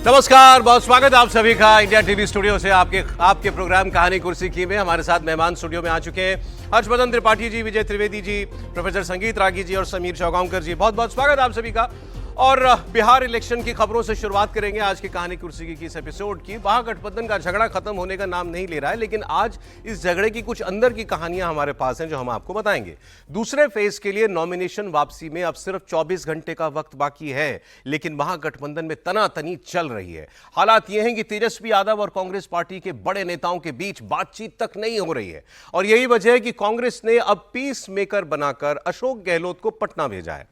नमस्कार, बहुत स्वागत है आप सभी का इंडिया टीवी स्टूडियो से आपके प्रोग्राम कहानी कुर्सी की में। हमारे साथ मेहमान स्टूडियो में आ चुके हैं हर्षवर्धन त्रिपाठी जी, विजय त्रिवेदी जी, प्रोफेसर संगीत रागी जी और समीर चौगांवकर जी। बहुत बहुत स्वागत आप सभी का। और बिहार इलेक्शन की खबरों से शुरुआत करेंगे आज की कहानी कुर्सी की इस एपिसोड की। महागठबंधन का झगड़ा खत्म होने का नाम नहीं ले रहा है, लेकिन आज इस झगड़े की कुछ अंदर की कहानियां हमारे पास हैं जो हम आपको बताएंगे। दूसरे फेज के लिए नॉमिनेशन वापसी में अब सिर्फ 24 घंटे का वक्त बाकी है, लेकिन महागठबंधन में तनातनी चल रही है। हालात यह है कि तेजस्वी यादव और कांग्रेस पार्टी के बड़े नेताओं के बीच बातचीत तक नहीं हो रही है, और यही वजह है कि कांग्रेस ने अब पीस मेकर बनाकर अशोक गहलोत को पटना भेजा है।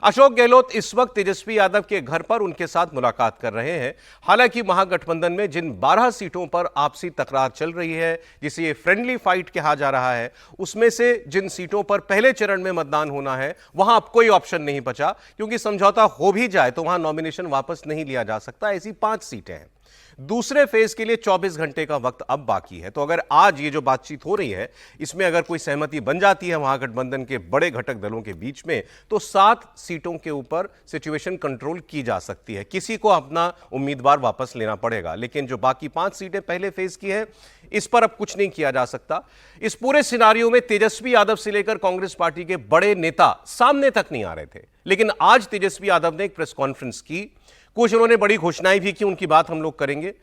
अशोक गहलोत इस वक्त तेजस्वी यादव के घर पर उनके साथ मुलाकात कर रहे हैं। हालांकि महागठबंधन में जिन 12 सीटों पर आपसी तकरार चल रही है, जिसे ये फ्रेंडली फाइट कहा जा रहा है, उसमें से जिन सीटों पर पहले चरण में मतदान होना है वहां अब कोई ऑप्शन नहीं बचा, क्योंकि समझौता हो भी जाए तो वहां नॉमिनेशन वापस नहीं लिया जा सकता। ऐसी 5 सीटें हैं। दूसरे फेज के लिए 24 घंटे का वक्त अब बाकी है। तो अगर आज ये जो बातचीत हो रही है इसमें अगर कोई सहमति बन जाती है महागठबंधन के बड़े घटक दलों के बीच में, तो 7 सीटों के ऊपर सिचुएशन कंट्रोल की जा सकती है। किसी को अपना उम्मीदवार वापस लेना पड़ेगा, लेकिन जो बाकी 5 सीटें पहले फेज की है इस पर अब कुछ नहीं किया जा सकता। इस पूरे सिनारियो में तेजस्वी यादव से लेकर कांग्रेस पार्टी के बड़े नेता सामने तक नहीं आ रहे थे, लेकिन आज तेजस्वी यादव ने एक प्रेस कॉन्फ्रेंस की, कुछ उन्होंने बड़ी घोषणाएं भी की, उनकी बात हम लोग करेंगे।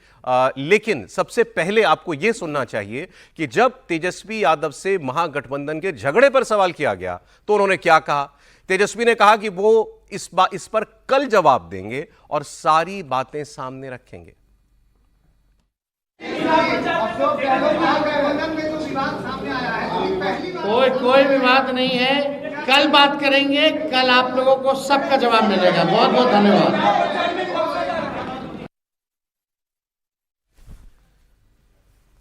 लेकिन सबसे पहले आपको यह सुनना चाहिए कि जब तेजस्वी यादव से महागठबंधन के झगड़े पर सवाल किया गया तो उन्होंने क्या कहा। तेजस्वी ने कहा कि वो इस पर कल जवाब देंगे और सारी बातें सामने रखेंगे। कोई विवाद नहीं है, कल बात करेंगे, कल आप लोगों को सबका जवाब मिलेगा। बहुत बहुत धन्यवाद।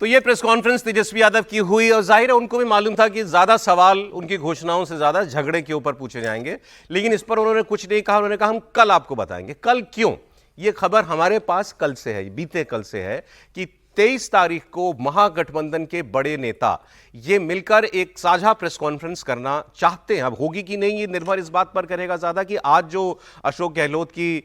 तो ये प्रेस कॉन्फ्रेंस तेजस्वी यादव की हुई, और जाहिर है उनको भी मालूम था कि ज्यादा सवाल उनकी घोषणाओं से ज्यादा झगड़े के ऊपर पूछे जाएंगे, लेकिन इस पर उन्होंने कुछ नहीं कहा। उन्होंने कहा हम कल आपको बताएंगे। कल क्यों? ये खबर हमारे पास कल से है, बीते कल से है कि 23 तारीख को महागठबंधन के बड़े नेता ये मिलकर एक साझा प्रेस कॉन्फ्रेंस करना चाहते हैं। अब होगी कि नहीं ये निर्भर इस बात पर करेगा ज्यादा कि आज जो अशोक गहलोत की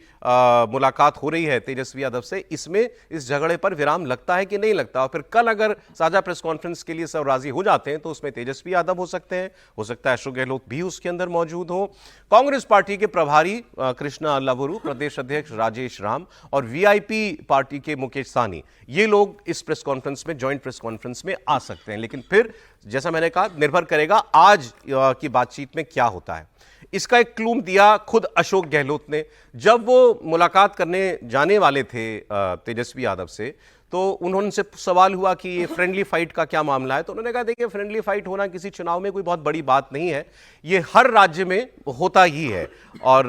मुलाकात हो रही है तेजस्वी यादव से, इसमें इस झगड़े पर विराम लगता है कि नहीं लगता। और फिर कल अगर साझा प्रेस कॉन्फ्रेंस के लिए सब राजी हो जाते हैं तो उसमें तेजस्वी यादव हो सकते हैं, हो सकता है अशोक गहलोत भी उसके अंदर मौजूद हो। कांग्रेस पार्टी के प्रभारी कृष्णा अल्लावरू, प्रदेश अध्यक्ष राजेश राम और वीआईपी पार्टी के मुकेश साहनी, ये लोग इस प्रेस कॉन्फ्रेंस में, जॉइंट प्रेस कॉन्फ्रेंस में आ सकते हैं। लेकिन फिर जैसा मैंने कहा निर्भर करेगा आज की बातचीत में क्या होता है। इसका एक क्लू दिया खुद अशोक गहलोत ने। जब वो मुलाकात करने जाने वाले थे तेजस्वी यादव से, तो उन्होंने सवाल हुआ कि ये फ्रेंडली फाइट का क्या मामला है। तो उन्होंने कहा देखिए, फ्रेंडली फाइट होना किसी चुनाव में कोई बहुत बड़ी बात नहीं है, ये हर राज्य में होता ही है, और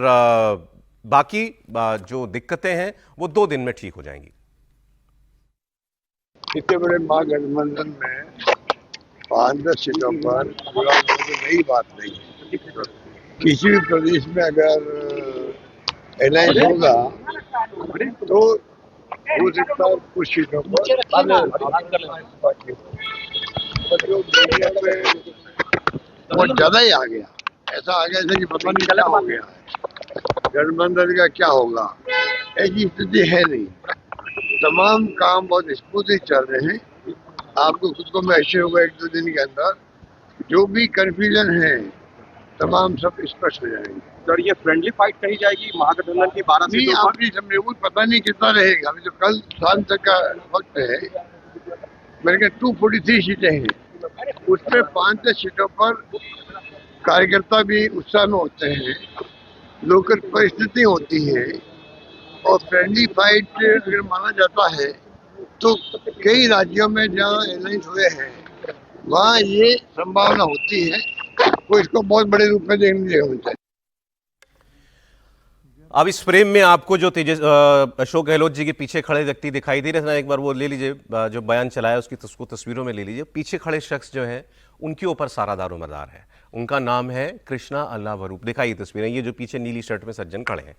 बाकी जो दिक्कतें हैं वो 2 दिन में ठीक हो जाएंगी। इतने बड़े महागठबंधन में 5-10 सीटों पर नई बात नहीं है। किसी भी प्रदेश में अगर अलायंस होगा तो हो सकता है कुछ सीटों पर जो मीडिया में बहुत ज्यादा ही आ गया, ऐसा आ गया जैसे कि पता नहीं क्या हो गया है, गठबंधन का क्या होगा, ऐसी स्थिति है नहीं। तमाम काम बहुत स्मूथली चल रहे हैं। आपको खुद को महसूस होगा 1-2 दिन के अंदर जो भी कंफ्यूजन है तमाम सब स्पष्ट हो जाएंगे। सर, ये फ्रेंडली फाइट कही जाएगी महागठबंधन की 12 सीटों पर? आपकी समझे पता नहीं कितना रहेगा। अभी तो कल शाम तक का वक्त है। मेरे ख्याल 243 सीटें हैं, उसमें 5-10 सीटों पर कार्यकर्ता भी उत्साह में होते हैं, लोकल परिस्थिति होती है, और फ्रेंडली फाइट अगर माना जाता है तो कई राज्यों में जहाँ अलायंस हुए हैं वहाँ ये संभावना होती है, वो इसको बहुत बड़े रूप में देखने होता है। अब इस फ्रेम में आपको जो अशोक गहलोत जी के पीछे खड़े व्यक्ति दिखाई दे रहे हैं, एक बार वो ले लीजिए, जो बयान चलाया उसको तस्वीरों में ले लीजिए। पीछे खड़े शख्स जो हैं उनके ऊपर सारा दारोमदार है। उनका नाम है कृष्णा अल्लावरू। दिखाइए तस्वीरें, ये जो पीछे नीली शर्ट में सज्जन खड़े हैं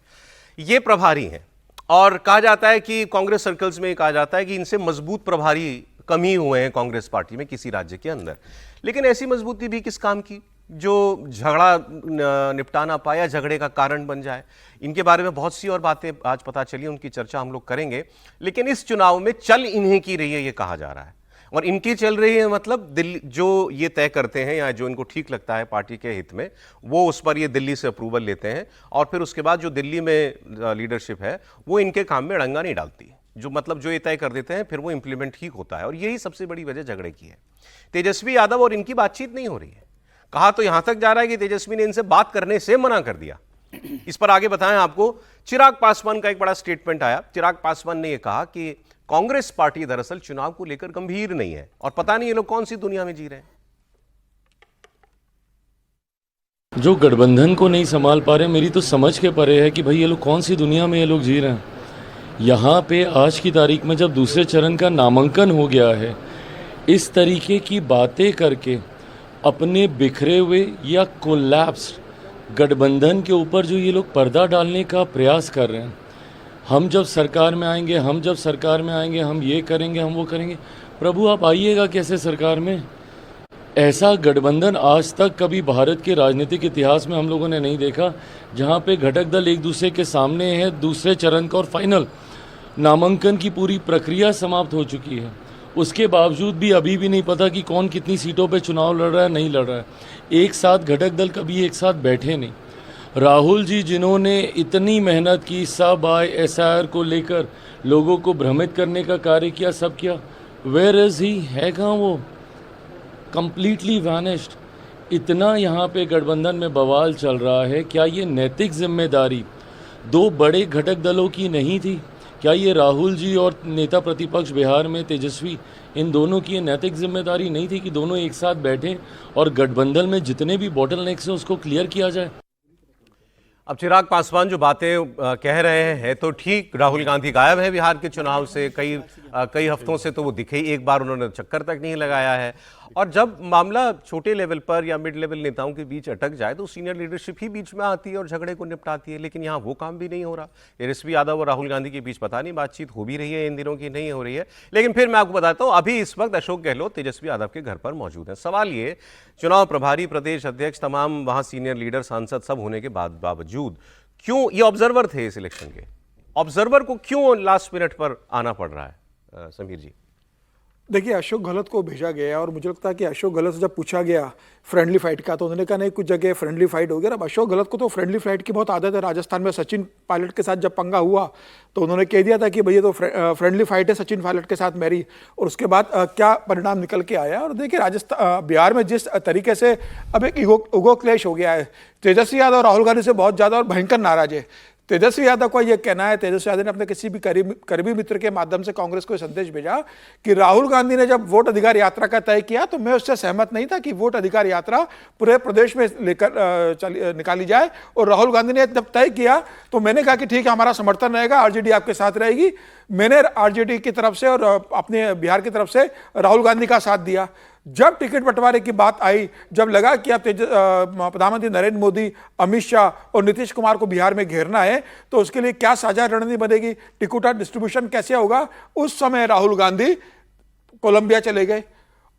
ये प्रभारी हैं, और कहा जाता है कि कांग्रेस सर्कल्स में कहा जाता है कि इनसे मजबूत प्रभारी कम ही हुए हैं कांग्रेस पार्टी में किसी राज्य के अंदर। लेकिन ऐसी मजबूती भी किस काम की जो झगड़ा निपटा ना पाया, झगड़े का कारण बन जाए। इनके बारे में बहुत सी और बातें आज पता चली, उनकी चर्चा हम लोग करेंगे। लेकिन इस चुनाव में चल इन्हीं की रही है, ये कहा जा रहा है। और इनकी चल रही है मतलब दिल्ली जो ये तय करते हैं या जो इनको ठीक लगता है पार्टी के हित में, वो उस पर ये दिल्ली से अप्रूवल लेते हैं। और फिर उसके बाद जो दिल्ली में लीडरशिप है वो इनके काम में अड़ंगा नहीं डालती। जो मतलब जो ये तय कर देते हैं फिर वो इंप्लीमेंट ठीक होता है। और यही सबसे बड़ी वजह झगड़े की है। तेजस्वी यादव और इनकी बातचीत नहीं हो रही है। कहा तो यहां तक जा रहा है कि तेजस्वी ने इनसे बात करने से मना कर दिया। इस पर आगे बताएं आपको, चिराग पासवान का एक बड़ा स्टेटमेंट आया। चिराग पासवान ने यह कहा कि कांग्रेस पार्टी दरअसल चुनाव को लेकर गंभीर नहीं है और पता नहीं ये लोग कौन सी दुनिया में जी रहे हैं। जो गठबंधन को नहीं संभाल पा रहे, मेरी तो समझ के परे है कि भाई ये लोग कौन सी दुनिया में ये लोग जी रहे हैं। यहाँ पे आज की तारीख में जब दूसरे चरण का नामांकन हो गया है, इस तरीके की बातें करके अपने बिखरे हुए या कोलैप्स्ड गठबंधन के ऊपर जो ये लोग पर्दा डालने का प्रयास कर रहे हैं, हम जब सरकार में आएंगे, हम जब सरकार में आएंगे, हम ये करेंगे, हम वो करेंगे। प्रभु आप आइएगा कैसे सरकार में? ऐसा गठबंधन आज तक कभी भारत के राजनीतिक इतिहास में हम लोगों ने नहीं देखा, जहाँ पे घटक दल एक दूसरे के सामने है। दूसरे चरण का और फाइनल नामांकन की पूरी प्रक्रिया समाप्त हो चुकी है। उसके बावजूद भी अभी भी नहीं पता कि कौन कितनी सीटों पे चुनाव लड़ रहा है, नहीं लड़ रहा है। एक साथ घटक दल कभी एक साथ बैठे नहीं। राहुल जी जिन्होंने इतनी मेहनत की, सब आए SIR को लेकर लोगों को भ्रमित करने का कार्य किया, सब किया, वेयर इज ही, है कहाँ वो? Completely vanished. इतना यहाँ पे गठबंधन में बवाल चल रहा है। क्या ये नैतिक जिम्मेदारी दो बड़े घटक दलों की नहीं थी? क्या ये राहुल जी और नेता प्रतिपक्ष बिहार में तेजस्वी, इन दोनों की ये नैतिक जिम्मेदारी नहीं थी कि दोनों एक साथ बैठें और गठबंधन में जितने भी बॉटलनेक्स हैं उसको क्लियर किया जाए? अब चिराग पासवान जो बातें कह रहे हैं तो ठीक, राहुल गांधी गायब है बिहार के चुनाव से कई हफ्तों से, तो वो दिखे ही, एक बार उन्होंने चक्कर तक नहीं लगाया है। और जब मामला छोटे लेवल पर या मिड लेवल नेताओं के बीच अटक जाए तो सीनियर लीडरशिप ही बीच में आती है और झगड़े को निपटाती है। लेकिन यहाँ वो काम भी नहीं हो रहा। तेजस्वी यादव और राहुल गांधी के बीच पता नहीं बातचीत हो भी रही है इन दिनों की, नहीं हो रही है। लेकिन फिर मैं आपको बताता हूँ, अभी इस वक्त अशोक गहलोत तेजस्वी यादव के घर पर मौजूद है। सवाल ये, चुनाव प्रभारी, प्रदेश अध्यक्ष, तमाम वहाँ सीनियर लीडर, सांसद सब होने के बावजूद क्यों ये ऑब्जर्वर थे इस इलेक्शन के, ऑब्जर्वर को क्यों लास्ट मिनट पर आना पड़ रहा है? समीर जी, देखिए, अशोक गहलोत को भेजा गया और मुझे लगता है कि अशोक गहलोत से जब पूछा गया फ्रेंडली फाइट का, तो उन्होंने कहा नहीं, कुछ जगह फ्रेंडली फाइट हो गया। अब अशोक गहलोत को तो फ्रेंडली फाइट की बहुत आदत है। राजस्थान में सचिन पायलट के साथ जब पंगा हुआ तो उन्होंने कह दिया था कि भैया तो फ्रेंडली फाइट है सचिन पायलट के साथ मेरी, और उसके बाद क्या परिणाम निकल के आया। और देखिए, राजस्थान बिहार में जिस तरीके से अब एक ईगो क्लैश हो गया है, तेजस्वी यादव राहुल गांधी से बहुत ज़्यादा और भयंकर नाराज है। तेजस्वी यादव का यह कहना है, तेजस्वी यादव ने अपने किसी भी करीबी मित्र के माध्यम से कांग्रेस को संदेश भेजा कि राहुल गांधी ने जब वोट अधिकार यात्रा का तय किया तो मैं उससे सहमत नहीं था कि वोट अधिकार यात्रा पूरे प्रदेश में लेकर निकाली जाए। और राहुल गांधी ने जब तय किया तो मैंने कहा कि ठीक है, हमारा समर्थन रहेगा, आरजेडी आपके साथ रहेगी। मैंने आरजेडी की तरफ से और अपने बिहार की तरफ से राहुल गांधी का साथ दिया। जब टिकट बंटवारे की बात आई, जब लगा कि अब प्रधानमंत्री नरेंद्र मोदी, अमित शाह और नीतीश कुमार को बिहार में घेरना है, तो उसके लिए क्या साझा रणनीति बनेगी, टिकट डिस्ट्रीब्यूशन कैसे होगा, उस समय राहुल गांधी कोलंबिया चले गए।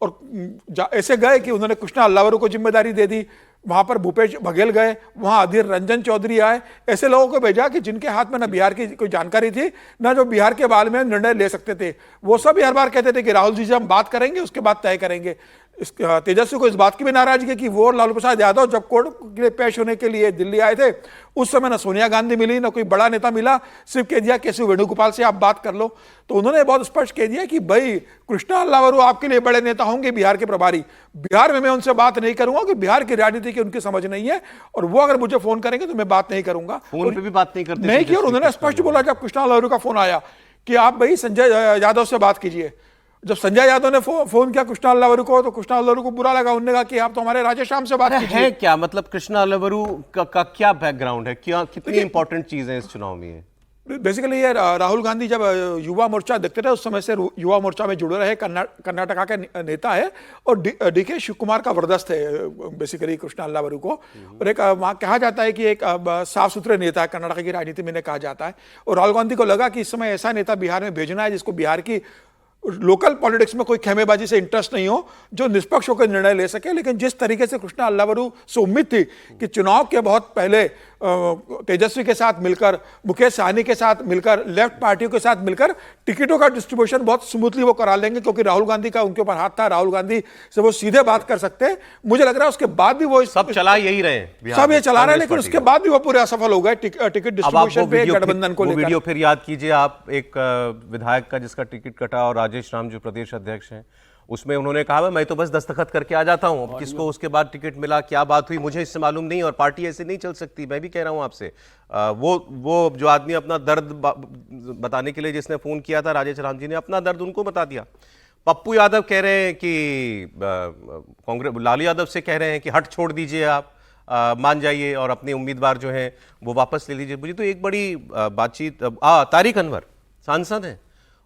और ऐसे गए कि उन्होंने कृष्णा अल्लावरू को जिम्मेदारी दे दी। वहां पर भूपेश बघेल गए, वहां अधीर रंजन चौधरी आए। ऐसे लोगों को भेजा कि जिनके हाथ में ना बिहार की कोई जानकारी थी, ना जो बिहार के बारे में निर्णय ले सकते थे। वो सब हर बार कहते थे कि राहुल जी से हम बात करेंगे, उसके बाद तय करेंगे। तेजस्वी को इस बात की भी नाराजगी कि वो लालू प्रसाद यादव जब कोर्ट के लिए पेश होने के लिए दिल्ली आए थे, उस समय ना सोनिया गांधी मिली, ना कोई बड़ा नेता मिला, सिर्फ कह दिया केशव वेणुगोपाल से आप बात कर लो। तो उन्होंने बहुत स्पष्ट कह दिया कि भाई कृष्णा अल्लावरू आपके लिए बड़े नेता होंगे बिहार के प्रभारी, बिहार में मैं उनसे बात नहीं करूंगा कि बिहार की राजनीति की उनकी समझ नहीं है, और वो अगर मुझे फोन करेंगे तो मैं बात नहीं करूंगा। फोन पे भी बात नहीं करते नहीं की। और उन्होंने स्पष्ट बोला जब कृष्णा अल्लावरू का फोन आया कि आप भाई संजय यादव से बात कीजिए। जब संजय यादव ने फोन किया कृष्णा अल्लावरू को, तो कृष्णा अल्लावरू को बुरा लगा। उन्होंने कहा कि आप तो हमारे राधेश्याम से बात कीजिए। है क्या मतलब कृष्णा अल्लावरू का क्या बैकग्राउंड है, क्या कितनी इंपॉर्टेंट चीज है इस चुनाव में? बेसिकली ये राहुल गांधी जब युवा मोर्चा देखते थे उस समय से युवा मोर्चा में जुड़े रहे, कर्नाटका के नेता है और डीके शिव कुमार का वरदस्त है बेसिकली कृष्णा अल्लावरू को। और एक वहाँ कहा जाता है कि एक साफ सुथरे नेता है, कर्नाटक की राजनीति में कहा जाता है। और राहुल गांधी को लगा कि इस समय ऐसा नेता बिहार में भेजना है जिसको बिहार की लोकल पॉलिटिक्स में कोई खेमेबाजी से इंटरेस्ट नहीं हो, जो निष्पक्ष होकर निर्णय ले सके। लेकिन जिस तरीके से कृष्णा अल्लावरू से उम्मीद थी कि चुनाव के बहुत पहले तेजस्वी के साथ मिलकर, मुकेश सहनी के साथ मिलकर, लेफ्ट पार्टियों के साथ मिलकर टिकटों का डिस्ट्रीब्यूशन बहुत स्मूथली वो करा लेंगे, क्योंकि राहुल गांधी का उनके ऊपर हाथ था, राहुल गांधी से वो सीधे बात कर सकते हैं। मुझे लग रहा है उसके बाद भी वो सब चला यही रहे, सब ये चला रहे हैं, लेकिन उसके बाद भी वो पूरे असफल हो गए टिकट डिस्ट्रीब्यूशन पे गठबंधन को लेकर। वीडियो फिर याद कीजिए आप, एक विधायक का जिसका टिकट कटा और राजेश राम जो प्रदेश अध्यक्ष हैं, उसमें उन्होंने कहा मैं तो बस दस्तखत करके आ जाता हूं, अब किसको उसके बाद टिकट मिला, क्या बात हुई, मुझे इससे मालूम नहीं, और पार्टी ऐसे नहीं चल सकती। मैं भी कह रहा हूं आपसे, वो जो आदमी अपना दर्द बताने के लिए जिसने फोन किया था, राजेश राम जी ने अपना दर्द उनको बता दिया। पप्पू यादव कह रहे हैं कि कांग्रेस, लालू यादव से कह रहे हैं कि हट छोड़ दीजिए आप, मान जाइए और अपने उम्मीदवार जो हैं वो वापस ले लीजिए। मुझे तो एक बड़ी बातचीत, तारिक अनवर सांसद हैं,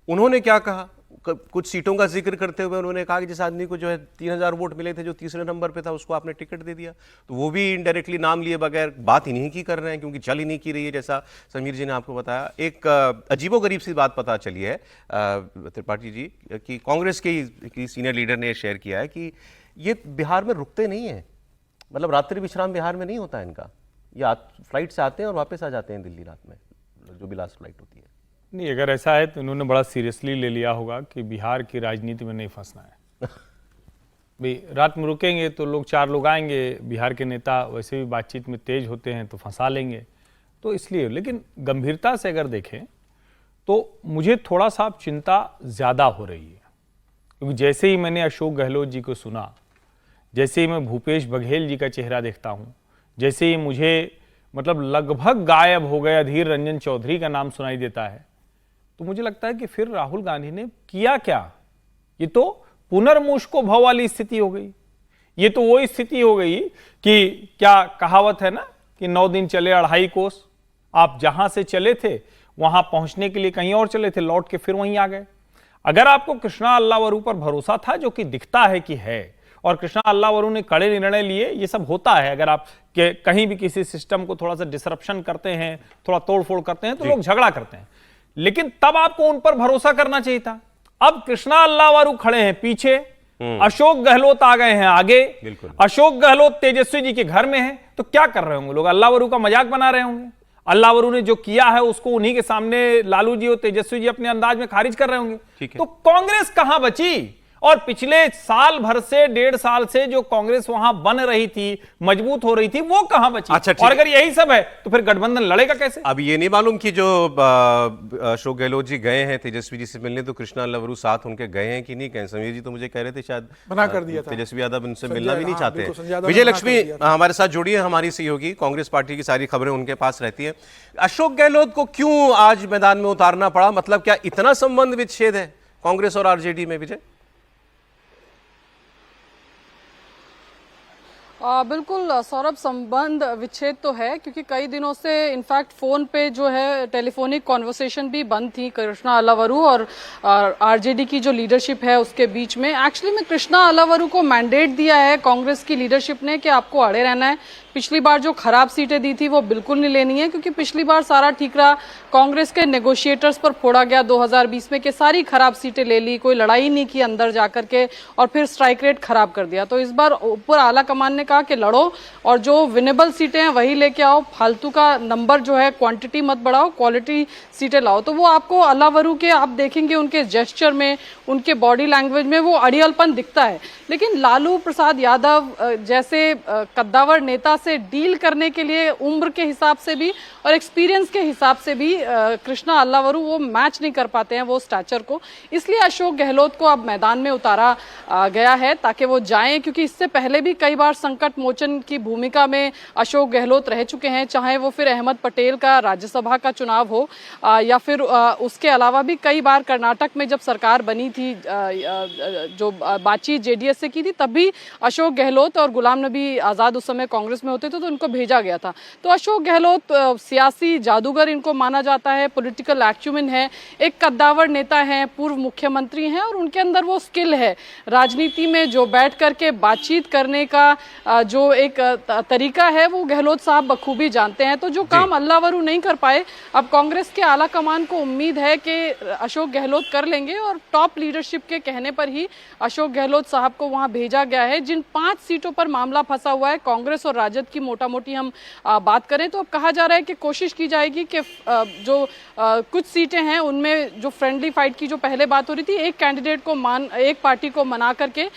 उन्होंने क्या कहा, कुछ सीटों का जिक्र करते हुए उन्होंने कहा कि जिस आदमी को जो है 3000 वोट मिले थे, जो तीसरे नंबर पे था, उसको आपने टिकट दे दिया। तो वो भी इनडायरेक्टली नाम लिए बगैर बात इन्हीं की कर रहे हैं, क्योंकि चल ही नहीं की रही है, जैसा समीर जी ने आपको बताया। एक अजीबोगरीब सी बात पता चली है त्रिपाठी जी कि कांग्रेस की सीनियर लीडर ने शेयर किया है कि ये बिहार में रुकते नहीं हैं, मतलब रात्रि विश्राम बिहार में नहीं होता है इनका, ये फ्लाइट से आते हैं और वापस आ जाते हैं दिल्ली रात में, जो भी लास्ट फ्लाइट होती है। नहीं, अगर ऐसा है तो इन्होंने बड़ा सीरियसली ले लिया होगा कि बिहार की राजनीति में नहीं फंसना है। भाई रात में रुकेंगे तो लोग, 4 लोग आएंगे, बिहार के नेता वैसे भी बातचीत में तेज होते हैं तो फंसा लेंगे, तो इसलिए। लेकिन गंभीरता से अगर देखें तो मुझे थोड़ा सा चिंता ज़्यादा हो रही है, क्योंकि जैसे ही मैंने अशोक गहलोत जी को सुना, जैसे ही मैं भूपेश बघेल जी का चेहरा देखता हूँ, जैसे ही मुझे मतलब लगभग गायब हो गए अधीर रंजन चौधरी का नाम सुनाई देता है, तो मुझे लगता है कि फिर राहुल गांधी ने किया क्या। ये तो पुनर्मूषको भव वाली स्थिति हो गई। ये तो वो स्थिति हो गई कि क्या कहावत है ना कि 9 दिन चले 2.5 कोस। आप जहां से चले थे वहां पहुंचने के लिए कहीं और चले थे, लौट के फिर वहीं आ गए। अगर आपको कृष्णा अल्लावरू पर भरोसा था, जो कि दिखता है कि है, और कृष्णा अल्लावरू ने कड़े निर्णय लिए, ये सब होता है, अगर आप कहीं भी किसी सिस्टम को थोड़ा सा डिसरप्शन करते हैं, थोड़ा तोड़फोड़ करते हैं, तो लोग झगड़ा करते हैं, लेकिन तब आपको उन पर भरोसा करना चाहिए था। अब कृष्णा अल्लावरू खड़े हैं पीछे, अशोक गहलोत आ गए हैं आगे, अशोक गहलोत तेजस्वी जी के घर में है, तो क्या कर रहे होंगे लोग? अल्लावरू का मजाक बना रहे होंगे। अल्लावरू ने जो किया है उसको उन्हीं के सामने लालू जी और तेजस्वी जी अपने अंदाज में खारिज कर रहे होंगे। तो कांग्रेस कहां बची? और पिछले साल भर से, 1.5 साल से जो कांग्रेस वहां बन रही थी, मजबूत हो रही थी, वो कहां बची? अच्छा, और अगर यही सब है तो फिर गठबंधन लड़ेगा कैसे? अब ये नहीं मालूम कि जो अशोक गहलोत जी गए हैं तेजस्वी जी से मिलने, तो कृष्णा अल्लावरू साथ उनके गए हैं कि नहीं गए? समीर जी तो मुझे कह रहे थे शायद मना कर दिया था, तेजस्वी यादव उनसे मिलना भी नहीं चाहते। विजय लक्ष्मी हमारे साथ जुड़ी है, हमारी सहयोगी, कांग्रेस पार्टी की सारी खबरें उनके पास रहती है। अशोक गहलोत को क्यों आज मैदान में उतारना पड़ा? मतलब क्या इतना संबंध विच्छेद है कांग्रेस और आरजेडी में? विजय, बिल्कुल सौरभ, संबंध विच्छेद तो है, क्योंकि कई दिनों से इनफैक्ट फोन पे जो है टेलीफोनिक कॉन्वर्सेशन भी बंद थी कृष्णा अल्लावरू और आरजेडी की जो लीडरशिप है उसके बीच में। एक्चुअली में कृष्णा अल्लावरू को मैंडेट दिया है कांग्रेस की लीडरशिप ने कि आपको अड़े रहना है। पिछली बार जो खराब सीटें दी थी वो बिल्कुल नहीं लेनी है, क्योंकि पिछली बार सारा ठीकरा कांग्रेस के नेगोशिएटर्स पर फोड़ा गया 2020 में, कि सारी खराब सीटें ले ली, कोई लड़ाई नहीं की अंदर जाकर के, और फिर स्ट्राइक रेट खराब कर दिया। तो इस बार ऊपर आला कमान ने कहा कि लड़ो और जो विनेबल सीटें हैं वही लेके आओ, फालतू का नंबर जो है क्वांटिटी मत बढ़ाओ, क्वालिटी सीटें लाओ। तो वो आपको अल्लावरू के, आप देखेंगे उनके जेस्चर में, उनके बॉडी लैंग्वेज में वो अड़ियलपन दिखता है। लेकिन लालू प्रसाद यादव जैसे कद्दावर नेता से डील करने के लिए उम्र के हिसाब से भी और एक्सपीरियंस के हिसाब से भी कृष्णा अल्लावरू वो मैच नहीं कर पाते हैं वो स्टैचर को। इसलिए अशोक गहलोत को अब मैदान में उतारा गया है ताकि वो जाएं, क्योंकि इससे पहले भी कई बार संकट मोचन की भूमिका में अशोक गहलोत रह चुके हैं, चाहे वो फिर अहमद पटेल का राज्यसभा का चुनाव हो या फिर उसके अलावा भी कई बार कर्नाटक में जब सरकार बनी थी, जो बातचीत जेडीएस से की थी, तभी अशोक गहलोत और गुलाम नबी आज़ाद उस समय कांग्रेस में होते थे तो उनको भेजा गया था। तो अशोक गहलोत सियासी जादूगर इनको माना जाता है, पॉलिटिकल एक्यूमेन है, एक कद्दावर नेता है, पूर्व मुख्यमंत्री हैं और उनके अंदर वो स्किल है राजनीति में, जो बैठ करके बातचीत करने का जो एक तरीका है वो गहलोत साहब बखूबी जानते हैं। तो जो काम अल्लावरू नहीं कर पाए, अब कांग्रेस के आला कमान को उम्मीद है कि अशोक गहलोत कर लेंगे और टॉप लीडरशिप के कहने पर ही अशोक गहलोत साहब को वहां भेजा गया है। जिन 5 सीटों पर मामला फंसा हुआ है, कांग्रेस और राजद की मोटा मोटी हम बात करें तो अब कहा जा रहा है कि कोशिश की जाएगी कि जो कुछ सीटें हैं उनमें जो फ्रेंडली फाइट की जो पहले बात हो रही थी, एक कैंडिडेट को एक पार्टी को मना करके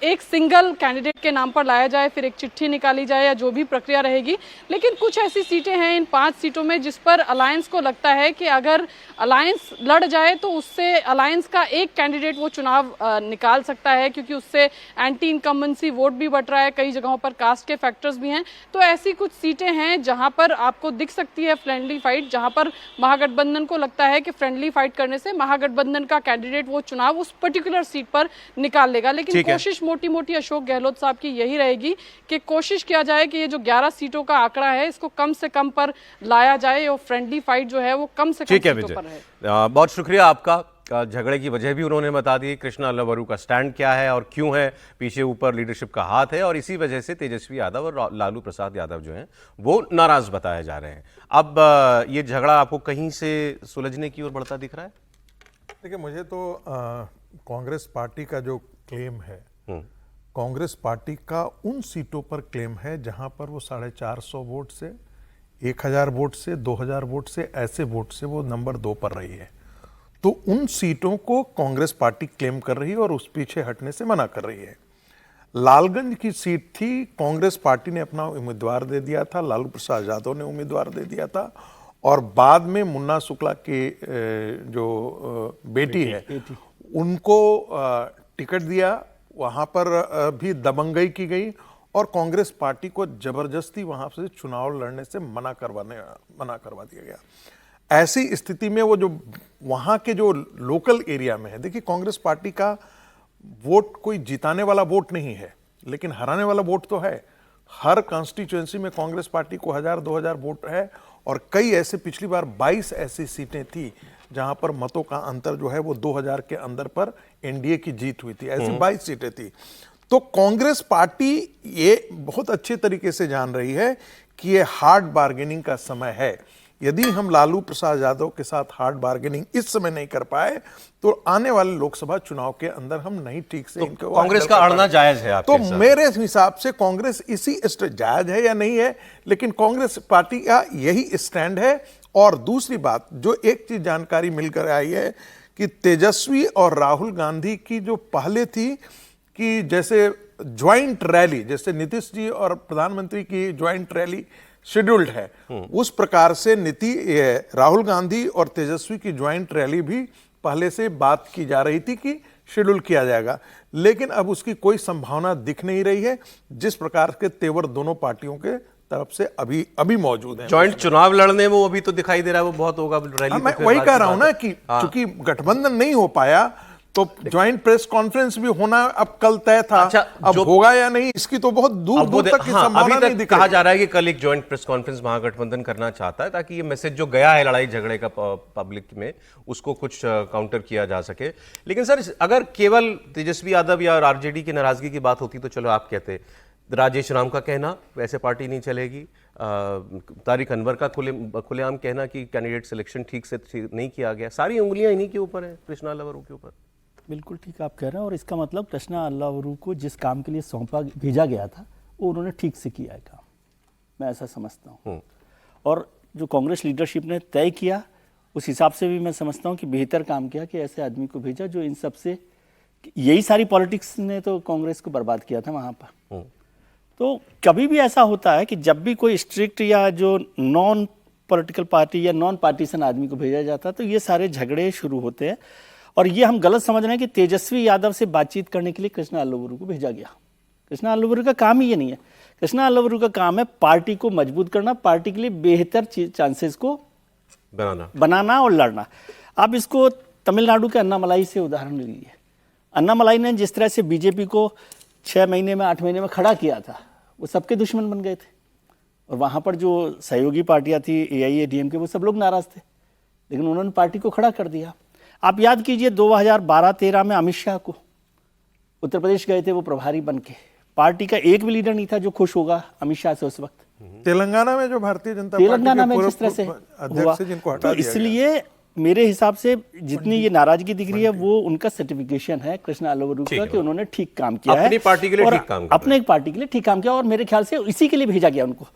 एक सिंगल कैंडिडेट के नाम पर लाया जाए, फिर एक चिट्ठी निकाली जाए या जो भी प्रक्रिया रहेगी। लेकिन कुछ ऐसी सीटें हैं इन 5 सीटों में जिस पर अलायंस को लगता है कि अगर अलायंस लड़ जाए तो उससे अलायंस का एक कैंडिडेट वो चुनाव निकाल सकता है, क्योंकि उससे एंटी इनकम्बेंसी वोट भी बढ़ रहा है, कई जगहों पर कास्ट के फैक्टर्स भी हैं। तो ऐसी कुछ सीटें हैं जहां पर आपको दिख सकती है फ्रेंडली फाइट, जहां पर महागठबंधन को लगता है कि फ्रेंडली फाइट करने से महागठबंधन का कैंडिडेट वो चुनाव उस पर्टिकुलर सीट पर निकाल लेगा। लेकिन कोशिश मोटी मोटी अशोक गहलोत साहब की यही रहेगी कि कोशिश किया जाए कि ये जो 11 सीटों का आंकड़ा है इसको कम से कम पर लाया जाए और फ्रेंडली फाइट जो है वो कम से कम सीटों पर रहे। बहुत शुक्रिया आपका। झगड़े की वजह भी उन्होंने बता दी, कृष्णा अल्लावरू का स्टैंड क्या है और क्यों है, पीछे ऊपर लीडरशिप का हाथ है और इसी वजह से तेजस्वी यादव और लालू प्रसाद यादव जो हैं वो नाराज बताए जा रहे हैं। अब ये झगड़ा आपको कहीं से सुलझने की ओर बढ़ता दिख रहा है? देखिए, मुझे तो कांग्रेस पार्टी का जो क्लेम है, कांग्रेस पार्टी का उन सीटों पर क्लेम है जहां पर वो 450 वोट से, 1000 वोट से, 2000 वोट से, ऐसे वोट से वो नंबर 2 पर रही है। तो उन सीटों को कांग्रेस पार्टी क्लेम कर रही है और उस पीछे हटने से मना कर रही है। लालगंज की सीट थी, कांग्रेस पार्टी ने अपना उम्मीदवार दे दिया था, लालू प्रसाद यादव ने उम्मीदवार दे दिया था और बाद में मुन्ना शुक्ला की जो बेटी है उनको टिकट दिया। वहां पर भी दबंगई की गई और कांग्रेस पार्टी को जबरदस्ती वहां से चुनाव लड़ने से मना करवा दिया गया। ऐसी स्थिति में वो जो वहां के जो लोकल एरिया में है, देखिए कांग्रेस पार्टी का वोट कोई जिताने वाला वोट नहीं है, लेकिन हराने वाला वोट तो है। हर कॉन्स्टिट्यूएंसी में कांग्रेस पार्टी को 1000-2000 वोट है और कई ऐसे, पिछली बार 22 ऐसी सीटें थी जहां पर मतों का अंतर जो है वो 2000 के अंदर पर एनडीए की जीत हुई थी। ऐसी 22 सीटें थी। तो कांग्रेस पार्टी ये बहुत अच्छे तरीके से जान रही है कि ये हार्ड बार्गेनिंग का समय है। यदि हम लालू प्रसाद यादव के साथ हार्ड बार्गेनिंग इस समय नहीं कर पाए तो आने वाले लोकसभा चुनाव के अंदर हम नहीं ठीक से तो कांग्रेस का अड़ना जायज है आपके तो मेरे हिसाब से कांग्रेस इसी जायज है या नहीं है, लेकिन कांग्रेस पार्टी का यही स्टैंड है। और दूसरी बात, जो एक चीज जानकारी मिलकर आई है कि तेजस्वी और राहुल गांधी की जो पहले थी कि जैसे ज्वाइंट रैली, जैसे नीतीश जी और प्रधानमंत्री की ज्वाइंट रैली शेड्यूल्ड है, उस प्रकार से राहुल गांधी और तेजस्वी की ज्वाइंट रैली भी पहले से बात की जा रही थी कि शेड्यूल किया जाएगा, लेकिन अब उसकी कोई संभावना दिख नहीं रही है। जिस प्रकार के तेवर दोनों पार्टियों के तरफ से अभी मौजूद है। ज्वाइंट चुनाव लड़ने वो अभी तो दिखाई दे रहा है वो बहुत होगा रैली। मैं वही कह रहा हूं ना कि चूंकि गठबंधन नहीं हो पाया तो ज्वाइंट प्रेस कॉन्फ्रेंस भी होना अब कल तय था। अच्छा, अब होगा या नहीं इसकी तो बहुत दूर तक की संभावना नहीं दिख रही। कहा जा रहा है कि कल एक ज्वाइंट प्रेस कॉन्फ्रेंस महागठबंधन करना चाहता है ताकि ये मैसेज जो गया है लड़ाई झगड़े का पब्लिक में उसको कुछ काउंटर किया जा सके। लेकिन सर, अगर केवल तेजस्वी यादव या आरजेडी की नाराजगी की बात होती तो चलो आप कहते, राजेश राम का कहना वैसे पार्टी नहीं चलेगी, तारिक अनवर का खुलेआम कहना कि कैंडिडेट सिलेक्शन ठीक से नहीं किया गया, सारी उंगलियां इन्हीं के ऊपर है, कृष्णा अल्लावरू के ऊपर। बिल्कुल ठीक आप कह रहे हैं और इसका मतलब कृष्णा अल्लावरू को जिस काम के लिए भेजा गया था वो उन्होंने ठीक से किया है काम, मैं ऐसा समझता हूँ। और जो कांग्रेस लीडरशिप ने तय किया उस हिसाब से भी मैं समझता हूँ कि बेहतर काम किया कि ऐसे आदमी को भेजा जो इन सब से, यही सारी पॉलिटिक्स ने तो कांग्रेस को बर्बाद किया था वहाँ पर। तो कभी भी ऐसा होता है कि जब भी कोई स्ट्रिक्ट या जो नॉन पॉलिटिकल पार्टी या नॉन पार्टीसन आदमी को भेजा जाता है तो ये सारे झगड़े शुरू होते हैं। और ये हम गलत समझ रहे हैं कि तेजस्वी यादव से बातचीत करने के लिए कृष्णा अल्लावरू को भेजा गया। कृष्णा अल्लावरू का काम ही ये नहीं है। कृष्णा अल्लावरू का काम है पार्टी को मजबूत करना, पार्टी के लिए बेहतर चांसेस को बनाना और लड़ना। आप इसको तमिलनाडु के अन्नामलाई से उदाहरण लीजिए। अन्नामलाई ने जिस तरह से बीजेपी को 6 महीने में 8 महीने में खड़ा किया था, वो सबके दुश्मन बन गए थे। और वहाँ पर जो सहयोगी पार्टियाँ थी, AIADMK, वो सब लोग नाराज थे, लेकिन उन्होंने पार्टी को खड़ा कर दिया। आप याद कीजिए 2012-13 में अमित शाह को उत्तर प्रदेश गए थे वो प्रभारी बन के, पार्टी का एक भी लीडर नहीं था जो खुश होगा अमित शाह से उस वक्त। तेलंगाना में जो भारतीय जनता तेलंगाना पार्टी में के जिस तरह से अध्यक्ष हुआ, से जिनको हटा तो दिया इसलिए मेरे हिसाब से जितनी ये नाराजगी दिख रही है वो उनका सर्टिफिकेशन है कृष्णा अल्लावरू का कि उन्होंने ठीक काम किया है, अपनी पार्टी के लिए और ठीक काम कर रहे अपने एक पार्टी के लिए ठीक काम किया, और मेरे ख्याल से इसी के लिए भेजा गया उनको।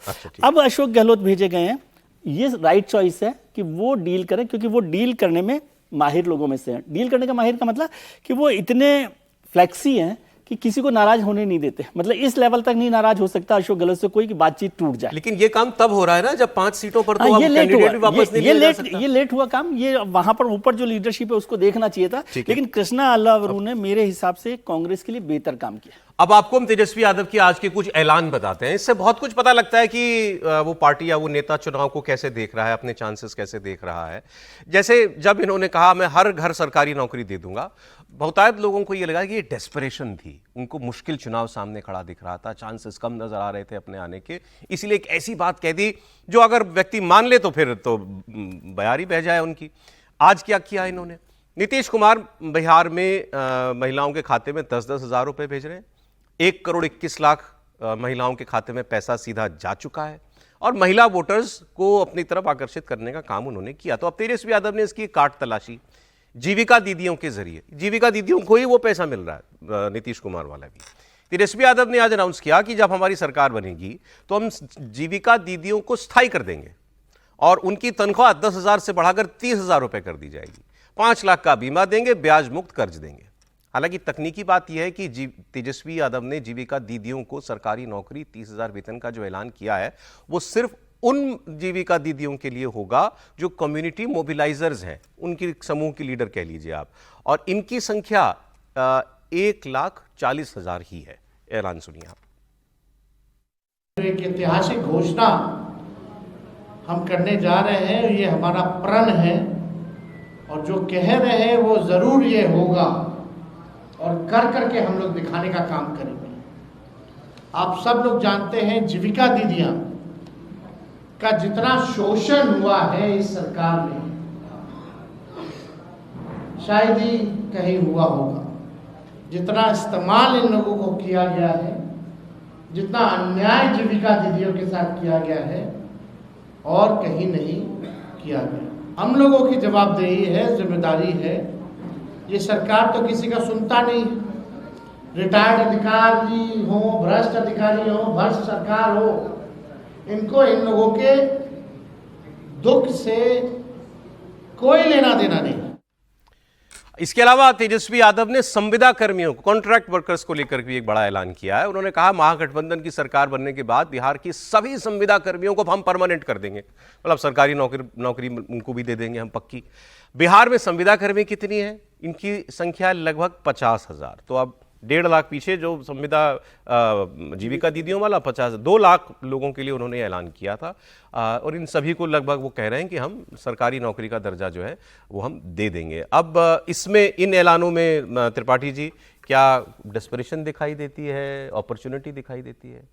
अब अशोक गहलोत भेजे गए हैं, ये राइट चॉइस है कि वो डील करें, क्योंकि वो डील करने में माहिर लोगों में से हैं। डील करने का माहिर का मतलब कि वो इतने फ्लेक्सी हैं कि किसी को नाराज होने नहीं देते, मतलब इस लेवल तक नहीं नाराज हो सकता अशोक गहलोत से कोई कि बातचीत टूट जाए। लेकिन ये काम तब हो रहा है ना जब 5 सीटों पर तो ये अब लेट कैंडिडेट भी हुआ, वापस नहीं लिया जा सकता। ये लेट हुआ काम, ये वहां पर ऊपर जो लीडरशिप है उसको देखना चाहिए था, लेकिन कृष्णा अल्लावरू ने मेरे हिसाब से कांग्रेस के लिए बेहतर काम किया। अब आपको हम तेजस्वी यादव की आज के कुछ ऐलान बताते हैं, इससे बहुत कुछ पता लगता है कि वो पार्टी या वो नेता चुनाव को कैसे देख रहा है, अपने चांसेस कैसे देख रहा है। जैसे जब इन्होंने कहा मैं हर घर सरकारी नौकरी दे दूंगा, बहुतायत लोगों को ये लगा कि ये डेस्परेशन थी, उनको मुश्किल चुनाव सामने खड़ा दिख रहा था, चांसेस कम नजर आ रहे थे अपने आने के, इसीलिए एक ऐसी बात कह दी जो अगर व्यक्ति मान ले तो फिर तो बयारी बह जाए उनकी। आज क्या किया इन्होंने? नीतीश कुमार बिहार में महिलाओं के खाते में 10-10 हज़ार रुपए भेज रहे हैं, 1 करोड़ 21 लाख महिलाओं के खाते में पैसा सीधा जा चुका है, और महिला वोटर्स को अपनी तरफ आकर्षित करने का काम उन्होंने किया। तो अब तेजस्वी यादव ने इसकी काट तलाशी जीविका दीदियों के जरिए, जीविका दीदियों को ही वो पैसा मिल रहा है, नीतीश कुमार वाला भी। तेजस्वी यादव ने आज अनाउंस किया कि जब हमारी सरकार बनेगी तो हम जीविका दीदियों को स्थायी कर देंगे और उनकी तनख्वाह 10,000 से बढ़ाकर 30,000 रुपए कर दी जाएगी, 5 लाख का बीमा देंगे, ब्याज मुक्त कर्ज देंगे। हालांकि तकनीकी बात यह है कि तेजस्वी यादव ने जीविका दीदियों को सरकारी नौकरी 30,000 वेतन का जो ऐलान किया है वो सिर्फ उन जीविका दीदियों के लिए होगा जो कम्युनिटी मोबिलाइजर्स हैं, उनकी समूह की लीडर कह लीजिए आप, और इनकी संख्या 1,40,000 ही है। ऐलान सुनिए आप। एक ऐतिहासिक घोषणा हम करने जा रहे हैं, ये हमारा प्रण है, और जो कह रहे हैं वो जरूर ये होगा, और कर करके हम लोग दिखाने का काम करेंगे। आप सब लोग जानते हैं जीविका दीदियां का जितना शोषण हुआ है इस सरकार में शायद ही कहीं हुआ होगा, जितना इस्तेमाल इन लोगों को किया गया है, जितना अन्याय जीविका दीदियों के साथ किया गया है, और कहीं नहीं किया गया। हम लोगों की जवाबदेही है, जिम्मेदारी है। ये सरकार तो किसी का सुनता नहीं है, रिटायर्ड अधिकारी हो, भ्रष्ट अधिकारी हो, भ्रष्ट सरकार हो, इनको इन लोगों के दुख से कोई लेना देना नहीं। इसके अलावा तेजस्वी यादव ने संविदा कर्मियों, कॉन्ट्रैक्ट वर्कर्स को लेकर भी एक बड़ा ऐलान किया है। उन्होंने कहा महागठबंधन की सरकार बनने के बाद बिहार की सभी संविदा कर्मियों को हम परमानेंट कर देंगे, मतलब सरकारी नौकरी उनको भी दे देंगे हम पक्की। बिहार में संविदा कर्मी कितनी है? इनकी संख्या लगभग 50,000। तो अब 1.5 लाख पीछे जो संविदा जीविका दीदियों वाला 2 लाख लोगों के लिए उन्होंने ऐलान किया था, और इन सभी को लगभग वो कह रहे हैं कि हम सरकारी नौकरी का दर्जा जो है वो हम दे देंगे। अब इसमें इन ऐलानों में त्रिपाठी जी क्या डेस्परेशन दिखाई देती है, अपॉर्चुनिटी दिखाई देती है?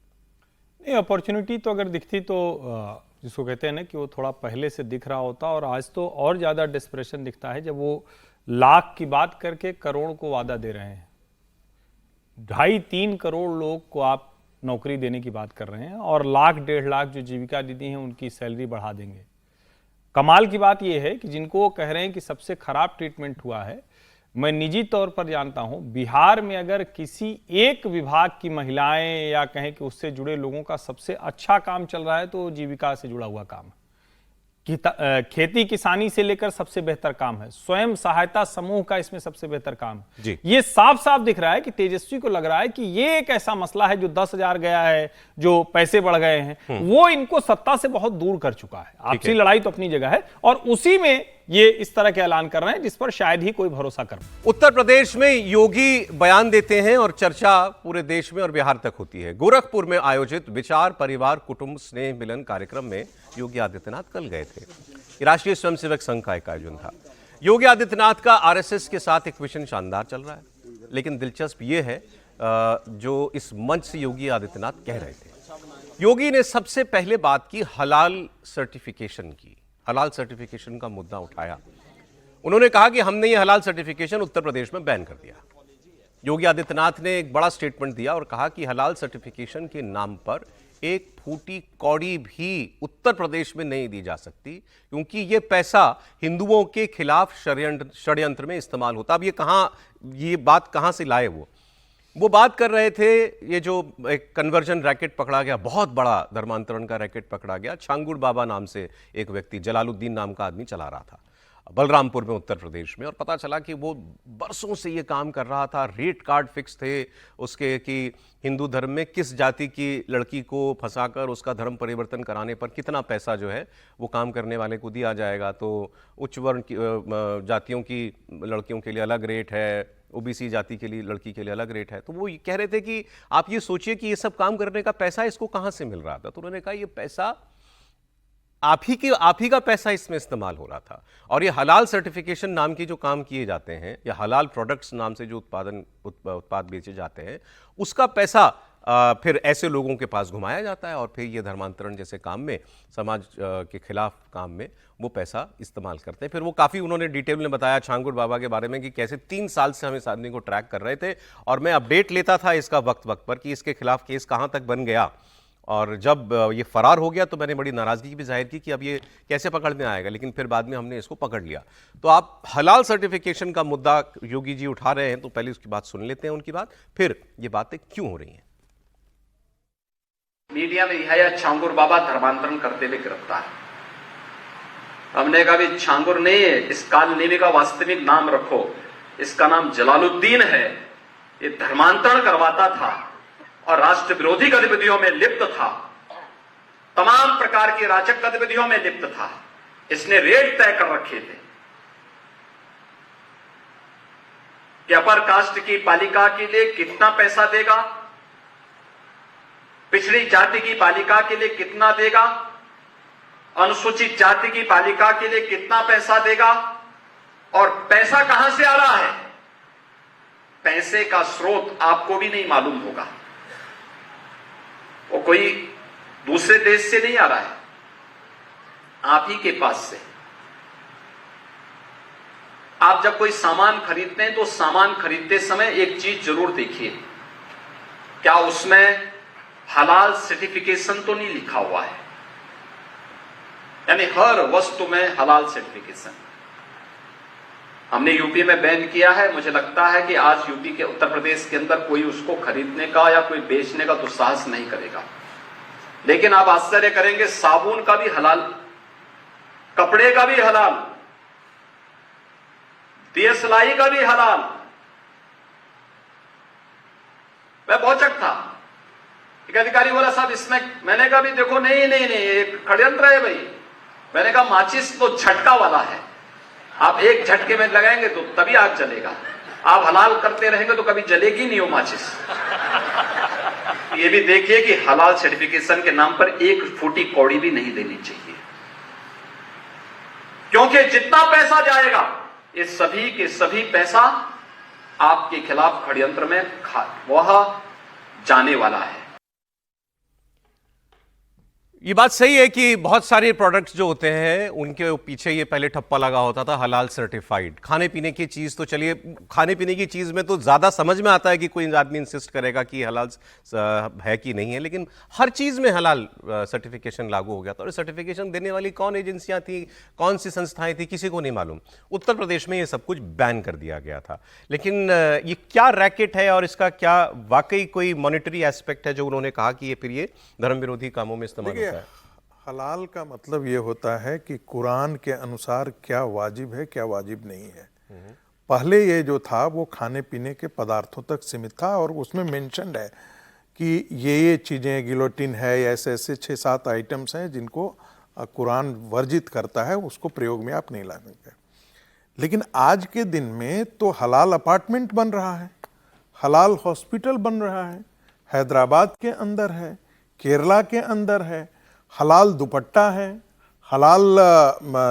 नहीं, अपॉर्चुनिटी तो अगर दिखती तो जिसको कहते हैं ना कि वो थोड़ा पहले से दिख रहा होता, और आज तो और ज़्यादा डेस्परेशन दिखता है जब वो लाख की बात करके करोड़ को वादा दे रहे हैं। 2.5-3 करोड़ लोग को आप नौकरी देने की बात कर रहे हैं, और 1-1.5 लाख जो जीविका दीदी हैं उनकी सैलरी बढ़ा देंगे। कमाल की बात यह है कि जिनको वो कह रहे हैं कि सबसे खराब ट्रीटमेंट हुआ है, मैं निजी तौर पर जानता हूं बिहार में अगर किसी एक विभाग की महिलाएं या कहें कि उससे जुड़े लोगों का सबसे अच्छा काम चल रहा है तो जीविका से जुड़ा हुआ काम है। खेती किसानी से लेकर सबसे बेहतर काम है, स्वयं सहायता समूह का इसमें सबसे बेहतर काम है। ये साफ साफ दिख रहा है कि तेजस्वी को लग रहा है कि ये एक ऐसा मसला है जो 10,000 गया है, जो पैसे बढ़ गए हैं, वो इनको सत्ता से बहुत दूर कर चुका है। आपसी लड़ाई तो अपनी जगह है, और उसी में ये इस तरह के ऐलान कर रहे हैं जिस पर शायद ही कोई भरोसा कर। उत्तर प्रदेश में योगी बयान देते हैं और चर्चा पूरे देश में और बिहार तक होती है। गोरखपुर में आयोजित विचार परिवार कुटुंब स्नेह मिलन कार्यक्रम में योगी आदित्यनाथ कल गए थे। राष्ट्रीय स्वयंसेवक संघ का एक आयोजन था। योगी आदित्यनाथ का आरएसएस के साथ एक मिशन शानदार चल रहा है, लेकिन दिलचस्प यह है जो इस मंच से योगी आदित्यनाथ कह रहे थे। योगी ने सबसे पहले बात की हलाल सर्टिफिकेशन की, हलाल सर्टिफिकेशन का मुद्दा उठाया। उन्होंने कहा कि हमने ये हलाल सर्टिफिकेशन उत्तर प्रदेश में बैन कर दिया। योगी आदित्यनाथ ने एक बड़ा स्टेटमेंट दिया और कहा कि हलाल सर्टिफिकेशन के नाम पर एक फूटी कौड़ी भी उत्तर प्रदेश में नहीं दी जा सकती, क्योंकि ये पैसा हिंदुओं के खिलाफ षड्यंत्र में इस्तेमाल होता। अब ये बात कहां से लाए? वो बात कर रहे थे, ये जो एक कन्वर्जन रैकेट पकड़ा गया, बहुत बड़ा धर्मांतरण का रैकेट पकड़ा गया। छांगुड़ बाबा नाम से एक व्यक्ति, जलालुद्दीन नाम का आदमी चला रहा था बलरामपुर में, उत्तर प्रदेश में। और पता चला कि वो बरसों से ये काम कर रहा था। रेट कार्ड फिक्स थे उसके कि हिंदू धर्म में किस जाति की लड़की को फंसाकर उसका धर्म परिवर्तन कराने पर कितना पैसा जो है वो काम करने वाले को दिया जाएगा। तो उच्च वर्ण जातियों की लड़कियों के लिए अलग रेट है, ओबीसी जाति के लिए लड़की के लिए अलग रेट है। तो वो कह रहे थे कि आप ये सोचिए कि ये सब काम करने का पैसा इसको कहाँ से मिल रहा था। तो उन्होंने कहा ये पैसा आप ही का पैसा इसमें इस्तेमाल हो रहा था। और ये हलाल सर्टिफिकेशन नाम की जो काम किए जाते हैं, या हलाल प्रोडक्ट्स नाम से जो उत्पाद बेचे जाते हैं, उसका पैसा फिर ऐसे लोगों के पास घुमाया जाता है और फिर ये धर्मांतरण जैसे काम में, समाज के खिलाफ काम में वो पैसा इस्तेमाल करते हैं। फिर वो काफ़ी उन्होंने डिटेल में बताया छांगुड़ बाबा के बारे में कि कैसे 3 साल से हम इस आदमी को ट्रैक कर रहे थे और मैं अपडेट लेता था इसका वक्त वक्त पर कि इसके खिलाफ केस कहाँ तक बन गया। और जब ये फरार हो गया तो मैंने बड़ी नाराज़गी भी जाहिर की कि अब ये कैसे पकड़ में आएगा, लेकिन फिर बाद में हमने इसको पकड़ लिया। तो आप हलाल सर्टिफिकेशन का मुद्दा योगी जी उठा रहे हैं, तो पहले उसकी बात सुन लेते हैं, उनकी बात, फिर ये बातें क्यों हो रही हैं। मीडिया में यह है छांगुर बाबा धर्मांतरण करते हुए गिरफ्तार। हमने कहा भी छांगुर नहीं है, इस कालनेमी का वास्तविक नाम रखो, इसका नाम जलालुद्दीन है। ये धर्मांतरण करवाता था और राष्ट्र विरोधी गतिविधियों में लिप्त था, तमाम प्रकार की राजक गतिविधियों में लिप्त था। इसने रेट तय कर रखे थे कि अपर कास्ट की बालिका के लिए कितना पैसा देगा, पिछड़ी जाति की बालिका के लिए कितना देगा, अनुसूचित जाति की बालिका के लिए कितना पैसा देगा, और पैसा कहां से आ रहा है। पैसे का स्रोत आपको भी नहीं मालूम होगा, वो कोई दूसरे देश से नहीं आ रहा है, आप ही के पास से। आप जब कोई सामान खरीदते हैं तो सामान खरीदते समय एक चीज जरूर देखिए, क्या उसमें हलाल सर्टिफिकेशन तो नहीं लिखा हुआ है। यानी हर वस्तु में हलाल सर्टिफिकेशन। हमने यूपी में बैन किया है, मुझे लगता है कि आज यूपी के उत्तर प्रदेश के अंदर कोई उसको खरीदने का या कोई बेचने का दुस्साहस नहीं करेगा। लेकिन आप आश्चर्य करेंगे, साबुन का भी हलाल, कपड़े का भी हलाल, दिए सिलाई का भी हलाल। मैं भौचक था, एक अधिकारी बोला साहब इसमें, मैंने कहा भी देखो नहीं नहीं नहीं, एक षड्यंत्र है भाई। मैंने कहा माचिस तो झटका वाला है, आप एक झटके में लगाएंगे तो तभी आग जलेगा, आप हलाल करते रहेंगे तो कभी जलेगी नहीं वो माचिस। ये भी देखिए कि हलाल सर्टिफिकेशन के नाम पर एक फूटी कौड़ी भी नहीं देनी चाहिए, क्योंकि जितना पैसा जाएगा ये सभी के सभी पैसा आपके खिलाफ षड्यंत्र में वह जाने वाला है। ये बात सही है कि बहुत सारे प्रोडक्ट्स जो होते हैं उनके पीछे ये पहले ठप्पा लगा होता था हलाल सर्टिफाइड। खाने पीने की चीज़ तो चलिए, खाने पीने की चीज़ में तो ज़्यादा समझ में आता है कि कोई आदमी इंसिस्ट करेगा कि हलाल है कि नहीं है, लेकिन हर चीज़ में हलाल सर्टिफिकेशन लागू हो गया था। और सर्टिफिकेशन देने वाली कौन एजेंसियाँ थी, कौन सी संस्थाएँ थी, किसी को नहीं मालूम। उत्तर प्रदेश में ये सब कुछ बैन कर दिया गया था। लेकिन ये क्या रैकेट है और इसका क्या वाकई कोई मॉनिटरी एस्पेक्ट है जो उन्होंने कहा कि ये फिर ये धर्म विरोधी कामों में इस्तेमाल हलाल का मतलब ये होता है कि कुरान के अनुसार क्या वाजिब है, क्या वाजिब नहीं है। पहले ये जो था वो खाने पीने के पदार्थों तक सीमित था और उसमें मेंशन्ड है कि ये चीज़ें, गिलोटिन है, ऐसे ऐसे 6-7 आइटम्स हैं जिनको कुरान वर्जित करता है, उसको प्रयोग में आप नहीं ला सकते। लेकिन आज के दिन में तो हलाल अपार्टमेंट बन रहा है, हलाल हॉस्पिटल बन रहा है, हैदराबाद के अंदर है, केरला के अंदर है, हलाल दुपट्टा है, हलाल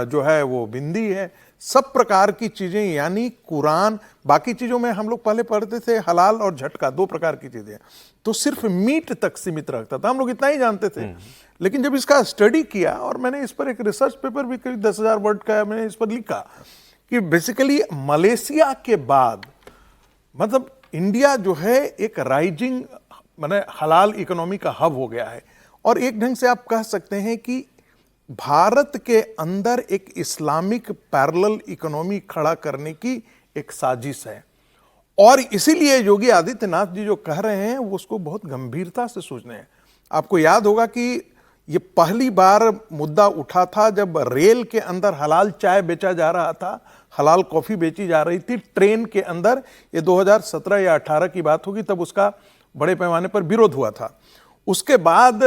जो है वो बिंदी है, सब प्रकार की चीजें, यानी कुरान, बाकी चीजों में हम लोग पहले पढ़ते थे हलाल और झटका, 2 प्रकार की चीजें, तो सिर्फ मीट तक सीमित रखता था, हम लोग इतना ही जानते थे। लेकिन जब इसका स्टडी किया, और मैंने इस पर एक रिसर्च पेपर भी करीब 10,000 वर्ड का मैंने इस पर लिखा कि बेसिकली मलेशिया के बाद मतलब इंडिया जो है एक राइजिंग माने हलाल इकोनॉमी का हब हो गया है। और एक ढंग से आप कह सकते हैं कि भारत के अंदर एक इस्लामिक पैरेलल इकोनॉमी खड़ा करने की एक साजिश है। और इसीलिए योगी आदित्यनाथ जी जो कह रहे हैं वो उसको बहुत गंभीरता से सोचने हैं। आपको याद होगा कि ये पहली बार मुद्दा उठा था जब रेल के अंदर हलाल चाय बेचा जा रहा था, हलाल कॉफी बेची जा रही थी ट्रेन के अंदर। ये 2017 या 18 की बात होगी, तब उसका बड़े पैमाने पर विरोध हुआ था। उसके बाद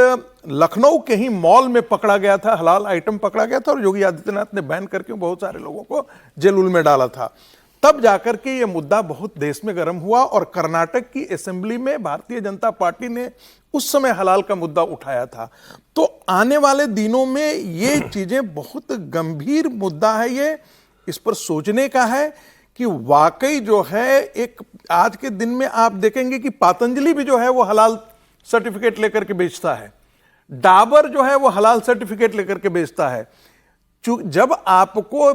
लखनऊ के ही मॉल में पकड़ा गया था, हलाल आइटम पकड़ा गया था और योगी आदित्यनाथ ने बैन करके बहुत सारे लोगों को जेल में डाला था। तब जाकर के ये मुद्दा बहुत देश में गर्म हुआ और कर्नाटक की असेंबली में भारतीय जनता पार्टी ने उस समय हलाल का मुद्दा उठाया था। तो आने वाले दिनों में ये चीजें बहुत गंभीर मुद्दा है, ये इस पर सोचने का है कि वाकई जो है एक आज के दिन में आप देखेंगे कि पतंजलि भी जो है वो हलाल सर्टिफिकेट लेकर के बेचता है, डाबर जो है वो हलाल सर्टिफिकेट लेकर के बेचता है। जब आपको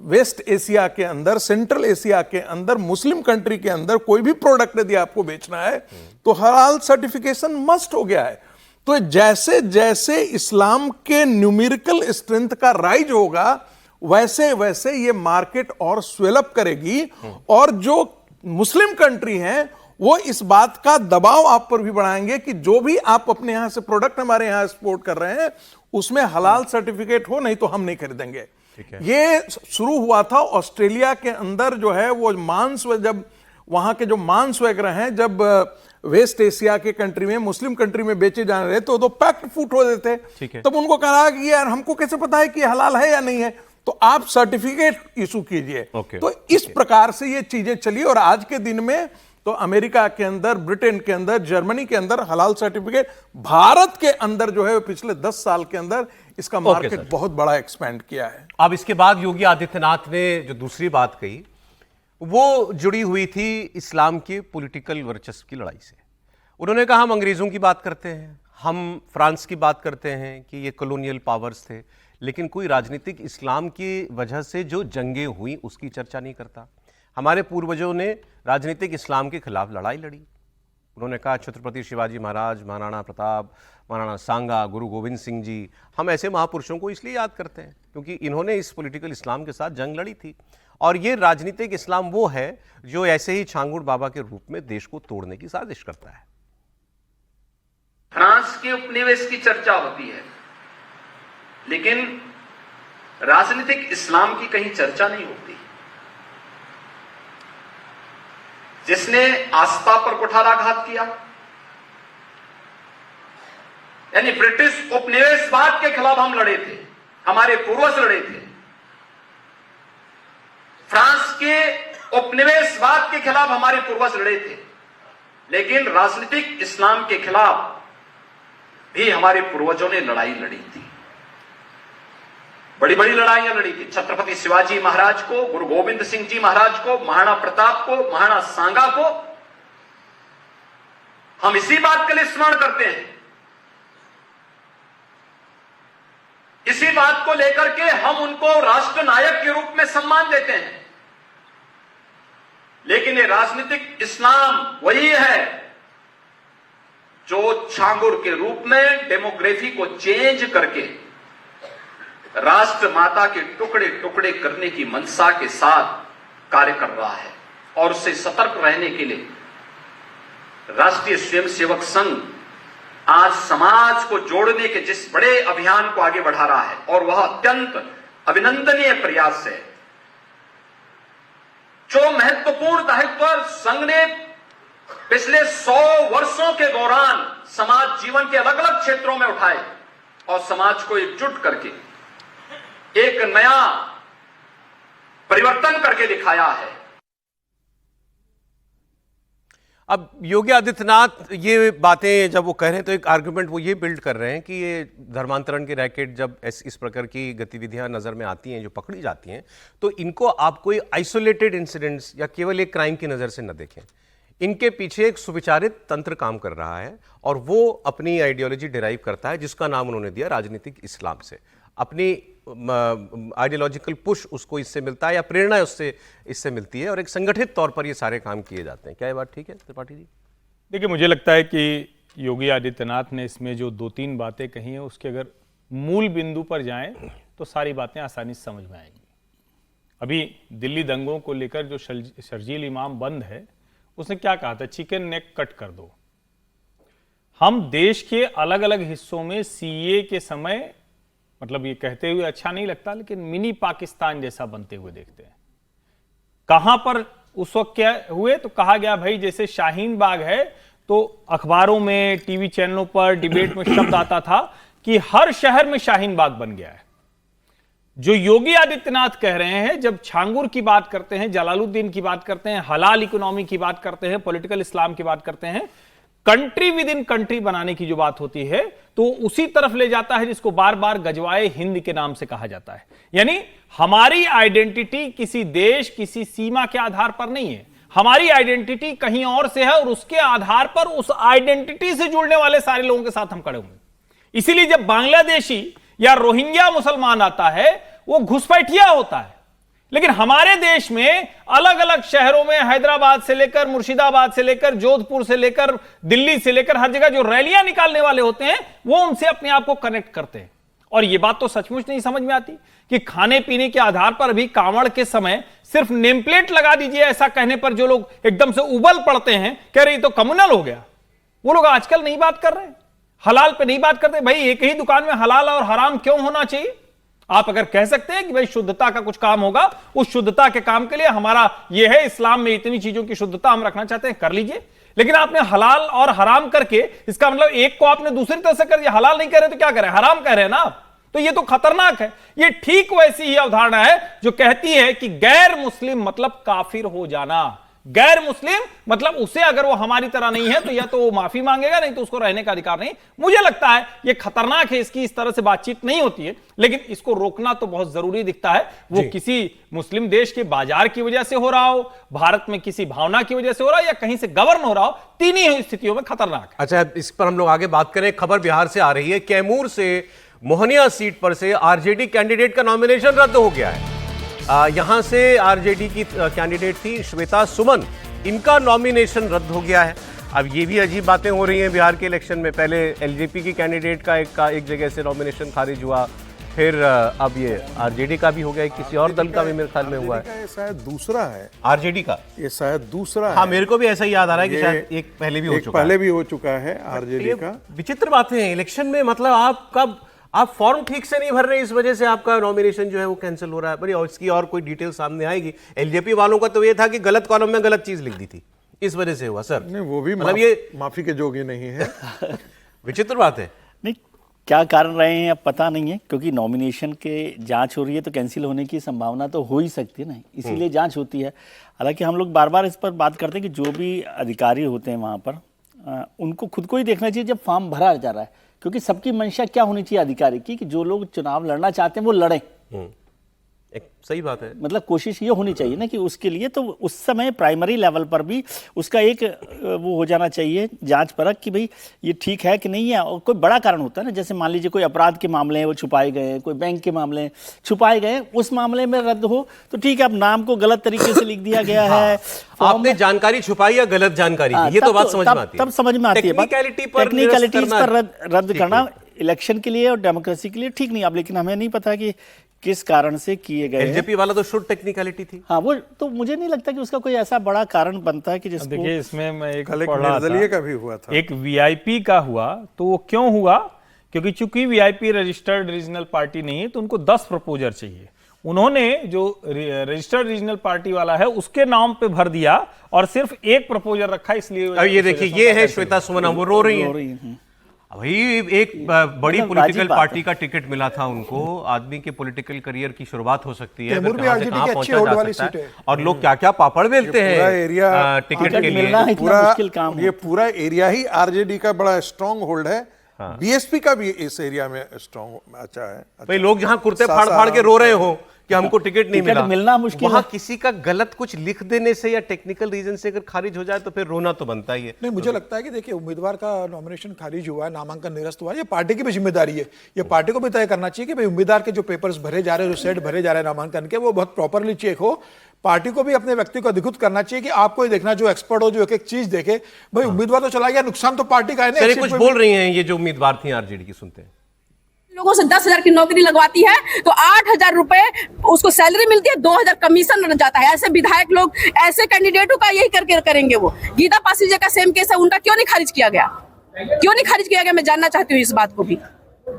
वेस्ट एशिया के अंदर, सेंट्रल एशिया के अंदर, मुस्लिम कंट्री के अंदर कोई भी प्रोडक्ट यदि आपको बेचना है तो हलाल सर्टिफिकेशन मस्ट हो गया है। तो जैसे जैसे इस्लाम के न्यूमेरिकल स्ट्रेंथ का राइज होगा वैसे वैसे ये मार्केट और स्वेलअप करेगी और जो मुस्लिम कंट्री हैं वो इस बात का दबाव आप पर भी बढ़ाएंगे कि जो भी आप अपने यहां से प्रोडक्ट हमारे यहां एक्सपोर्ट कर रहे हैं उसमें हलाल सर्टिफिकेट हो, नहीं तो हम नहीं खरीदेंगे। ये शुरू हुआ था ऑस्ट्रेलिया के अंदर जो है वो मांस, जब वहां के जो मांस वगैरह हैं जब वेस्ट एशिया के कंट्री में, मुस्लिम कंट्री में बेचे जाने रहे तो पैक्ड फूड हो देते, तब उनको कहा कि यार हमको कैसे पता है कि हलाल है या नहीं है, तो आप सर्टिफिकेट इशू कीजिए। तो इस प्रकार से ये चीजें चली और आज के दिन में तो अमेरिका के अंदर, ब्रिटेन के अंदर, जर्मनी के अंदर हलाल सर्टिफिकेट, भारत के अंदर जो है पिछले 10 साल के अंदर इसका मार्केट बहुत बड़ा एक्सपेंड किया है। अब इसके बाद योगी आदित्यनाथ ने जो दूसरी बात कही वो जुड़ी हुई थी इस्लाम के पॉलिटिकल वर्चस्व की लड़ाई से। उन्होंने कहा हम अंग्रेजों की बात करते हैं, हम फ्रांस की बात करते हैं कि ये कॉलोनियल पावर्स थे, लेकिन कोई राजनीतिक इस्लाम की वजह से जो जंगें हुई उसकी चर्चा नहीं करता। हमारे पूर्वजों ने राजनीतिक इस्लाम के खिलाफ लड़ाई लड़ी। उन्होंने कहा छत्रपति शिवाजी महाराज, महाराणा प्रताप, महाराणा सांगा, गुरु गोविंद सिंह जी, हम ऐसे महापुरुषों को इसलिए याद करते हैं क्योंकि इन्होंने इस पॉलिटिकल इस्लाम के साथ जंग लड़ी थी। और ये राजनीतिक इस्लाम वो है जो ऐसे ही छांगुड़ बाबा के रूप में देश को तोड़ने की साजिश करता है। फ्रांस के उपनिवेश की चर्चा होती है, लेकिन राजनीतिक इस्लाम की कहीं चर्चा नहीं होती। जिसने आस्था पर कुठाराघात किया, यानी ब्रिटिश उपनिवेशवाद के खिलाफ हम लड़े थे, हमारे पूर्वज लड़े थे। फ्रांस के उपनिवेशवाद के खिलाफ हमारे पूर्वज लड़े थे, लेकिन राजनीतिक इस्लाम के खिलाफ भी हमारे पूर्वजों ने लड़ाई लड़ी थी, बड़ी बड़ी लड़ाइयां लड़ी थी। छत्रपति शिवाजी महाराज को, गुरु गोविंद सिंह जी महाराज को, महाराणा प्रताप को, महाराणा सांगा को हम इसी बात के लिए स्मरण करते हैं, इसी बात को लेकर के हम उनको राष्ट्र नायक के रूप में सम्मान देते हैं। लेकिन ये राजनीतिक इस्लाम वही है जो छांगुर के रूप में डेमोग्राफी को चेंज करके राष्ट्र माता के टुकड़े टुकड़े करने की मंशा के साथ कार्य कर रहा है। और उससे सतर्क रहने के लिए राष्ट्रीय स्वयंसेवक संघ आज समाज को जोड़ने के जिस बड़े अभियान को आगे बढ़ा रहा है, और वह अत्यंत अभिनंदनीय प्रयास है। जो महत्वपूर्ण दायित्व संघ ने पिछले 100 वर्षों के दौरान समाज जीवन के अलग अलग क्षेत्रों में उठाए और समाज को एकजुट करके एक नया परिवर्तन करके दिखाया है। अब योगी आदित्यनाथ ये बातें जब वो कह रहे हैं तो एक आर्गुमेंट वो ये बिल्ड कर रहे हैं कि ये धर्मांतरण के रैकेट जब इस प्रकार की गतिविधियां नज़र में आती हैं, जो पकड़ी जाती हैं, तो इनको आप कोई आइसोलेटेड इंसिडेंट्स या केवल एक क्राइम की नज़र से न देखें। इनके पीछे एक सुविचारित तंत्र काम कर रहा है और वो अपनी आइडियोलॉजी डिराइव करता है, जिसका नाम उन्होंने दिया राजनीतिक इस्लाम से। अपनी आइडियोलॉजिकल पुश उसको इससे मिलता है या प्रेरणा उससे इससे मिलती है और एक संगठित तौर पर ये सारे काम किए जाते हैं। क्या ये बात ठीक है त्रिपाठी जी? देखिए, मुझे लगता है कि योगी आदित्यनाथ ने इसमें जो 2-3 बातें कही हैं उसके अगर मूल बिंदु पर जाएं तो सारी बातें आसानी से समझ में आएंगी। अभी दिल्ली दंगों को लेकर जो शर्जील इमाम बंद है, उसने क्या कहा था? चिकन नेक कट कर दो। हम देश के अलग अलग हिस्सों में सीए के समय, मतलब ये कहते हुए अच्छा नहीं लगता, लेकिन मिनी पाकिस्तान जैसा बनते हुए देखते हैं। कहां पर उस वक्त क्या हुए? तो कहा गया भाई जैसे शाहीन बाग है, तो अखबारों में, टीवी चैनलों पर, डिबेट में शब्द आता था कि हर शहर में शाहीन बाग बन गया है। जो योगी आदित्यनाथ कह रहे हैं, जब छांगुर की बात करते हैं, जलालुद्दीन की बात करते हैं, हलाल इकोनॉमी की बात करते हैं, पॉलिटिकल इस्लाम की बात करते हैं, कंट्री विद इन कंट्री बनाने की जो बात होती है, तो उसी तरफ ले जाता है जिसको बार बार गजवाए हिंद के नाम से कहा जाता है। यानी हमारी आइडेंटिटी किसी देश, किसी सीमा के आधार पर नहीं है। हमारी आइडेंटिटी कहीं और से है और उसके आधार पर उस आइडेंटिटी से जुड़ने वाले सारे लोगों के साथ हम खड़े होंगे। इसीलिए जब बांग्लादेशी या रोहिंग्या मुसलमान आता है, वो घुसपैठिया होता है। लेकिन हमारे देश में अलग अलग शहरों में, हैदराबाद से लेकर, मुर्शिदाबाद से लेकर, जोधपुर से लेकर, दिल्ली से लेकर, हर जगह जो रैलियां निकालने वाले होते हैं, वो उनसे अपने आप को कनेक्ट करते हैं। और ये बात तो सचमुच नहीं समझ में आती कि खाने पीने के आधार पर भी कांवड़ के समय सिर्फ नेम प्लेट लगा दीजिए, ऐसा कहने पर जो लोग एकदम से उबल पड़ते हैं, कह रहे तो कम्युनल हो गया। वो लोग आजकल नहीं बात कर रहे, हलाल पे नहीं बात करते। भाई एक ही दुकान में हलाल और हराम क्यों होना चाहिए? आप अगर कह सकते हैं कि भाई शुद्धता का कुछ काम होगा, उस शुद्धता के काम के लिए हमारा यह है, इस्लाम में इतनी चीजों की शुद्धता हम रखना चाहते हैं, कर लीजिए। लेकिन आपने हलाल और हराम करके, इसका मतलब एक को आपने दूसरी तरह से कर दिया। हलाल नहीं कह रहे तो क्या करें? हराम कह रहे हैं ना आप। तो ये तो खतरनाक है। ये ठीक वैसी ही अवधारणा है जो कहती है कि गैर मुस्लिम मतलब काफिर हो जाना। गैर मुस्लिम मतलब उसे, अगर वो हमारी तरह नहीं है तो या तो वो माफी मांगेगा, नहीं तो उसको रहने का अधिकार नहीं। मुझे लगता है ये खतरनाक है, इसकी इस तरह से बातचीत नहीं होती है, लेकिन इसको रोकना तो बहुत जरूरी दिखता है। वो किसी मुस्लिम देश के बाजार की वजह से हो रहा हो, भारत में किसी भावना की वजह से हो रहा हो, या कहीं से गवर्न हो रहा हो, तीन ही स्थितियों में खतरनाक है। अच्छा, इस पर हम लोग आगे बात करें। खबर बिहार से आ रही है, कैमूर से मोहनिया सीट पर से आरजेडी कैंडिडेट का नॉमिनेशन रद्द हो गया है। यहां से आरजेडी की कैंडिडेट थी श्वेता सुमन, इनका नॉमिनेशन रद्द हो गया है। अब ये भी अजीब बातें हो रही हैं बिहार के इलेक्शन में। पहले एलजेपी की कैंडिडेट का एक जगह से नॉमिनेशन खारिज हुआ, फिर अब ये आरजेडी का भी हो गया, किसी और दल का भी मेरे ख्याल में हुआ है। ये शायद दूसरा है आरजेडी का, ये शायद दूसरा हाँ, है। मेरे को भी ऐसा ही याद आ रहा है कि शायद एक पहले भी हो चुका है। पहले भी हो चुका है आरजेडी का। विचित्र बातें हैं इलेक्शन में, मतलब आप फॉर्म ठीक से नहीं भर रहे, इस वजह से आपका नॉमिनेशन जो है वो कैंसिल हो रहा है। बड़ी और इसकी और कोई डिटेल सामने आएगी। एलजेपी वालों का तो ये था कि गलत कॉलम में गलत चीज लिख दी थी, इस वजह से हुआ। सर नहीं, वो भी मतलब ये माफी के जोगी नहीं है। विचित्र बात है। नहीं, क्या कारण रहे हैं अब पता नहीं है, क्योंकि नॉमिनेशन के जांच हो रही है तो कैंसिल होने की संभावना तो हो ही सकती है ना, इसीलिए जांच होती है। हालांकि हम लोग बार बार इस पर बात करते हैं कि जो भी अधिकारी होते हैं वहाँ पर, उनको खुद को ही देखना चाहिए जब फॉर्म भरा जा रहा है, क्योंकि सबकी मंशा क्या होनी चाहिए अधिकारी की, कि जो लोग चुनाव लड़ना चाहते हैं वो लड़ें। एक सही बात है। मतलब कोशिश ये होनी चाहिए ना कि उसके लिए तो उस समय प्राइमरी लेवल पर भी उसका एक वो हो जाना चाहिए जांच परख कि भाई ये ठीक है कि नहीं है। और कोई बड़ा कारण होता है ना, जैसे मान लीजिए कोई अपराध के मामले हैं वो छुपाए गए हैं, कोई बैंक के मामले हैं छुपाए गए हैं, उस मामले में रद्द हो तो ठीक है। अब नाम को गलत तरीके से लिख दिया गया है, आपने जानकारी छुपाई या गलत जानकारी दी, ये तो बात समझ में आती है। तब समझ में आती है। टेक्निकलिटीज पर रद्द करना इलेक्शन के लिए और डेमोक्रेसी के लिए ठीक नहीं। अब लेकिन हमें नहीं पता कि किस कारण से किए गए। एलजेपी वाला तो शुद्ध टेक्निकलिटी थी। हाँ, वो तो मुझे नहीं लगता कि उसका कोई ऐसा बड़ा कारण बनता है कि जिसको। देखिए, इसमें मैं एक निर्दलीय का भी हुआ था, एक वीआईपी का हुआ। तो वो क्यों हुआ? क्योंकि चूंकि वीआईपी रजिस्टर्ड रीजनल पार्टी नहीं है, तो उनको 10 प्रपोजर चाहिए। उन्होंने जो रजिस्टर्ड रीजनल पार्टी वाला है उसके नाम पे भर दिया और सिर्फ एक प्रपोजल रखा, इसलिए। अब ये देखिए, ये है श्वेता सुमन, वो रो रही है। वही एक बड़ी मतलब पॉलिटिकल वाजिब बात पार्टी का टिकट मिला था उनको। आदमी के पॉलिटिकल करियर की शुरुआत हो सकती है, तैमूर फिर भी कहां से RJD कहां की अच्छी पहुंचा होड़ जा वाली सकता सीट है। है। और लोग क्या क्या पापड़ बेलते पूरा हैं एरिया टिकट के मिलना लिए। इतना मुश्किल काम ये है। पूरा एरिया ही आरजेडी का बड़ा स्ट्रांग होल्ड है। बीएसपी का भी इस एरिया में स्ट्रांग अच्छा है। भाई लोग जहां कुर्ते फाड़ फाड़ के रो रहे हो कि हमको टिकट नहीं टिकट मिलना मुश्किल वहां है। किसी का गलत कुछ लिख देने से या टेक्निकल रीजन से अगर खारिज हो जाए तो फिर रोना तो बनता ही है। नहीं, मुझे लगता है कि देखिए उम्मीदवार का नॉमिनेशन खारिज हुआ है, नामांकन निरस्त हुआ है, ये पार्टी की भी जिम्मेदारी है। ये पार्टी को भी तय करना चाहिए कि भाई उम्मीदवार के जो पेपर्स भरे जा रहे हैं, जो सेट भरे जा रहे हैं नामांकन के, वो बहुत प्रॉपरली चेक हो। पार्टी को भी अपने व्यक्ति को अधिकृत करना चाहिए कि आपको ये देखना जो एक्सपर्ट हो, जो एक एक चीज देखे। भाई उम्मीदवार तो चला गया, नुकसान तो पार्टी का है ना। सर, ये एक कुछ सीट पे बोल रही हैं ये जो उम्मीदवार थी आरजेडी की, सुनते हैं। लोगों से 10,000 की नौकरी लगवाती है तो 8,000 रुपए उसको सैलरी मिलती है, 2,000 कमीशन जाता है। ऐसे विधायक लोग, ऐसे कैंडिडेटों का यही करके करेंगे। वो गीता पासी जी का सेम केस है, उनका क्यों नहीं खारिज किया गया? क्यों नहीं खारिज किया गया? मैं जानना चाहती हूँ इस बात को भी।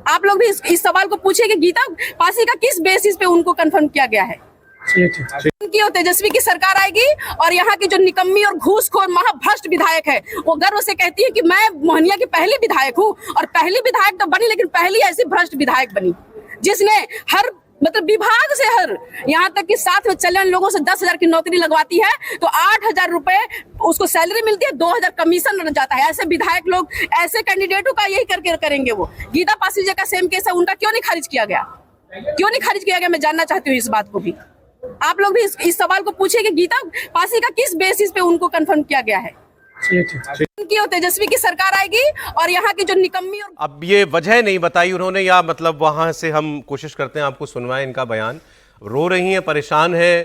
आप लोग भी इस सवाल को पूछिए कि गीता पासी का किस बेसिस पे उनको कंफर्म किया गया है। उनकी और तेजस्वी की सरकार आएगी और यहाँ की जो निकम्मी और घूसखोर महाभ्रष्ट विधायक है, वो गर्व से कहती है कि मैं मोहनिया की पहली विधायक हूँ। और पहली विधायक तो बनी, लेकिन पहली ऐसी भ्रष्ट विधायक बनी जिसने हर मतलब विभाग से हर यहाँ तक कि साथ में चलने वाले लोगों से 10,000 की नौकरी लगवाती है तो 8,000 रुपए उसको सैलरी मिलती है, 2,000 कमीशन जाता है। ऐसे विधायक लोग, ऐसे कैंडिडेटों का यही करके करेंगे। वो गीता पासी जी का सेम केस है, उनका क्यों नहीं खारिज किया गया? क्यों नहीं खारिज किया गया? मैं जानना चाहती हूँ इस बात को भी। आप लोग भी इस सवाल को पूछिए कि गीता पासी का किस बेसिस पे उनको कंफर्म किया गया है। उनकी और तेजस्वी की सरकार आएगी और यहाँ की जो निकम्मी और अब ये वजह नहीं बताई उन्होंने, या मतलब वहां से हम कोशिश करते हैं आपको सुनवाएं इनका बयान। रो रही हैं, परेशान है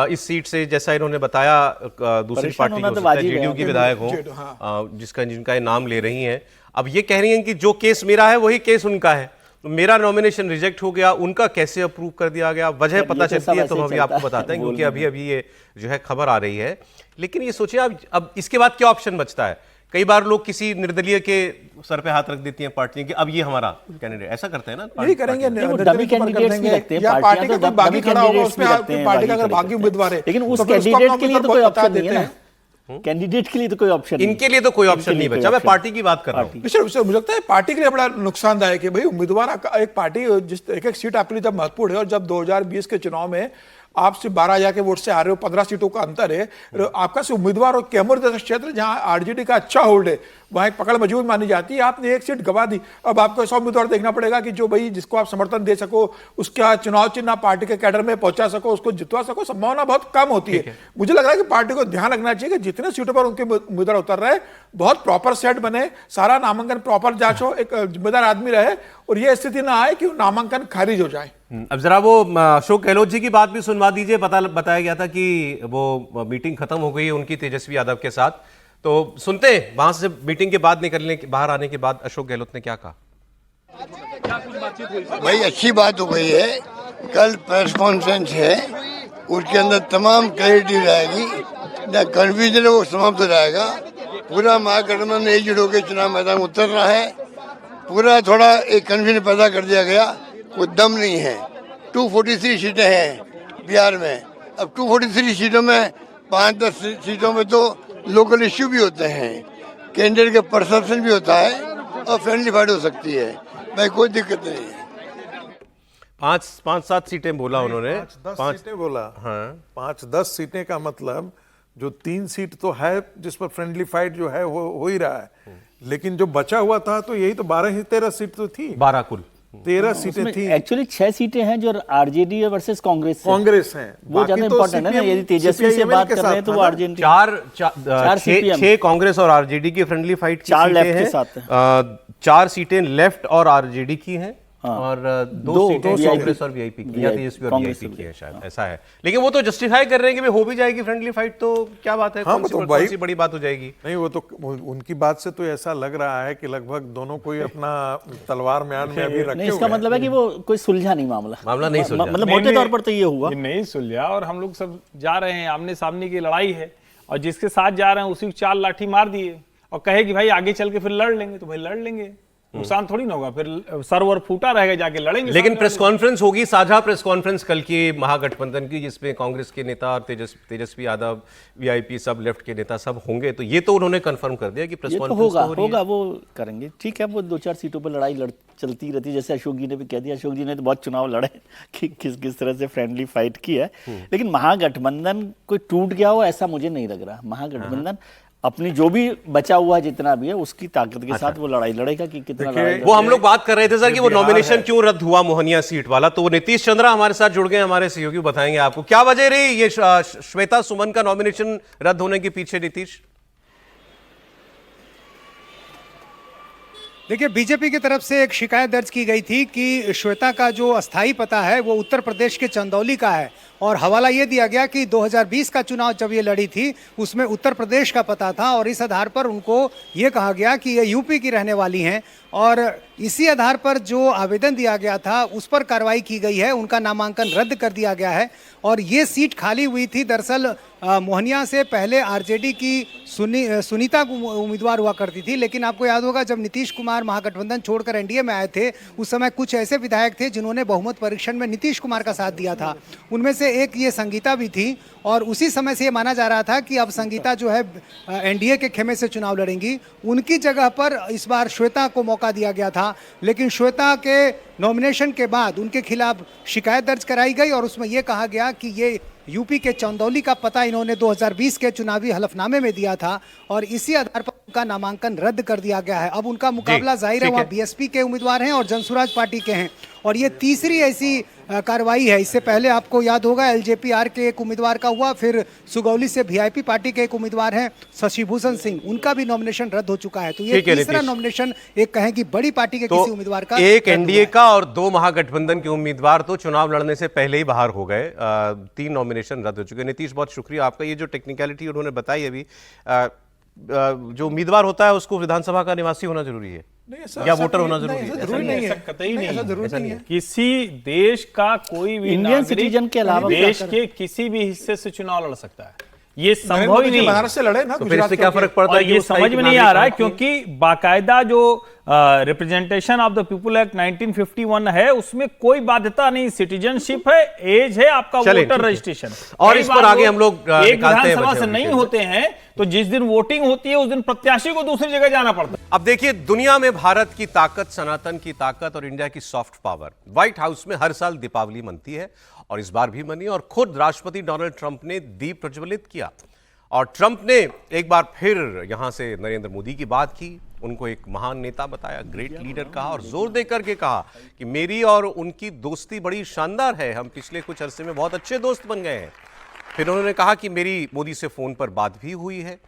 इस सीट से, जैसा इन्होंने बताया। दूसरी पार्टी की हो सकता है, जेडीयू की विधायक हो जिनका ये नाम ले रही हैं। अब ये कह रही हैं कि जो केस मेरा है वही केस उनका है, तो मेरा नॉमिनेशन रिजेक्ट हो गया, उनका कैसे अप्रूव कर दिया गया? वजह पता चलती है तो हम अभी आपको बताते हैं, क्योंकि अभी ये जो है खबर आ रही है। लेकिन ये सोचिए अब इसके बाद क्या ऑप्शन बचता है? कई बार लोग किसी निर्दलीय के सर पे हाथ रख देती हैं पार्टियां कि अब ये हमारा कैंडिडेट, ऐसा करते हैं ना। यही करेंगे, डमी कैंडिडेट्स भी लगते हैं, या पार्टी का कोई बागी खड़ा होगा, उसमें पार्टी पार्टी का अगर बागी उम्मीदवार है, लेकिन उस तो फिर उसको कैंडिडेट अपना के लिए तो उम्मीदवार कोई बता ऑप्शन नहीं देते है हैं। ना। कैंडिडेट के लिए तो कोई ऑप्शन इनके लिए तो कोई ऑप्शन नहीं बचा। मैं पार्टी की बात कर रहा हूँ। निश्चित मुझे लगता है पार्टी के लिए बड़ा नुकसानदायक है। भाई उम्मीदवार एक पार्टी जिस एक एक सीट आपके लिए जब महत्वपूर्ण है, और जब 2020 के चुनाव में आप सिर्फ 12,000 के वोट से आ रहे हो, 15 सीटों का अंतर है, आपका से उम्मीदवार और कैमूर जैसा क्षेत्र जहां आरजेडी का अच्छा होल्ड है, वहां एक पकड़ मजबूत मानी जाती है। आपने एक सीट गवा दी, अब आपको ऐसा उम्मीदवार देखना पड़ेगा कि जो भाई जिसको आप समर्थन दे सको, उसका चुनाव चिन्ह पार्टी के कैडर में पहुंचा सको, उसको जितवा सको। संभावना बहुत कम होती है। मुझे लग रहा है कि पार्टी को ध्यान रखना चाहिए कि जितने सीटों पर उनके उम्मीदवार उतर रहे, बहुत प्रॉपर सेट बने, सारा नामांकन प्रॉपर जांच हो, एक जिम्मेदार आदमी रहे, और यह स्थिति ना आए कि नामांकन खारिज हो जाए। अब जरा वो अशोक गहलोत जी की बात भी सुनवा दीजिए। बताया गया था कि वो मीटिंग खत्म हो गई है उनकी तेजस्वी यादव के साथ, तो सुनते हैं वहां से मीटिंग के बाद बाहर आने के बाद अशोक गहलोत ने क्या कहा। भाई अच्छी बात हो गई है, कल प्रेस कॉन्फ्रेंस है, उसके अंदर तमाम क्लैरिटी रहेगी, ना कन्फ्यूजन है वो समाप्त हो जाएगा। पूरा महागठबंधन एकजुट होकर चुनाव मैदान में उतर रहा है। पूरा थोड़ा एक कन्फ्यूजन पैदा कर दिया गया, कोई दम नहीं है। 243 सीटें हैं बिहार में। अब 243 सीटों में 5-10 सीटों में तो लोकल इश्यू भी होते हैं, कैंडिडेट के परसेप्शन भी होता है, और फ्रेंडली फाइट हो सकती है। भाई कोई दिक्कत नहीं है। 5-7 सीटें बोला उन्होंने, 5-10 सीटें बोला। हाँ, 5-10 सीटें का मतलब जो 3 सीट तो है जिस पर फ्रेंडली फाइट जो है वो हो ही रहा है, लेकिन जो बचा हुआ था तो यही तो 12-13 सीट तो थी। 12 कुल 13 सीटें थी। एक्चुअली 6 सीटें हैं जो आरजेडी वर्सेस कांग्रेस हैं। वो ज्यादा इंपॉर्टेंट है ना। यदि तेजस्वी से बात कर रहे हैं तो वो आरजेडी 6 कांग्रेस और आरजेडी की फ्रेंडली फाइट की 4 लेफ्ट हैं। के साथ 4 सीटें लेफ्ट और आरजेडी की हैं, और 2 सीटें VIP कांग्रेस और वीआईपी की, या तेजस्वी और वीआईपी की है शायद, ऐसा है। लेकिन वो तो जस्टिफाई कर रहे हैं कि भाई हो भी जाएगी फ्रेंडली फाइट, तो क्या बात है, कौन सी बड़ी बात हो जाएगी। नहीं, वो तो उनकी बात से तो ऐसा लग रहा है कि लगभग दोनों कोई अपना तलवार म्यान में अभी रखे हुए हैं। इसका मतलब है कि वो कोई सुलझा नहीं मामला नहीं सुलझा, मतलब मोटे तौर पर तो ये हुआ नहीं सुलझा। और हम लोग सब जा रहे हैं, आमने सामने की लड़ाई है, और जिसके साथ जा रहे हैं उसी को 4 लाठी मार दिए और कहे कि भाई आगे चल के फिर लड़ लेंगे, तो भाई लड़ लेंगे। नुकसान थोड़ी ना होगा, फिर सर्वर फूटा रहेगा, जाके लड़ेंगे। लेकिन प्रेस कॉन्फ्रेंस होगी, साझा प्रेस कॉन्फ्रेंस कल की महागठबंधन की, जिसमें कांग्रेस के नेता और तेजस्वी यादव, वीआईपी सब, लेफ्ट के नेता सब होंगे, तो ये तो उन्होंने कंफर्म कर दिया कि प्रेस कॉन्फ्रेंस होगा, वो करेंगे। ठीक है, वो 2-4 सीटों पर लड़ाई चलती रहती है, जैसे अशोक जी ने भी कह दिया। अशोक जी ने तो बहुत चुनाव लड़े कि किस तरह से फ्रेंडली फाइट की है, लेकिन महागठबंधन कोई टूट गया हो ऐसा मुझे नहीं लग रहा। महागठबंधन अपनी जो भी बचा हुआ जितना भी है उसकी ताकत के साथ वो लड़ाई लड़ेगा कि कितना लड़ाई। वो हम लोग बात कर रहे थे सर कि वो नॉमिनेशन क्यों रद्द हुआ मोहनिया सीट वाला, तो वो नीतीश चंद्रा हमारे साथ जुड़ गए, हमारे सहयोगी बताएंगे आपको क्या वजह रही ये श्वेता सुमन का नॉमिनेशन रद्द होने के पीछे। नीतीश, देखिए, बीजेपी की तरफ से एक शिकायत दर्ज की गई थी कि श्वेता का जो अस्थाई पता है वो उत्तर प्रदेश के चंदौली का है, और हवाला ये दिया गया कि 2020 का चुनाव जब ये लड़ी थी उसमें उत्तर प्रदेश का पता था, और इस आधार पर उनको ये कहा गया कि ये यूपी की रहने वाली हैं, और इसी आधार पर जो आवेदन दिया गया था उस पर कार्रवाई की गई है, उनका नामांकन रद्द कर दिया गया है। और ये सीट खाली हुई थी। दरअसल मोहनिया से पहले आरजेडी की सुनीता उम्मीदवार हुआ करती थी, लेकिन आपको याद होगा जब नीतीश कुमार महागठबंधन छोड़कर एनडीए में आए थे उस समय कुछ ऐसे विधायक थे जिन्होंने बहुमत परीक्षण में नीतीश कुमार का साथ दिया था। उनमें से एक ये संगीता भी थी, और उसी समय से ये माना जा रहा था कि अब संगीता जो है एनडीए के खेमे से चुनाव लड़ेंगी। उनकी जगह पर इस बार श्वेता को मौका दिया गया था, लेकिन श्वेता के नॉमिनेशन के बाद उनके खिलाफ शिकायत दर्ज कराई गई, और उसमें यह कहा गया कि ये यूपी के चंदौली का पता इन्होंने 2020 के चुनावी हलफनामे में दिया था, और इसी आधार पर उनका नामांकन रद्द कर दिया गया है। अब उनका मुकाबला जाहिर है वहाँ बीएसपी के उम्मीदवार हैं और जनसुराज पार्टी के हैं, और ये तीसरी ऐसी कार्रवाई है। इससे पहले आपको याद होगा एलजेपीआर के एक उम्मीदवार का हुआ, फिर सुगौली से वीआईपी पार्टी के एक उम्मीदवार हैं शशिभूषण सिंह, उनका भी नॉमिनेशन रद्द हो चुका है। तो ये तीसरा नॉमिनेशन एक कहें कि बड़ी पार्टी के किसी उम्मीदवार का, एक एनडीए का और 2 महागठबंधन के उम्मीदवार तो चुनाव लड़ने से पहले ही बाहर हो गए। 3 नॉमिनेशन रद्द हो चुके। नीतीश, बहुत शुक्रिया आपका। ये जो टेक्निकलिटी उन्होंने बताई अभी, जो उम्मीदवार होता है उसको विधानसभा का निवासी होना जरूरी है या वोटर होना जरूरी है? जरूरी नहीं है, कतई नहीं है। किसी देश का कोई भी इंडियन सिटीजन के अलावा देश के किसी भी हिस्से से चुनाव लड़ सकता है, ये संभव ही नहीं। महाराष्ट्र से लड़े ना, तो फिर इससे क्या फर्क पड़ता है? ये समझ में नहीं आ रहा है, क्योंकि बाकायदा जो representation of the people act 1951 है उसमें कोई बाध्यता नहीं, सिटीजनशिप है, एज है, आपका वोटर रजिस्ट्रेशन। और इस पर आगे हम लोग एक विधानसभा से नहीं होते हैं तो जिस दिन वोटिंग होती है उस दिन प्रत्याशी को दूसरी जगह जाना पड़ता है। अब देखिए, दुनिया में भारत की ताकत, सनातन की ताकत और इंडिया की सॉफ्ट पावर। व्हाइट हाउस में हर साल दीपावली मनती है और इस बार भी मनी, और खुद राष्ट्रपति डोनाल्ड ट्रंप ने दीप प्रज्वलित किया, और ट्रंप ने एक बार फिर यहां से नरेंद्र मोदी की बात की, उनको एक महान नेता बताया, ग्रेट लीडर कहा, और जोर देकर के कहा कि मेरी और उनकी दोस्ती बड़ी शानदार है, हम पिछले कुछ अरसे में बहुत अच्छे दोस्त बन गए हैं। फिर उन्होंने कहा कि मेरी मोदी से फोन पर बात भी हुई है।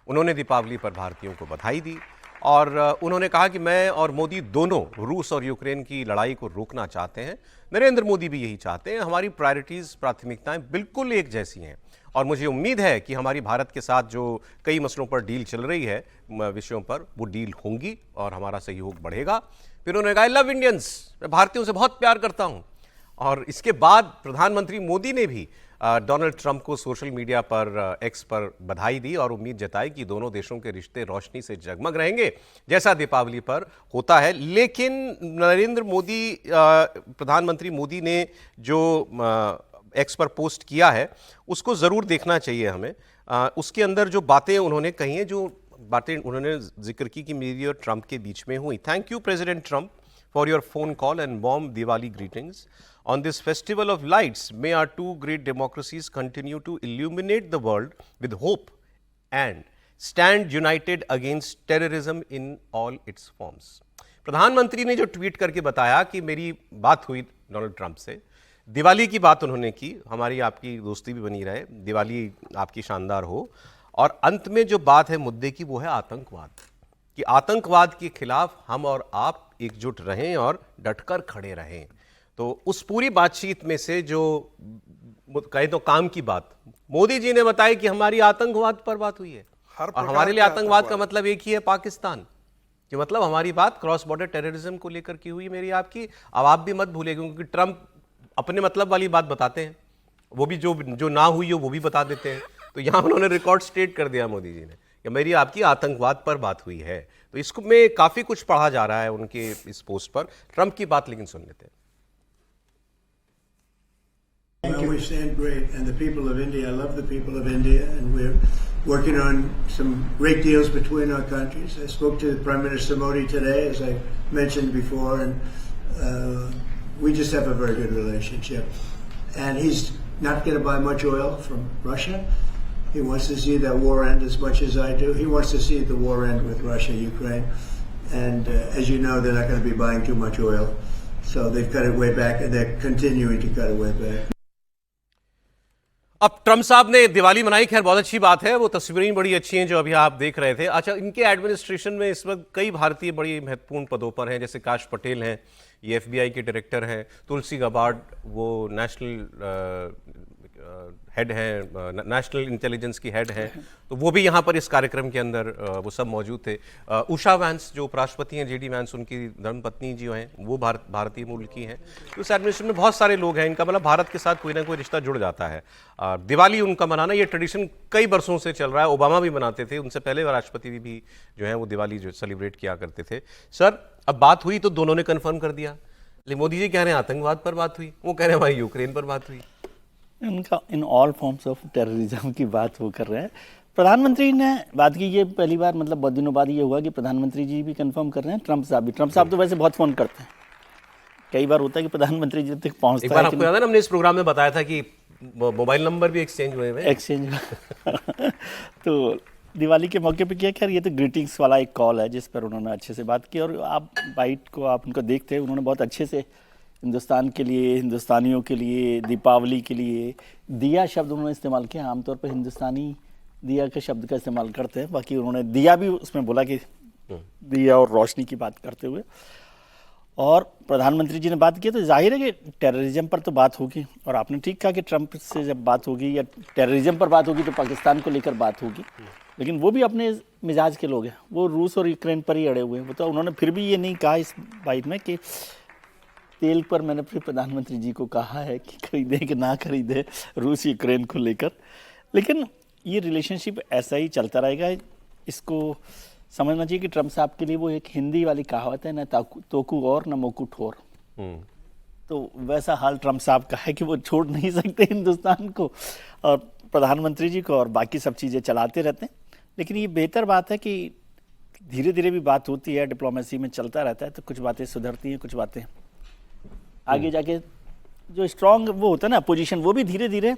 उन्होंने दीपावली पर भारतीयों को बधाई दी, और उन्होंने कहा कि मैं और मोदी दोनों रूस और यूक्रेन की लड़ाई को रोकना चाहते हैं, नरेंद्र मोदी भी यही चाहते हैं, हमारी प्रायोरिटीज, प्राथमिकताएं बिल्कुल एक जैसी हैं, और मुझे उम्मीद है कि हमारी भारत के साथ जो कई मसलों पर डील चल रही है, विषयों पर, वो डील होंगी और हमारा सहयोग बढ़ेगा। फिर उन्होंने कहा, आई लव इंडियंस, मैं भारतीयों से बहुत प्यार करता हूं। और इसके बाद प्रधानमंत्री मोदी ने भी डोनाल्ड ट्रंप को सोशल मीडिया पर, एक्स पर बधाई दी और उम्मीद जताई कि दोनों देशों के रिश्ते रोशनी से जगमग रहेंगे जैसा दीपावली पर होता है। लेकिन नरेंद्र मोदी, प्रधानमंत्री मोदी ने जो एक्स पर पोस्ट किया है उसको ज़रूर देखना चाहिए हमें। उसके अंदर जो बातें उन्होंने कही हैं, जो बातें उन्होंने जिक्र की कि मेरी और ट्रंप के बीच में हुई। Thank you president Trump for your phone call and warm Diwali greetings on this festival of lights. May our two great democracies continue to illuminate the world with hope and stand united against terrorism in all its forms. प्रधानमंत्री ने जो tweet करके बताया कि मेरी बात हुई Donald Trump से, दिवाली की बात उन्होंने की, हमारी आपकी दोस्ती भी बनी रहे, दिवाली आपकी शानदार हो, और अंत में जो बात है मुद्दे की वो है आतंकवाद, कि आतंकवाद के खिलाफ हम और आप एकजुट रहें और डटकर खड़े रहें। तो उस पूरी बातचीत में से जो कहे तो काम की बात मोदी जी ने बताई कि हमारी आतंकवाद पर बात हुई है, और हमारे लिए आतंकवाद का मतलब एक ही है, पाकिस्तान, कि मतलब हमारी बात क्रॉस बॉर्डर टेररिज्म को लेकर की हुई, मेरी आपकी। अब आप भी मत भूलिए, क्योंकि ट्रंप अपने मतलब वाली बात बताते हैं, वो भी जो ना हुई हो वो भी बता देते हैं। तो यहाँ उन्होंने रिकॉर्ड स्टेट कर दिया मोदी जी ने या मेरी आपकी आतंकवाद पर बात हुई है। तो इसको में काफी कुछ पढ़ा जा रहा है उनके इस पोस्ट पर। ट्रंप की बात लेकिन सुन लेते हैं। We stand great, and the people of India, I love the people of India, and we're working on some great deals between our countries. I spoke to Prime Minister Modi today, as I mentioned before, and we just have a very good relationship. And he's not going to buy much oil from Russia. He wants to see that war end as much as I do. He wants to see the war end with Russia, Ukraine. And as you know, they're not going to be buying too much oil. So they've cut it way back, and they're continuing to cut it way back. अब Trump साहब ने दिवाली मनाई, खैर बहुत अच्छी बात है, वो तस्वीरें बड़ी अच्छी हैं जो अभी आप देख रहे थे। अच्छा, इनके एडमिनिस्ट्रेशन में इस वक्त कई भारतीय बड़ी महत्वपूर्ण पदों पर हैं, जैसे काश पटेल हैं, ये FBI के डायरेक्टर हैं, तुलसी गबार्ड वो नेशनल हेड हैं, नेशनल इंटेलिजेंस की हेड हैं, तो वो भी यहाँ पर इस कार्यक्रम के अंदर वो सब मौजूद थे। उषा वैंस जो उपराष्ट्रपति हैं, JD वैंस उनकी धर्मपत्नी जी हैं, वो भारतीय मूल की हैं। तो इस एडमिनिस्ट्रेशन में बहुत सारे लोग हैं, इनका मतलब भारत के साथ कोई ना कोई रिश्ता जुड़ जाता है। दिवाली उनका मनाना ये ट्रेडिशन कई बरसों से चल रहा है, ओबामा भी मनाते थे, उनसे पहले राष्ट्रपति भी जो है वो दिवाली जो सेलिब्रेट किया करते थे। सर, अब बात हुई तो दोनों ने कन्फर्म कर दिया, लेकिन मोदी जी कह रहे हैं आतंकवाद पर बात हुई, वो कह रहे हैं हमारी यूक्रेन पर बात हुई। उनका in all forms of terrorism की बात वो कर रहे हैं। प्रधानमंत्री ने बात की, ये पहली बार मतलब बहुत दिनों बाद ये हुआ कि प्रधानमंत्री जी भी कंफर्म कर रहे हैं, ट्रंप साहब भी। ट्रंप साहब तो वैसे बहुत फ़ोन करते हैं, कई बार होता है कि प्रधानमंत्री जी तक पहुँचता है। एक बार आपको याद है ना, हमने इस प्रोग्राम में बताया था कि मोबाइल नंबर भी एक्सचेंज हुए हैं। एक्सचेंज तो दिवाली के मौके पे किया। खैर ये तो ग्रीटिंग्स वाला एक कॉल है जिस पर उन्होंने अच्छे से बात की, और आप बाइट को आप उनको देखते हैं, उन्होंने बहुत अच्छे से हिंदुस्तान के लिए, हिंदुस्तानियों के लिए, दीपावली के लिए दिया शब्द उन्होंने इस्तेमाल किया। आमतौर पर हिंदुस्तानी दिया के शब्द का इस्तेमाल करते हैं, बाकी उन्होंने दिया भी उसमें बोला कि दिया और रोशनी की बात करते हुए। और प्रधानमंत्री जी ने बात की तो जाहिर है कि टेररिज्म पर तो बात होगी, और आपने ठीक कहा कि ट्रंप से जब बात होगी या टेररिज्म पर बात होगी तो पाकिस्तान को लेकर बात होगी, लेकिन वो भी अपने मिजाज के लोग हैं, वो रूस और यूक्रेन पर ही अड़े हुए हैं। वो तो उन्होंने फिर भी ये नहीं कहा इस बाइट में कि तेल पर मैंने फिर प्रधानमंत्री जी को कहा है कि खरीदे कि ना खरीदे रूस यूक्रेन को लेकर, लेकिन ये रिलेशनशिप ऐसा ही चलता रहेगा। इसको समझना चाहिए कि ट्रंप साहब के लिए वो एक हिंदी वाली कहावत है, न तोकू और न मोकू ठोर। तो वैसा हाल ट्रंप साहब का है कि वो छोड़ नहीं सकते हिंदुस्तान को और प्रधानमंत्री जी को, और बाकी सब चीज़ें चलाते रहते हैं। लेकिन ये बेहतर बात है कि धीरे धीरे भी बात होती है, डिप्लोमेसी में चलता रहता है, तो कुछ बातें सुधरती हैं, कुछ बातें आगे जाके जो स्ट्रांग वो होता है ना पोजीशन, वो भी धीरे धीरे।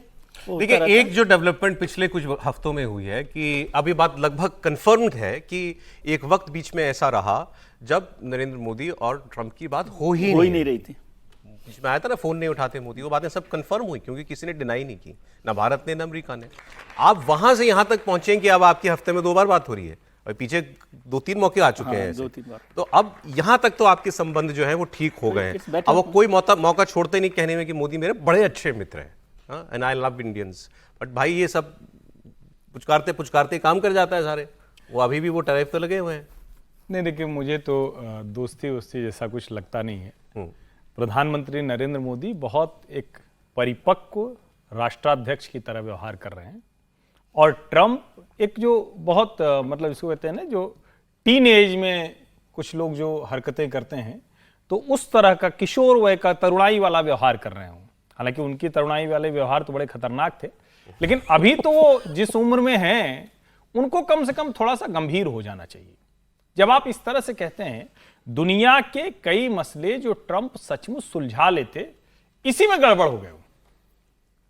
देखिए, एक जो डेवलपमेंट पिछले कुछ हफ्तों में हुई है कि अब ये बात लगभग कंफर्म्ड है कि एक वक्त बीच में ऐसा रहा जब नरेंद्र मोदी और ट्रंप की बात हो ही नहीं रही थी। बीच में आया था ना, फोन नहीं उठाते मोदी, वो बातें सब कंफर्म हुई क्योंकि किसी ने डिनाई नहीं की, ना भारत ने ना अमेरिका ने। आप वहां से यहां तक पहुंचे कि अब आपकी हफ्ते में 2 बार बात हो रही है, और पीछे 2-3 मौके आ चुके हैं 2-3 बार। तो अब यहां तक तो आपके संबंध जो है वो ठीक हो गए हैं। अब वो कोई मौका छोड़ते नहीं कहने में कि मोदी मेरे बड़े अच्छे मित्र हैं, and I love Indians. But भाई ये सब पुचकारते पुचकारते काम कर जाता है सारे, वो अभी भी वो टैरिफ पे लगे हुए हैं। नहीं, देखिए मुझे तो दोस्ती वोस्ती जैसा कुछ लगता नहीं है। प्रधानमंत्री नरेंद्र मोदी बहुत एक परिपक्व राष्ट्राध्यक्ष की तरह व्यवहार कर रहे हैं, और ट्रंप एक जो बहुत मतलब इसको कहते हैं ना, जो टीन एज में कुछ लोग जो हरकतें करते हैं, तो उस तरह का किशोर वय का तरुणाई वाला व्यवहार कर रहे हैं। हालांकि उनकी तरुणाई वाले व्यवहार तो बड़े खतरनाक थे, लेकिन अभी तो वो जिस उम्र में हैं उनको कम से कम थोड़ा सा गंभीर हो जाना चाहिए। जब आप इस तरह से कहते हैं दुनिया के कई मसले जो ट्रंप सचमुच सुलझा लेते, इसी में गड़बड़ हो गए,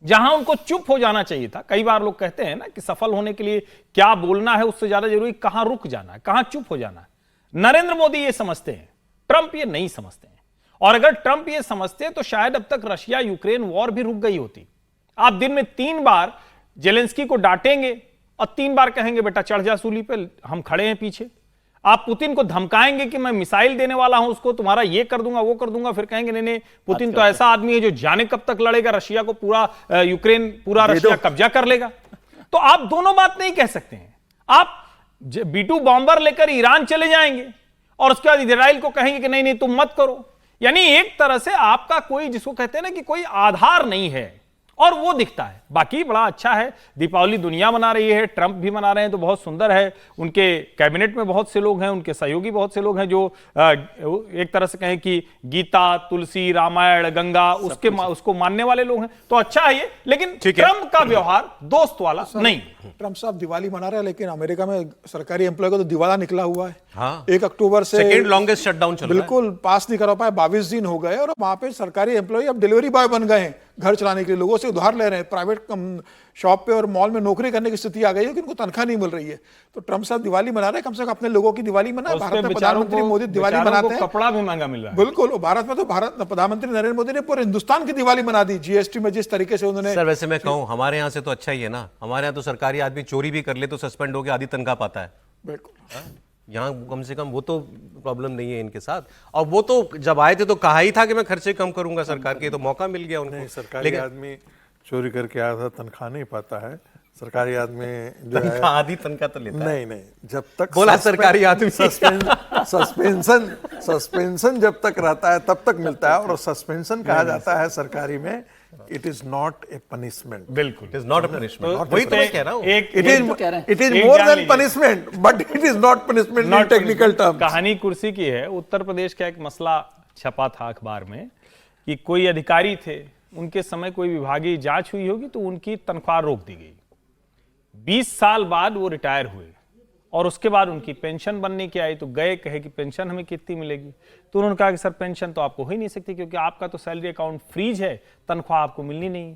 जहां उनको चुप हो जाना चाहिए था। कई बार लोग कहते हैं ना कि सफल होने के लिए क्या बोलना है उससे ज्यादा जरूरी कहां रुक जाना है, कहां चुप हो जाना है। नरेंद्र मोदी ये समझते हैं, ट्रंप ये नहीं समझते हैं। और अगर ट्रंप ये समझते तो शायद अब तक रशिया यूक्रेन वॉर भी रुक गई होती। आप दिन में 3 बार जेलेंस्की को डांटेंगे और 3 बार कहेंगे बेटा चढ़ जा सूली पे, हम खड़े हैं पीछे। आप पुतिन को धमकाएंगे कि मैं मिसाइल देने वाला हूं उसको, तुम्हारा ये कर दूंगा वो कर दूंगा, फिर कहेंगे नहीं नहीं पुतिन तो ऐसा आदमी है जो जाने कब तक लड़ेगा, रशिया को पूरा यूक्रेन पूरा रशिया कब्जा कर लेगा। तो आप दोनों बात नहीं कह सकते हैं। आप B-2 बॉम्बर लेकर ईरान चले जाएंगे और उसके बाद इजराइल को कहेंगे कि नहीं नहीं तुम मत करो। यानी एक तरह से आपका कोई जिसको कहते हैं ना कि कोई आधार नहीं है, और वो दिखता है। बाकी बड़ा अच्छा है, दीपावली दुनिया मना रही है, ट्रंप भी मना रहे हैं तो बहुत सुंदर है। उनके कैबिनेट में बहुत से लोग हैं, उनके सहयोगी बहुत से लोग हैं जो एक तरह से कहें कि गीता, तुलसी, रामायण, गंगा उसको मानने वाले लोग हैं, तो अच्छा है ये। लेकिन ट्रंप का व्यवहार दोस्त वाला नहीं। ट्रंप साहब दिवाली मना रहे हैं, लेकिन अमेरिका में सरकारी एम्प्लॉय को तो दिवाला निकला हुआ है। हाँ। 1 अक्टूबर से सेकेंड लॉन्गेस्ट शटडाउन चल रहा है। बिल्कुल पास नहीं कर पाए, 22 दिन हो गए और वहां पे सरकारी एम्प्लॉय अब डिलीवरी बॉय बन गए हैं, घर चलाने के लिए लोगों से उधार ले रहे हैं। प्राइवेट शॉप पे और मॉल में नौकरी करने की स्थिति आ गई है कि उनको तनख्वाह नहीं मिल रही है। तो ट्रंप साहब दिवाली मना रहे हैं, कम से कम अपने लोगों की दिवाली मनाए। भारत में प्रधानमंत्री मोदी दिवाली मनाते हैं, कपड़ा भी महंगा मिल रहा है। बिल्कुल। भारत में तो प्रधानमंत्री नरेंद्र मोदी ने पूरे हिंदुस्तान की दिवाली मना दी, जीएसटी में जिस तरीके से उन्होंने। सर वैसे मैं कहूँ हमारे यहाँ से तो अच्छा ही है ना, हमारे यहाँ तो सरकारी आदमी चोरी भी कर ले तो सस्पेंड होकर आधी तनख्वाह पाता है। बिल्कुल। यहाँ कम से कम वो तो प्रॉब्लम नहीं है इनके साथ। और वो तो जब आए थे तो कहा ही था कि मैं खर्चे कम करूंगा सरकार के, तो मौका मिल गया उनको। सरकारी आदमी चोरी करके आया था, तनख्वाह नहीं पाता है। सरकारी आदमी जो है आधी तनख्वाह तो लेता है। नहीं, जब तक बोला सरकारी आदमी सस्पेंशन जब तक रहता है तब तक मिलता है। और सस्पेंशन कहा जाता है सरकारी में, it is not a punishment. बिल्कुल, it is not a punishment. वही तो मैं कह रहा हूँ, it is more than punishment, but it is not punishment in technical terms. कहानी कुर्सी की है। उत्तर प्रदेश का एक मसला छपा था अखबार में कि कोई अधिकारी थे, उनके समय कोई विभागीय जांच हुई होगी तो उनकी तनख्वाह रोक दी गई। 20 साल बाद वो रिटायर हुए और उसके बाद उनकी पेंशन बनने की आई, तो गए, कहे कि पेंशन हमें कितनी मिलेगी, तो उन्होंने कहा कि सर पेंशन तो आपको हो ही नहीं सकती क्योंकि आपका तो सैलरी अकाउंट फ्रीज है, तनख्वाह आपको मिलनी नहीं।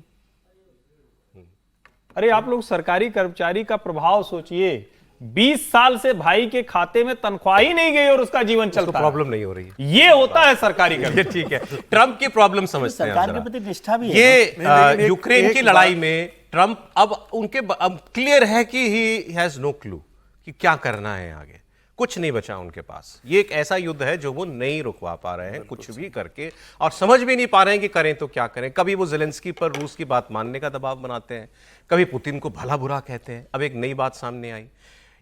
अरे आप लोग सरकारी कर्मचारी का प्रभाव सोचिए, 20 साल से भाई के खाते में तनख्वाह ही नहीं गई और उसका जीवन चलता है, प्रॉब्लम नहीं हो रही है। ये होता है सरकारी कर्मचारी। ठीक है, ट्रंप की प्रॉब्लम समझते हैं सरकार के प्रति निष्ठा भी है। ये यूक्रेन की लड़ाई में ट्रंप अब उनके अब क्लियर है कि ही हैज नो क्लू कि क्या करना है आगे, कुछ नहीं बचा उनके पास। ये एक ऐसा युद्ध है जो वो नहीं रुकवा पा रहे हैं कुछ भी करके, और समझ भी नहीं पा रहे हैं कि करें तो क्या करें। कभी वो ज़ेलेंस्की पर रूस की बात मानने का दबाव बनाते हैं, कभी पुतिन को भला बुरा कहते हैं। अब एक नई बात सामने आई,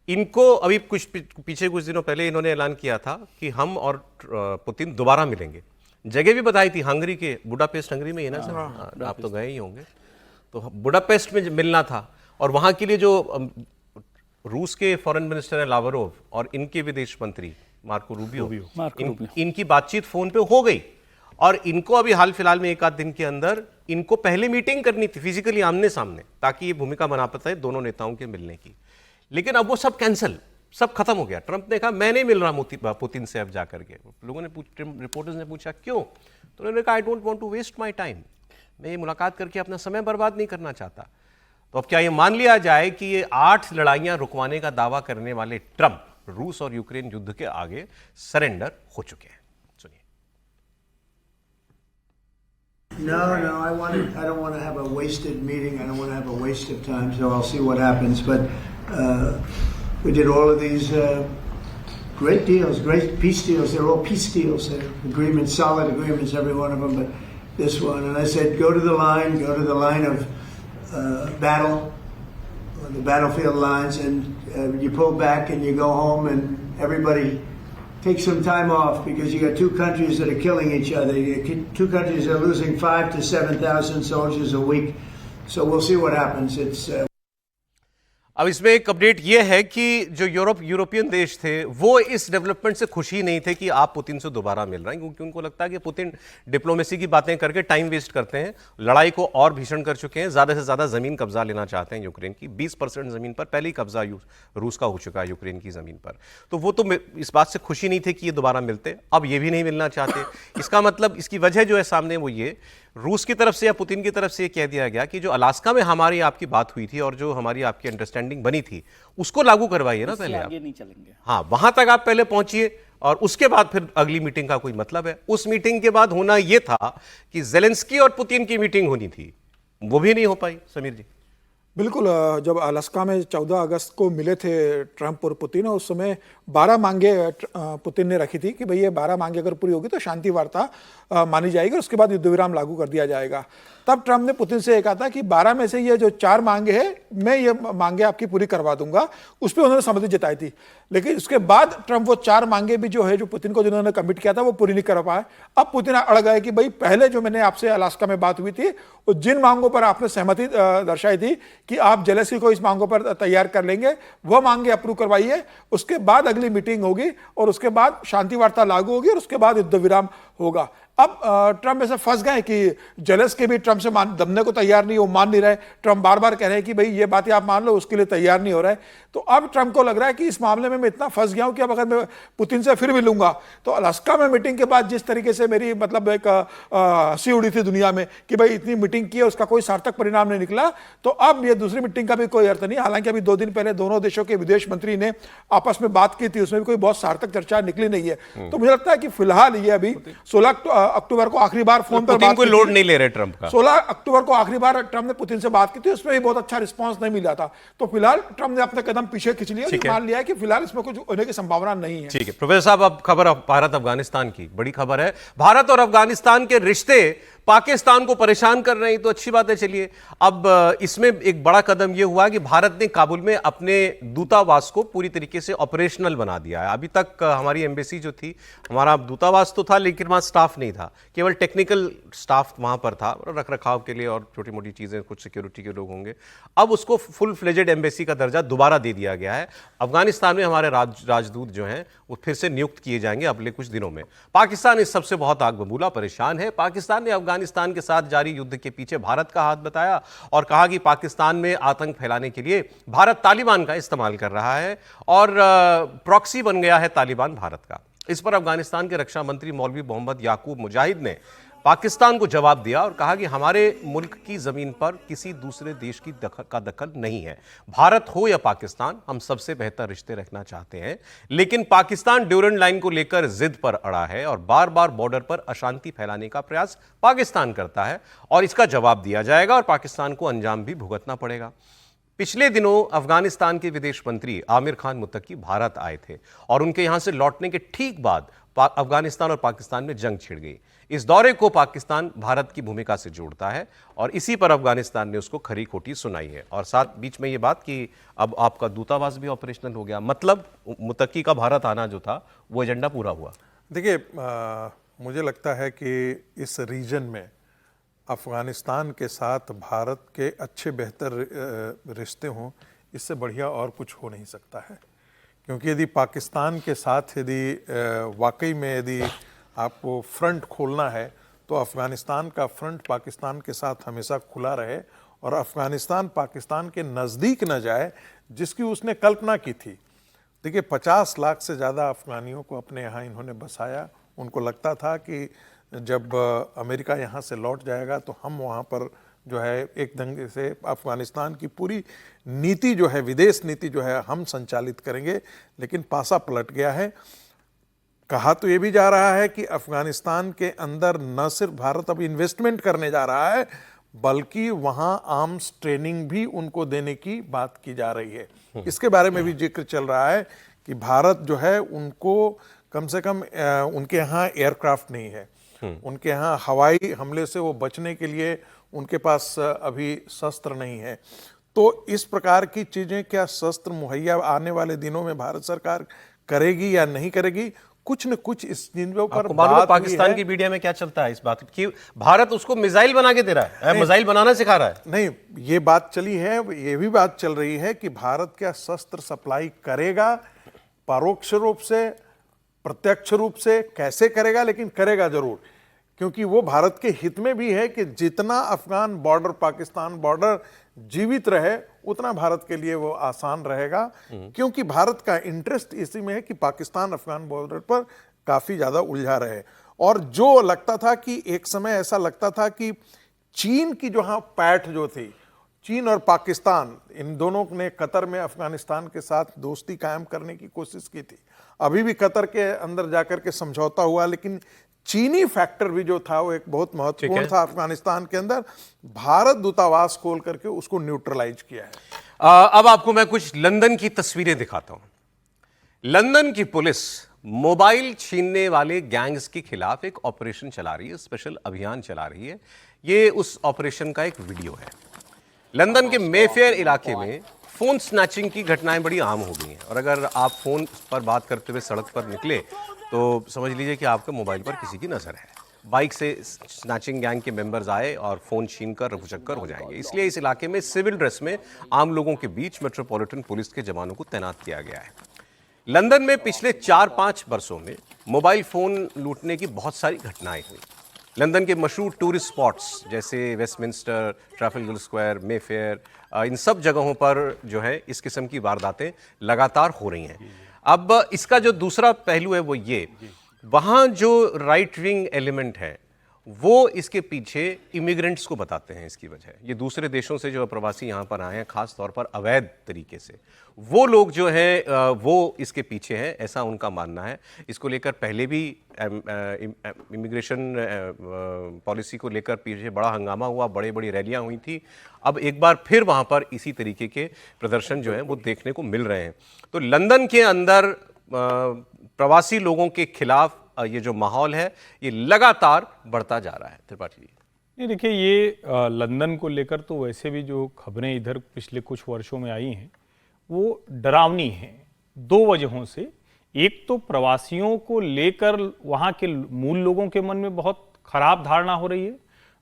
इनको अभी पीछे कुछ दिनों पहले इन्होंने ऐलान किया था कि हम और पुतिन दोबारा मिलेंगे। जगह भी बताई थी, हंगरी के बुडापेस्ट, हंगरी में ही है ना सर, आप तो गए ही होंगे। तो बुडापेस्ट में मिलना था और वहां के लिए जो रूस के फॉरेन मिनिस्टर है लावरोव और इनके विदेश मंत्री मार्को रूबियो, इनकी बातचीत फोन पे हो गई। और इनको अभी हाल फिलहाल में 1 आध दिन के अंदर इनको पहले मीटिंग करनी थी फिजिकली आमने सामने, ताकि ये भूमिका बना पाते दोनों नेताओं के मिलने की। लेकिन अब वो सब कैंसिल, सब खत्म हो गया। ट्रंप ने कहा मैं नहीं मिल रहा पुतिन से अब जाकर के। लोगों ने रिपोर्टर्स ने पूछा क्यों, तो उन्होंने कहा I don't want to waste my time, मैं ये मुलाकात करके अपना समय बर्बाद नहीं करना चाहता। तो अब क्या ये मान लिया जाए कि ये 8 लड़ाइयां रुकवाने का दावा करने वाले ट्रंप रूस और यूक्रेन युद्ध के आगे सरेंडर हो चुके हैं? सुनिए। No, I don't want to have a wasted meeting. I don't want to have a waste of time. So I'll see what happens. But we did all of these great deals, great peace deals. They're all peace deals. They're agreements, solid agreements, every one of them. But this one, and I said, go to the line of battle, the battlefield lines, and you pull back and you go home, and everybody take some time off because you got 2 countries that are killing each other. 2 countries that are losing 5,000 to 7,000 soldiers a week. So we'll see what happens. It's अब इसमें एक update ये है कि जो European देश थे वो इस डेवलपमेंट से खुशी नहीं थे कि आप पुतिन से दोबारा मिल रहे हैं, क्योंकि उनको लगता है कि पुतिन डिप्लोमेसी की बातें करके टाइम वेस्ट करते हैं, लड़ाई को और भीषण कर चुके हैं, ज़्यादा से ज़्यादा ज़मीन कब्जा लेना चाहते हैं यूक्रेन की। 20% ज़मीन पर पहले ही कब्जा रूस का हो चुका है यूक्रेन की ज़मीन पर। तो वो तो इस बात से खुशी नहीं थे कि ये दोबारा मिलते, अब ये भी नहीं मिलना चाहते। इसका मतलब, इसकी वजह जो है सामने वो ये, रूस की तरफ से या पुतिन की तरफ से ये कह दिया गया कि जो अलास्का में हमारी आपकी बात हुई थी और जो हमारी आपकी अंडरस्टैंडिंग बनी थी उसको लागू करवाइए ना पहले, आगे नहीं चलेंगे। हाँ, वहां तक आप पहले पहुंचिए और उसके बाद फिर अगली मीटिंग का कोई मतलब है। उस मीटिंग के बाद होना यह था कि ज़ेलेंस्की और पुतिन की मीटिंग होनी थी, वो भी नहीं हो पाई। समीर जी, बिल्कुल, जब अलास्का में 14 अगस्त को मिले थे ट्रंप और पुतिन, उस समय 12 मांगे पुतिन ने रखी थी कि भाई ये 12 मांगे अगर पूरी होगी तो शांति वार्ता मानी जाएगी और उसके बाद युद्ध विराम लागू कर दिया जाएगा। तब ट्रंप ने पुतिन से कहा था कि 12 में से ये जो 4 मांगे हैं मैं ये मांगे आपकी पूरी करवा दूंगा, उस पर उन्होंने सहमति जताई थी। लेकिन उसके बाद ट्रंप वो 4 मांगे भी जो है जो पुतिन को जिन्होंने कमिट किया था वो पूरी नहीं कर पाए। अब पुतिन अड़ गए कि भाई पहले जो मैंने आपसे अलास्का में बात हुई थी वो जिन मांगों पर आपने सहमति दर्शाई थी कि आप जेलेंस्की को इस मांगों पर तैयार कर लेंगे, वह मांगे अप्रूव करवाइए, उसके बाद अगली मीटिंग होगी और उसके बाद शांति वार्ता लागू होगी और उसके बाद युद्ध विराम होगा। अब ट्रंप ऐसे फंस गए कि जेलेंस्की भी ट्रंप से दबने को तैयार नहीं, वो मान नहीं रहे। ट्रंप बार बार कह रहे हैं कि भाई ये बातें आप मान लो, उसके लिए तैयार नहीं हो रहे। तो अब ट्रंप को लग रहा है कि इस मामले में मैं इतना फंस गया हूं कि अब अगर मैं पुतिन से फिर मिलूंगा तो अलास्का में मीटिंग के बाद जिस तरीके से मेरी मतलब एक हंसी उड़ी थी दुनिया में कि भाई इतनी मीटिंग की है उसका कोई सार्थक परिणाम नहीं निकला, तो अब ये दूसरी मीटिंग का भी कोई अर्थ नहीं। हालांकि अभी 2 दिन पहले दोनों देशों के विदेश मंत्री ने आपस में बात की थी, उसमें भी कोई बहुत सार्थक चर्चा निकली नहीं है। तो मुझे लगता है कि फिलहाल ये अभी 16 अक्टूबर को आखिरी बार फोन पर बात कोई लोड नहीं ले रहे ट्रंप का। 16 अक्टूबर को आखिरी बार ट्रंप ने पुतिन से बात की थी, उसमें भी बहुत अच्छा रिस्पांस नहीं मिला था। तो फिलहाल ट्रंप ने अपना कदम पीछे खींच लिया, मान लिया है कि फिलहाल इसमें कुछ होने की संभावना नहीं है। ठीक है प्रोफेसर साहब, अब खबर भारत अफगानिस्तान की बड़ी खबर है। भारत और अफगानिस्तान के रिश्ते पाकिस्तान को परेशान कर रहे हैं, तो अच्छी बात है। चलिए, अब इसमें एक बड़ा कदम यह हुआ कि भारत ने काबुल में अपने दूतावास को पूरी तरीके से ऑपरेशनल बना दिया है। अभी तक हमारी एम्बेसी जो थी, हमारा दूतावास तो था लेकिन वहां स्टाफ नहीं था, केवल टेक्निकल स्टाफ वहां पर था, रख रखाव के लिए और छोटी मोटी चीजें, कुछ सिक्योरिटी के लोग होंगे। अब उसको फुल फ्लेजेड एम्बेसी का दर्जा दोबारा दे दिया गया है। अफगानिस्तान में हमारे राजदूत जो हैं वो फिर से नियुक्त किए जाएंगे अगले कुछ दिनों में। पाकिस्तान इस सबसे बहुत आग बबूला परेशान है। पाकिस्तान ने अफगानिस्तान के साथ जारी युद्ध के पीछे भारत का हाथ बताया और कहा कि पाकिस्तान में आतंक फैलाने के लिए भारत तालिबान का इस्तेमाल कर रहा है और प्रॉक्सी बन गया है तालिबान भारत का। इस पर अफगानिस्तान के रक्षा मंत्री मौलवी मोहम्मद याकूब मुजाहिद ने पाकिस्तान को जवाब दिया और कहा कि हमारे मुल्क की जमीन पर किसी दूसरे देश की दखल नहीं है। भारत हो या पाकिस्तान, हम सबसे बेहतर रिश्ते रखना चाहते हैं, लेकिन पाकिस्तान ड्यूरेंट लाइन को लेकर जिद पर अड़ा है और बार बार बॉर्डर पर अशांति फैलाने का प्रयास पाकिस्तान करता है और इसका जवाब दिया जाएगा और पाकिस्तान को अंजाम भी भुगतना पड़ेगा। पिछले दिनों अफगानिस्तान के विदेश मंत्री आमिर खान मुत्तकी भारत आए थे और उनके यहां से लौटने के ठीक बाद अफगानिस्तान और पाकिस्तान में जंग छिड़ गई। इस दौरे को पाकिस्तान भारत की भूमिका से जोड़ता है और इसी पर अफगानिस्तान ने उसको खरी खोटी सुनाई है। और साथ बीच में ये बात कि अब आपका दूतावास भी ऑपरेशनल हो गया, मतलब मुत्तकी का भारत आना जो था वो एजेंडा पूरा हुआ। देखिए, मुझे लगता है कि इस रीजन में अफ़गानिस्तान के साथ भारत के अच्छे बेहतर रिश्ते हों, इससे बढ़िया और कुछ हो नहीं सकता है। क्योंकि यदि पाकिस्तान के साथ यदि वाकई में यदि आपको फ्रंट खोलना है तो अफ़गानिस्तान का फ्रंट पाकिस्तान के साथ हमेशा खुला रहे और अफ़गानिस्तान पाकिस्तान के नज़दीक न जाए, जिसकी उसने कल्पना की थी। देखिए, 50 लाख से ज़्यादा अफ़गानियों को अपने यहाँ इन्होंने बसाया। उनको लगता था कि जब अमेरिका यहाँ से लौट जाएगा तो हम वहाँ पर जो है एक ढंग से अफ़गानिस्तान की पूरी नीति जो है, विदेश नीति जो है, हम संचालित करेंगे। लेकिन पासा पलट गया है। कहा तो ये भी जा रहा है कि अफ़गानिस्तान के अंदर न सिर्फ भारत अब इन्वेस्टमेंट करने जा रहा है, बल्कि वहाँ आर्म्स ट्रेनिंग भी उनको देने की बात की जा रही है। इसके बारे में भी जिक्र चल रहा है कि भारत जो है उनको कम से कम उनके यहाँ एयरक्राफ्ट नहीं है, उनके यहाँ हवाई हमले से वो बचने के लिए उनके पास अभी शस्त्र नहीं है। तो इस प्रकार की चीज़ें क्या शस्त्र मुहैया आने वाले दिनों में भारत सरकार करेगी या नहीं करेगी, कुछ न कुछ इस चीजों पर बात पाकिस्तान की मीडिया में क्या चलता है इस बात की, भारत उसको मिसाइल बना के दे रहा है, मिसाइल बनाना सिखा रहा है। नहीं, ये बात चली है, ये भी बात चल रही है कि भारत क्या शस्त्र सप्लाई करेगा, परोक्ष रूप से, प्रत्यक्ष रूप से, कैसे करेगा, लेकिन करेगा जरूर। क्योंकि वो भारत के हित में भी है कि जितना अफगान बॉर्डर, पाकिस्तान बॉर्डर जीवित रहे, उतना भारत के लिए वो आसान रहेगा। क्योंकि भारत का इंटरेस्ट इसी में है कि पाकिस्तान अफगान बॉर्डर पर काफी ज्यादा उलझा रहे। और जो लगता था कि एक समय ऐसा लगता था कि चीन की जो पैठ जो थी, चीन और पाकिस्तान इन दोनों ने कतर में अफगानिस्तान के साथ दोस्ती कायम करने की कोशिश की थी। अभी भी कतर के अंदर जाकर के समझौता हुआ, लेकिन चीनी फैक्टर भी जो था वो एक बहुत महत्वपूर्ण था अफगानिस्तान के अंदर। भारत दूतावास खोल करके उसको न्यूट्रलाइज किया है। अब आपको मैं कुछ लंदन की तस्वीरें दिखाता हूं। लंदन की पुलिस मोबाइल छीनने वाले गैंग्स के खिलाफ एक ऑपरेशन चला रही है, स्पेशल अभियान चला रही है। ये उस ऑपरेशन का एक वीडियो है। लंदन के मेफेयर इलाके में फोन स्नैचिंग की घटनाएं बड़ी आम हो गई हैं, और अगर आप फोन पर बात करते हुए सड़क पर निकले तो समझ लीजिए कि आपके मोबाइल पर किसी की नजर है। बाइक से स्नैचिंग गैंग के मेंबर्स आए और फोन छीनकर रफूचक्कर हो जाएंगे। इसलिए इस इलाके में सिविल ड्रेस में आम लोगों के बीच मेट्रोपॉलिटन पुलिस के जवानों को तैनात किया गया है। लंदन में पिछले 4-5 वर्षों में मोबाइल फोन लूटने की बहुत सारी घटनाएं हुई। लंदन के मशहूर टूरिस्ट स्पॉट्स जैसे वेस्टमिंस्टर, ट्रैफलगर स्क्वायर, मेफेयर, इन सब जगहों पर जो है इस किस्म की वारदातें लगातार हो रही हैं। अब इसका जो दूसरा पहलू है वो ये, वहाँ जो राइट विंग एलिमेंट है वो इसके पीछे इमिग्रेंट्स को बताते हैं इसकी वजह। ये दूसरे देशों से जो प्रवासी यहाँ पर आए हैं, खास तौर पर अवैध तरीके से, वो लोग जो हैं वो इसके पीछे हैं, ऐसा उनका मानना है। इसको लेकर पहले भी इमिग्रेशन पॉलिसी को लेकर पीछे बड़ा हंगामा हुआ, बड़ी बड़ी रैलियां हुई थी। अब एक बार फिर वहाँ पर इसी तरीके के प्रदर्शन जो हैं वो देखने को मिल रहे हैं। तो लंदन के अंदर प्रवासी लोगों के खिलाफ ये जो माहौल है ये लगातार बढ़ता जा रहा है। त्रिपाठी जी, नहीं देखिए, ये लंदन को लेकर तो वैसे भी जो खबरें इधर पिछले कुछ वर्षों में आई हैं वो डरावनी हैं, 2 वजहों से। एक तो प्रवासियों को लेकर वहाँ के मूल लोगों के मन में बहुत खराब धारणा हो रही है।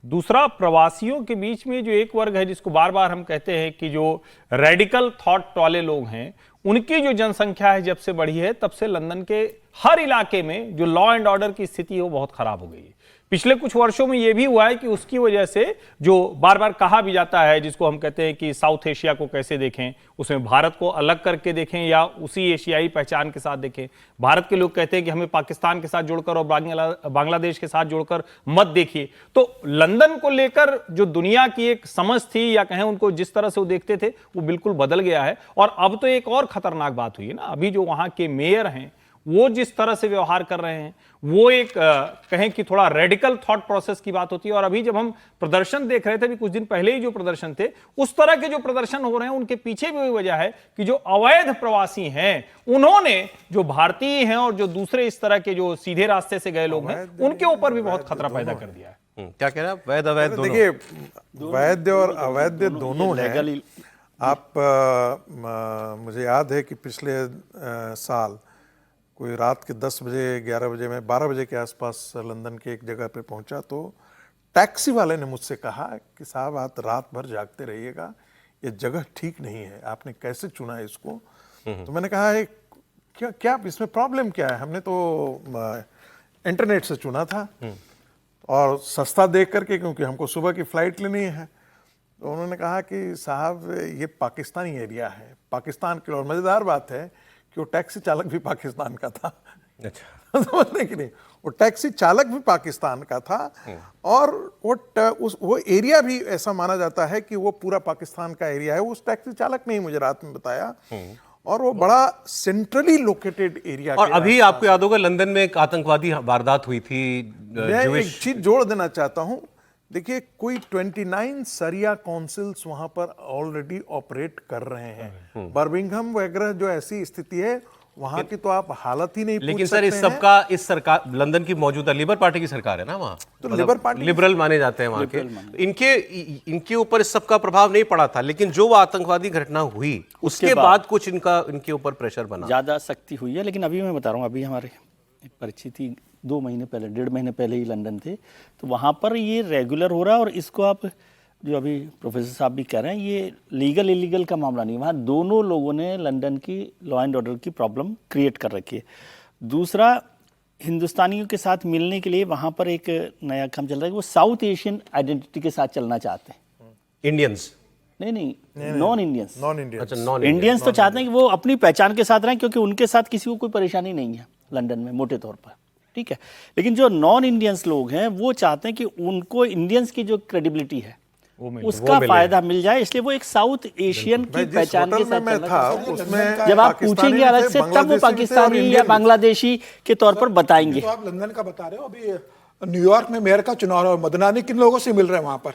दूसरा, प्रवासियों के बीच में जो एक वर्ग है जिसको बार बार हम कहते हैं कि जो रेडिकल थॉट वाले लोग हैं, उनकी जो जनसंख्या है जब से बढ़ी है तब से लंदन के हर इलाके में जो लॉ एंड ऑर्डर की स्थिति है वो बहुत खराब हो गई है। पिछले कुछ वर्षों में ये भी हुआ है कि उसकी वजह से जो बार बार कहा भी जाता है, जिसको हम कहते हैं कि साउथ एशिया को कैसे देखें, उसमें भारत को अलग करके देखें या उसी एशियाई पहचान के साथ देखें। भारत के लोग कहते हैं कि हमें पाकिस्तान के साथ जोड़कर और बांग्लादेश के साथ जोड़कर मत देखिए। तो लंदन को लेकर जो दुनिया की एक समझ थी या कहें उनको जिस तरह से वो देखते थे वो बिल्कुल बदल गया है। और अब तो एक और खतरनाक बात हुई है ना, अभी जो वहां के मेयर हैं वो जिस तरह से व्यवहार कर रहे हैं वो एक कहें कि थोड़ा रेडिकल थॉट प्रोसेस की बात होती है। और अभी जब हम प्रदर्शन देख रहे थे, अभी कुछ दिन पहले ही जो प्रदर्शन थे, उस तरह के जो प्रदर्शन हो रहे हैं उनके पीछे भी वही वजह है कि जो अवैध प्रवासी हैं उन्होंने जो भारतीय हैं और जो दूसरे इस तरह के जो सीधे रास्ते से गए लोग हैं उनके ऊपर भी बहुत खतरा पैदा कर दिया है। क्या कह रहे हैं आप? वैध अवैध दोनों? देखिए, वैध और अवैध दोनों हैं। आप मुझे याद है कि पिछले साल कोई रात के 10 बजे 11 बजे में 12 बजे के आसपास लंदन के एक जगह पे पहुंचा तो टैक्सी वाले ने मुझसे कहा कि साहब आप रात भर जागते रहिएगा, ये जगह ठीक नहीं है, आपने कैसे चुना है इसको? तो मैंने कहा है क्या इसमें प्रॉब्लम क्या है? हमने तो इंटरनेट से चुना था और सस्ता देख करके, क्योंकि हमको सुबह की फ्लाइट लेनी है। तो उन्होंने कहा कि साहब ये पाकिस्तानी एरिया है, पाकिस्तान के। और मज़ेदार बात है कि वो टैक्सी चालक भी पाकिस्तान का था। अच्छा, समझने की नहीं, वो टैक्सी चालक भी पाकिस्तान का था और वो एरिया भी ऐसा माना जाता है कि वो पूरा पाकिस्तान का एरिया है। उस टैक्सी चालक ने ही मुझे रात में बताया, और वो बड़ा सेंट्रली लोकेटेड एरिया। और अभी आपको याद होगा लंदन में एक आतंकवादी वारदात हुई थी। मैं एक चीज जोड़ देना चाहता हूं, देखिए कोई 29 सरिया काउंसिल्स वहां पर ऑलरेडी ऑपरेट कर रहे हैं। बर्मिंघम वगैरह जो ऐसी स्थिति है वहां की तो आप हालत ही नहीं पूछ सकते। लेकिन सर, इस सबका इस सरकार, लंदन की मौजूदा लिबर पार्टी की सरकार है ना वहाँ, तो लिबर पार्टी लिबरल माने जाते हैं वहाँ के। इनके ऊपर इस सबका प्रभाव नहीं पड़ा था, लेकिन जो वो आतंकवादी घटना हुई उसके बाद कुछ इनके ऊपर प्रेशर बना, ज्यादा सख्ती हुई है। लेकिन अभी मैं बता रहा हूँ, अभी हमारे परिचित ही 2 महीने पहले, 1.5 महीने पहले ही लंदन थे, तो वहाँ पर ये रेगुलर हो रहा है। और इसको आप जो अभी प्रोफेसर साहब भी कह रहे हैं, ये लीगल इलीगल का मामला नहीं, वहाँ दोनों लोगों ने लंदन की लॉ एंड ऑर्डर की प्रॉब्लम क्रिएट कर रखी है। दूसरा, हिंदुस्तानियों के साथ मिलने के लिए वहाँ पर एक नया काम चल रहा है कि वो साउथ एशियन आइडेंटिटी के साथ चलना चाहते हैं। इंडियंस नहीं, नॉन इंडियंस। अच्छा, नॉन इंडियंस तो चाहते हैं कि वो अपनी पहचान के साथ रहें, क्योंकि उनके साथ किसी को कोई परेशानी नहीं है लंदन में मोटे तौर पर, ठीक है। लेकिन जो नॉन इंडियंस लोग हैं वो चाहते हैं कि उनको इंडियंस की जो क्रेडिबिलिटी है उसका फायदा मिल जाए, इसलिए वो एक साउथ एशियन की पहचान के साथ मैं था उसमें जब आप पूछेंगे अलग से तब वो पाकिस्तानी या बांग्लादेशी के तौर पर बताएंगे। तो आप लंदन का बता रहे हो, अभी न्यूयॉर्क में मेयर का चुनाव है, मदनानी किन लोगों से मिल रहे हैं वहां पर?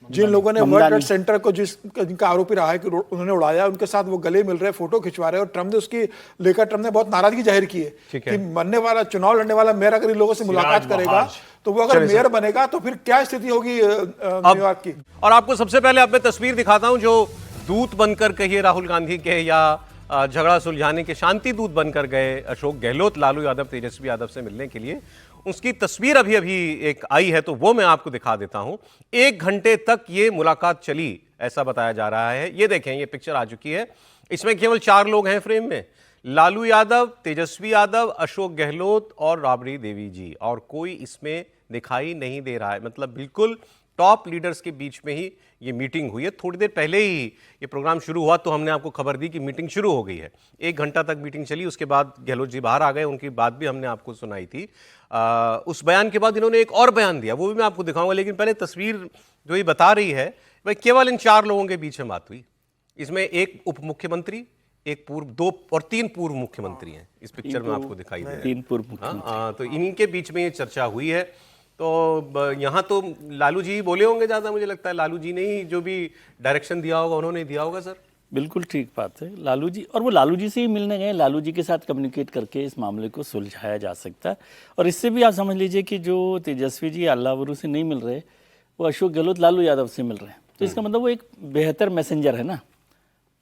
जिन लोगों ने वर्ल्ड ट्रेड सेंटर को जिनका आरोपी रहा है कि उन्होंने उड़ाया, उनके साथ वो गले मिल रहे, फोटो खिंचवा रहे, और ट्रम्प ने उसकी लेकर ट्रम्प ने बहुत नाराजगी जाहिर की है कि मरने वाला चुनाव लड़ने वाला मेयर अगर इन लोगों से मुलाकात करेगा तो वो अगर मेयर बनेगा तो फिर क्या स्थिति होगी न्यूयॉर्क की। और आपको सबसे पहले अब मैं तस्वीर दिखाता हूं जो दूत बनकर कहिए राहुल गांधी के या झगड़ा सुलझाने के शांति दूत बनकर गए अशोक गहलोत लालू यादव तेजस्वी यादव से मिलने के लिए, उसकी तस्वीर अभी अभी एक आई है तो वो मैं आपको दिखा देता हूं। 1 घंटे तक ये मुलाकात चली ऐसा बताया जा रहा है। ये देखें, ये पिक्चर आ चुकी है, इसमें केवल 4 लोग हैं फ्रेम में, लालू यादव, तेजस्वी यादव, अशोक गहलोत और राबड़ी देवी जी, और कोई इसमें दिखाई नहीं दे रहा है। मतलब बिल्कुल टॉप लीडर्स के बीच में ही ये मीटिंग हुई है। थोड़ी देर पहले ही ये प्रोग्राम शुरू हुआ तो हमने आपको खबर दी कि मीटिंग शुरू हो गई है। 1 घंटा तक मीटिंग चली, उसके बाद गहलोत जी बाहर आ गए, उनकी बात भी हमने आपको सुनाई थी। उस बयान के बाद इन्होंने एक और बयान दिया, वो भी मैं आपको दिखाऊंगा, लेकिन पहले तस्वीर जो ये बता रही है भाई केवल इन 4 लोगों के बीच में बात हुई। इसमें एक उप मुख्यमंत्री, एक पूर्व, 2 और 3 पूर्व मुख्यमंत्री हैं इस पिक्चर में आपको दिखाई दे रहे हैं। 3 पूर्व मुख्यमंत्री, तो इन्हीं के बीच में ये चर्चा हुई है। तो यहाँ तो लालू जी बोले होंगे ज़्यादा, मुझे लगता है लालू जी ने ही जो भी डायरेक्शन दिया होगा उन्होंने दिया होगा। सर बिल्कुल ठीक बात है, लालू जी, और वो लालू जी से ही मिलने गए, लालू जी के साथ कम्युनिकेट करके इस मामले को सुलझाया जा सकता है। और इससे भी आप समझ लीजिए कि जो तेजस्वी जी अल्लावरू से नहीं मिल रहे, वो अशोक गहलोत लालू यादव से मिल रहे हैं, तो इसका मतलब वो एक बेहतर मैसेंजर है ना।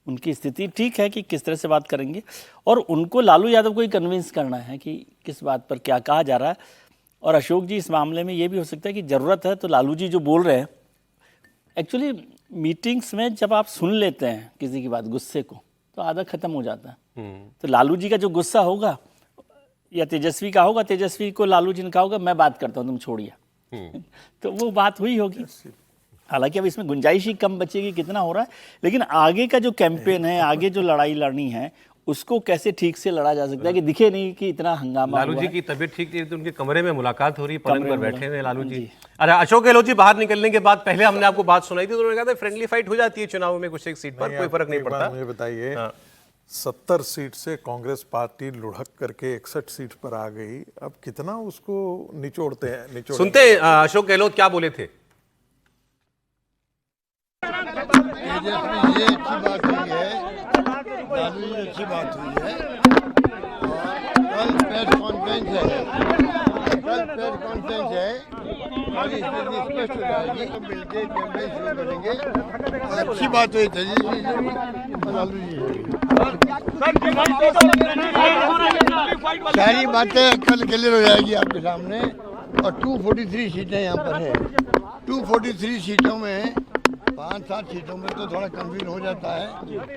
उनकी स्थिति ठीक है कि किस तरह से बात करेंगे, और उनको लालू यादव को ही कन्विंस करना है कि किस बात पर क्या कहा जा रहा है। और अशोक जी इस मामले में ये भी हो सकता है कि ज़रूरत है तो लालू जी जो बोल रहे हैं, एक्चुअली मीटिंग्स में जब आप सुन लेते हैं किसी की बात गुस्से को तो आधा खत्म हो जाता है। तो लालू जी का जो गुस्सा होगा या तेजस्वी का होगा, तेजस्वी को लालू जी ने कहा होगा मैं बात करता हूँ तुम छोड़िए तो वो बात हुई होगी। हालांकि अब इसमें गुंजाइश ही कम बचेगी कितना हो रहा है, लेकिन आगे का जो कैंपेन है, आगे जो लड़ाई लड़नी है, उसको कैसे ठीक से लड़ा जा सकता है कि दिखे नहीं कि इतना हंगामा। लालू जी की तबीयत ठीक थी तो उनके कमरे में मुलाकात हो रही, पलंग पर बैठे हुए लालू जी। अरे अशोक गहलोत जी बाहर निकलने के बाद पहले हमने आपको बात सुनाई थी तो उन्होंने कहा था फ्रेंडली फाइट हो जाती है चुनाव में, कुछ एक सीट पर कोई फर्क नहीं पड़ता। मुझे बताइए, 70 सीट से कांग्रेस पार्टी लुढ़क करके 61 सीट पर आ गई, अब कितना उसको निचोड़ते हैं। सुनते हैं अशोक गहलोत क्या बोले थे। ये अच्छी बात हुई है, लालू जी अच्छी बात हुई है, और कल प्रेस कॉन्फ्रेंस है, और इसमें स्पष्ट हो जाएगी, तो मिलकर कैंपेन शुरू करेंगे। अच्छी बात हुई तेजस्वी जी और लालू जी। सारी बातें कल क्लियर हो जाएगी आपके सामने। और 243 सीटें यहाँ पर है, 243 सीटों में 5-7 सीटों में तो थोड़ा कंफ्यूजन हो जाता है,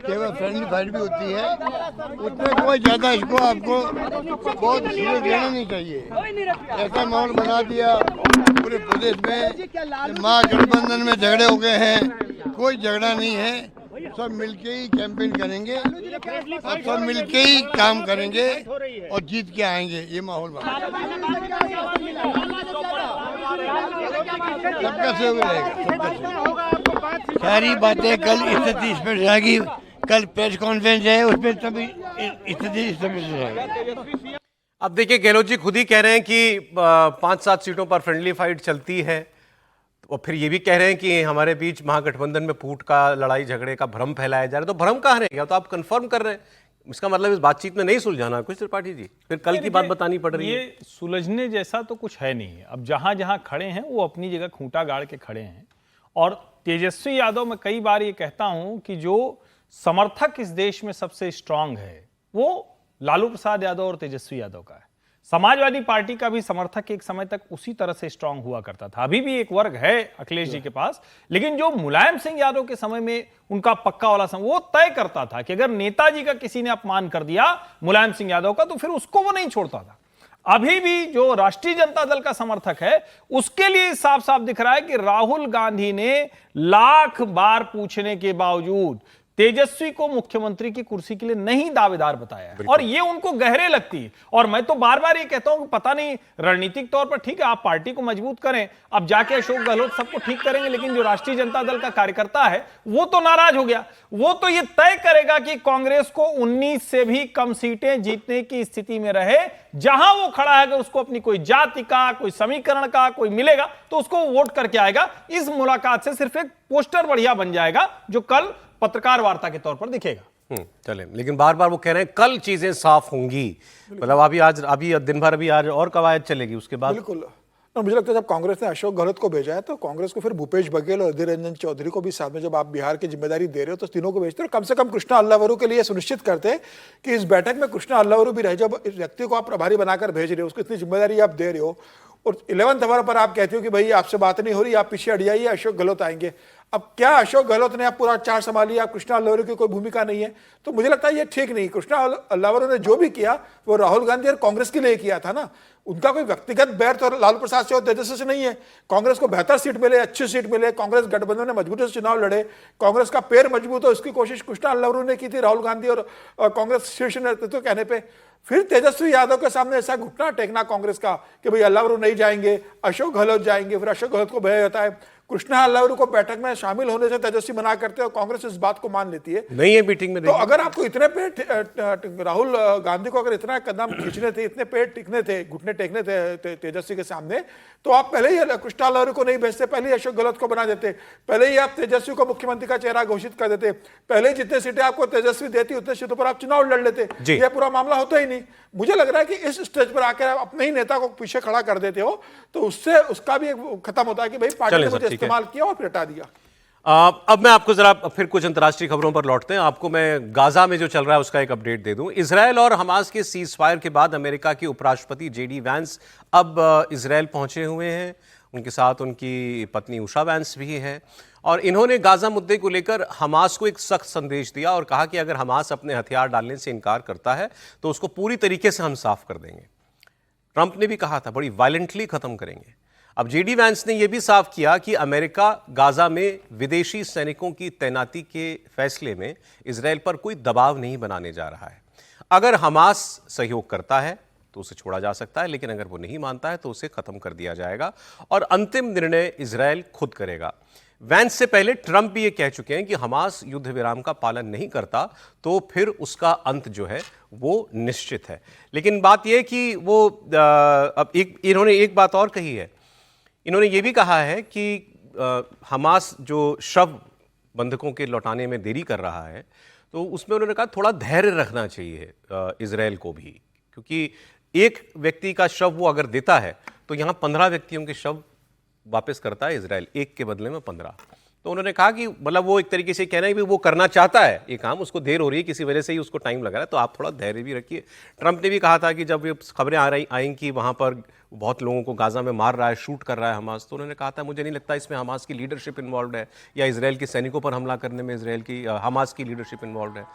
केवल फ्रेंडली फाइट भी होती है, उसमें कोई ज़्यादा इसको आपको बहुत सीरियस लेना नहीं चाहिए। ऐसा माहौल बना दिया पूरे प्रदेश में, महागठबंधन में झगड़े हो गए हैं, कोई झगड़ा नहीं है, सब मिलके ही कैंपेन करेंगे और सब मिलके ही काम करेंगे और जीत के आएंगे। ये माहौल बना सबका सहयोग रहेगा। सारी बातें कल स्थिति इसमें रहेगी, कल प्रेस कॉन्फ्रेंस है उसमें सभी स्थिति रहेगी। अब देखिए गहलोत जी खुद ही कह रहे हैं कि 5-7 सीटों पर फ्रेंडली फाइट चलती है, और फिर ये भी कह रहे हैं कि हमारे बीच महागठबंधन में फूट का, लड़ाई झगड़े का भ्रम फैलाया जा रहा है। तो भ्रम कहाँ रह गया? तो आप कंफर्म कर रहे हैं, इसका मतलब इस बातचीत में नहीं सुलझाना कुछ त्रिपाठी जी, फिर कल की बात बतानी पड़ रही है। ये सुलझने जैसा तो कुछ है नहीं है। अब जहां जहां खड़े हैं वो अपनी जगह खूंटा गाड़ के खड़े हैं। और तेजस्वी यादव, मैं कई बार ये कहता हूं कि जो समर्थक इस देश में सबसे स्ट्रांग है वो लालू प्रसाद यादव और तेजस्वी यादव का है। समाजवादी पार्टी का भी समर्थक एक समय तक उसी तरह से स्ट्रांग हुआ करता था। अभी भी एक वर्ग है अखिलेश जी के पास, लेकिन जो मुलायम सिंह यादव के समय में उनका पक्का वाला वो तय करता था कि अगर नेताजी का किसी ने अपमान कर दिया मुलायम सिंह यादव का, तो फिर उसको वो नहीं छोड़ता था। अभी भी जो राष्ट्रीय जनता दल का समर्थक है उसके लिए साफ साफ दिख रहा है कि राहुल गांधी ने लाख बार पूछने के बावजूद तेजस्वी को मुख्यमंत्री की कुर्सी के लिए नहीं दावेदार बताया है और ये उनको गहरे लगती है। और मैं तो बार बार ये कहता हूं कि पता नहीं रणनीतिक तौर पर ठीक है आप पार्टी को मजबूत करें, अब जाके अशोक गहलोत सबको ठीक करेंगे, लेकिन जो राष्ट्रीय जनता दल का कार्यकर्ता है वो तो नाराज हो गया। वो तो ये तय करेगा कि कांग्रेस को 19 से भी कम सीटें जीतने की स्थिति में रहे। जहां वो खड़ा है अगर उसको अपनी कोई जाति का, कोई समीकरण का कोई मिलेगा तो उसको वोट करके आएगा। इस मुलाकात से सिर्फ एक पोस्टर बढ़िया बन जाएगा जो कल पत्रकार वार्ता के तौर पर दिखेगा। चले, लेकिन बार बार वो कह रहे हैं कल चीजें साफ होंगी, मतलब अभी दिन भर अभी आज और कवायद चलेगी उसके बाद। बिल्कुल। मुझे लगता है जब कांग्रेस ने अशोक गहलोत को भेजा है तो कांग्रेस को फिर भूपेश बघेल और अधीर रंजन चौधरी को भी साथ में, जब आप बिहार की जिम्मेदारी दे रहे हो तो तीनों को भेजते हो। कम से कम कृष्णा अल्लावरू के लिए सुनिश्चित करते कि इस बैठक में कृष्णा अल्लावरू भी रहे। जब इस व्यक्ति को आप प्रभारी बनाकर भेज रहे हो, उसको इतनी जिम्मेदारी आप दे रहे हो और 11वें आवर पर आप कहते हो कि भाई आपसे बात नहीं हो रही, आप पीछे हट जाइए, अशोक गहलोत आएंगे। अब क्या अशोक गहलोत ने आप पूरा 4 संभाली, आप कृष्णा अल्लावरू की कोई भूमिका नहीं है, तो मुझे लगता है ये ठीक नहीं। कृष्णा अल्लावरू ने जो भी किया वो राहुल गांधी और कांग्रेस के लिए किया था ना। उनका कोई व्यक्तिगत बैर तो लालू प्रसाद से और तेजस्वी से नहीं है। कांग्रेस को बेहतर सीट मिले, अच्छी सीट मिले, कांग्रेस गठबंधन ने मजबूती से चुनाव लड़े, कांग्रेस का पैर मजबूत हो, इसकी कोशिश कृष्णा अल्लावरू ने की थी राहुल गांधी और कांग्रेस शीर्ष नेतृत्व कहने पे। फिर तेजस्वी यादव के सामने ऐसा घुटना टेकना कांग्रेस का कि भाई अल्लावरू नहीं जाएंगे, अशोक गहलोत जाएंगे, फिर अशोक गहलोत को भेजा जाता है। कृष्णा अल्लावरू को बैठक में शामिल होने से तेजस्वी मना करते हैं और कांग्रेस इस बात को मान लेती है नहीं है मीटिंग में। तो अगर आपको इतने पे राहुल गांधी को अगर इतना कदम खींचने थे, इतने पेड़ टिकने थे, घुटने टेकने थे तेजस्वी के सामने, तो आप पहले ही कृष्णा अल्लावरू को नहीं भेजते, पहले ही अशोक गहलोत को बना देते, पहले ही आप तेजस्वी को मुख्यमंत्री का चेहरा घोषित कर देते, पहले जितने सीटें आपको तेजस्वी देती उतने सीटों पर आप चुनाव लड़ लेते। यह पूरा मामला होता ही नहीं। मुझे लग रहा है कि इस स्टेज पर आकर आप अपने ही नेता को पीछे खड़ा कर देते हो तो उससे उसका भी खत्म होता है कि भाई पार्टी ने मुझे इस्तेमाल किया और फिर हटा दिया। अब मैं आपको जरा फिर कुछ अंतर्राष्ट्रीय खबरों पर लौटते हैं। आपको मैं गाजा में जो चल रहा है उसका एक अपडेट दे दूं। इजरायल और हमास के सीज फायर के बाद अमेरिका के उपराष्ट्रपति जेडी वैंस अब इजरायल पहुंचे हुए हैं। उनके साथ उनकी पत्नी उषा वैंस भी है और इन्होंने गाजा मुद्दे को लेकर हमास को एक सख्त संदेश दिया और कहा कि अगर हमास अपने हथियार डालने से इनकार करता है तो उसको पूरी तरीके से हम साफ कर देंगे। ट्रंप ने भी कहा था बड़ी वायलेंटली खत्म करेंगे। अब जेडी वैंस ने यह भी साफ किया कि अमेरिका गाजा में विदेशी सैनिकों की तैनाती के फैसले में इजरायल पर कोई दबाव नहीं बनाने जा रहा है। अगर हमास सहयोग करता है तो उसे छोड़ा जा सकता है, लेकिन अगर वो नहीं मानता है तो उसे खत्म कर दिया जाएगा और अंतिम निर्णय इजरायल खुद करेगा। वैंस से पहले ट्रंप भी ये कह चुके हैं कि हमास युद्ध विराम का पालन नहीं करता तो फिर उसका अंत जो है वो निश्चित है। लेकिन बात यह कि वो अब इन्होंने एक बात और कही है। इन्होंने ये भी कहा है कि हमास जो शव बंधकों के लौटाने में देरी कर रहा है तो उसमें उन्होंने कहा थोड़ा धैर्य रखना चाहिए इजरायल को भी, क्योंकि एक व्यक्ति का शव वो अगर देता है तो यहाँ 15 व्यक्तियों के शव वापस करता है इजरायल, एक के बदले में 15। तो उन्होंने कहा कि मतलब वो एक तरीके से कहना है कि वो करना चाहता है ये काम, उसको देर हो रही है, किसी वजह से ही उसको टाइम लगा रहा है, तो आप थोड़ा धैर्य भी रखिए। ट्रंप ने भी कहा था कि जब ये खबरें आई कि वहाँ पर बहुत लोगों को गाजा में मार रहा है, शूट कर रहा है हमास, तो उन्होंने कहा था मुझे नहीं लगता इसमें हमास की लीडरशिप इन्वॉल्व है या इजरायल के सैनिकों पर हमला करने में इजरायल की हमास की लीडरशिप इन्वॉल्व है।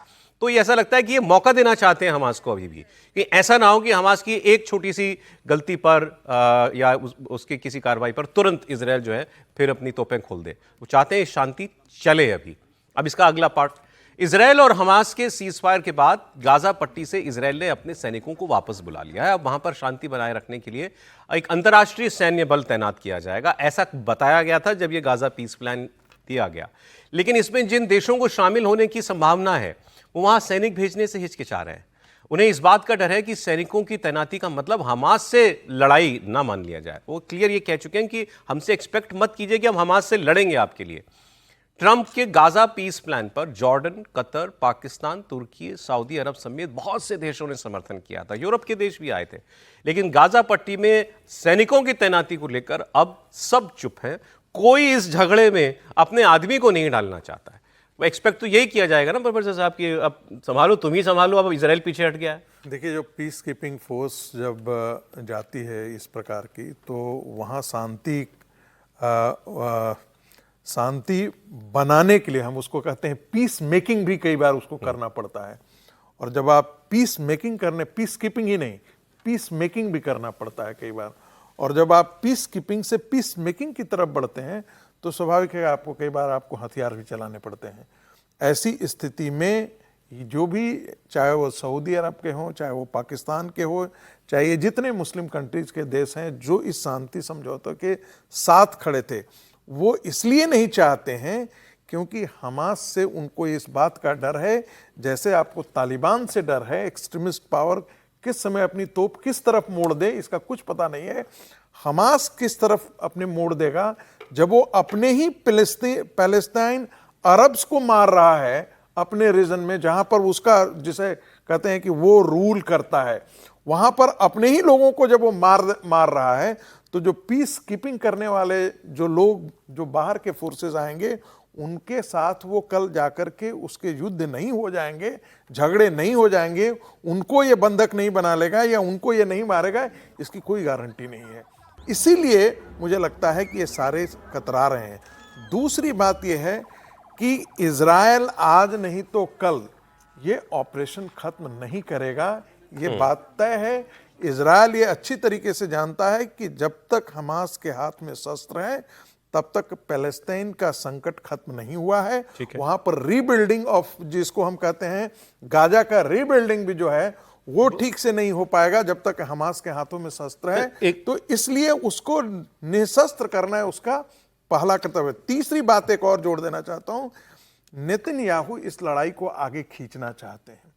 तो ये ऐसा लगता है कि ये मौका देना चाहते हैं हमास को अभी भी, कि ऐसा ना हो कि हमास की एक छोटी सी गलती पर या उसकी किसी कार्रवाई पर तुरंत इजरायल जो है फिर अपनी तोपें खोल दे। वो चाहते हैं शांति चले अभी। अब इसका अगला पार्ट, इजरायल और हमास के सीज फायर के बाद गाजा पट्टी से इजरायल ने अपने सैनिकों को वापस बुला लिया है। अब वहां पर शांति बनाए रखने के लिए एक अंतर्राष्ट्रीय सैन्य बल तैनात किया जाएगा, ऐसा बताया गया था जब यह गाजा पीस प्लान दिया गया। लेकिन इसमें जिन देशों को शामिल होने की संभावना है वो वहां सैनिक भेजने से हिचकिचा रहे हैं। उन्हें इस बात का डर है कि सैनिकों की तैनाती का मतलब हमास से लड़ाई ना मान लिया जाए। वो क्लियर ये कह चुके हैं कि हमसे एक्सपेक्ट मत कीजिए कि हम हमास से लड़ेंगे आपके लिए। ट्रंप के गाजा पीस प्लान पर जॉर्डन, कतर, पाकिस्तान, तुर्की, सऊदी अरब समेत बहुत से देशों ने समर्थन किया था। यूरोप के देश भी आए थे। लेकिन गाजा पट्टी में सैनिकों की तैनाती को लेकर अब सब चुप हैं। कोई इस झगड़े में अपने आदमी को नहीं डालना चाहता है। वो एक्सपेक्ट तो यही किया जाएगा ना प्रोफेसर साहब कि अब संभालो, तुम ही संभालो, अब इजराइल पीछे हट गया है। देखिए, जो पीस कीपिंग फोर्स जब जाती है इस प्रकार की, तो वहाँ शांति बनाने के लिए, हम उसको कहते हैं पीस मेकिंग, भी कई बार उसको करना पड़ता है। और जब आप पीस मेकिंग करने, पीस कीपिंग ही नहीं, पीस मेकिंग भी करना पड़ता है कई बार। और जब आप पीस कीपिंग से पीस मेकिंग की तरफ बढ़ते हैं तो स्वाभाविक है आपको कई बार आपको हथियार भी चलाने पड़ते हैं। ऐसी स्थिति में जो भी, चाहे वो सऊदी अरब के हों, चाहे वो पाकिस्तान के हो, चाहे ये जितने मुस्लिम कंट्रीज के देश हैं जो इस शांति समझौते के साथ खड़े थे, वो इसलिए नहीं चाहते हैं क्योंकि हमास से उनको इस बात का डर है, जैसे आपको तालिबान से डर है। एक्सट्रीमिस्ट पावर किस समय अपनी तोप किस तरफ मोड़ दे इसका कुछ पता नहीं है। हमास किस तरफ अपने मोड़ देगा जब वो अपने ही पैलेस्टाइन अरब्स को मार रहा है अपने रीजन में, जहां पर उसका, जिसे कहते हैं कि वो रूल करता है, वहां पर अपने ही लोगों को जब वो मार रहा है, तो जो पीस कीपिंग करने वाले जो लोग, जो बाहर के फोर्सेस आएंगे, उनके साथ वो कल जाकर के उसके युद्ध नहीं हो जाएंगे, झगड़े नहीं हो जाएंगे, उनको ये बंधक नहीं बना लेगा या उनको ये नहीं मारेगा, इसकी कोई गारंटी नहीं है। इसीलिए मुझे लगता है कि ये सारे कतरा रहे हैं। दूसरी बात ये है कि इजराइल आज नहीं तो कल ये ऑपरेशन खत्म नहीं करेगा, ये बात तय है। इजराइल ये अच्छी तरीके से जानता है कि जब तक हमास के हाथ में शस्त्र हैं तब तक पैलेस्टाइन का संकट खत्म नहीं हुआ है। वहां पर रीबिल्डिंग ऑफ, जिसको हम कहते हैं गाजा का रीबिल्डिंग भी जो है वो ठीक से नहीं हो पाएगा जब तक हमास के हाथों में शस्त्र है। तो इसलिए उसको निशस्त्र करना है उसका पहला कर्तव्य। तीसरी बात एक और जोड़ देना चाहता हूं, नेतन्याहू इस लड़ाई को आगे खींचना चाहते हैं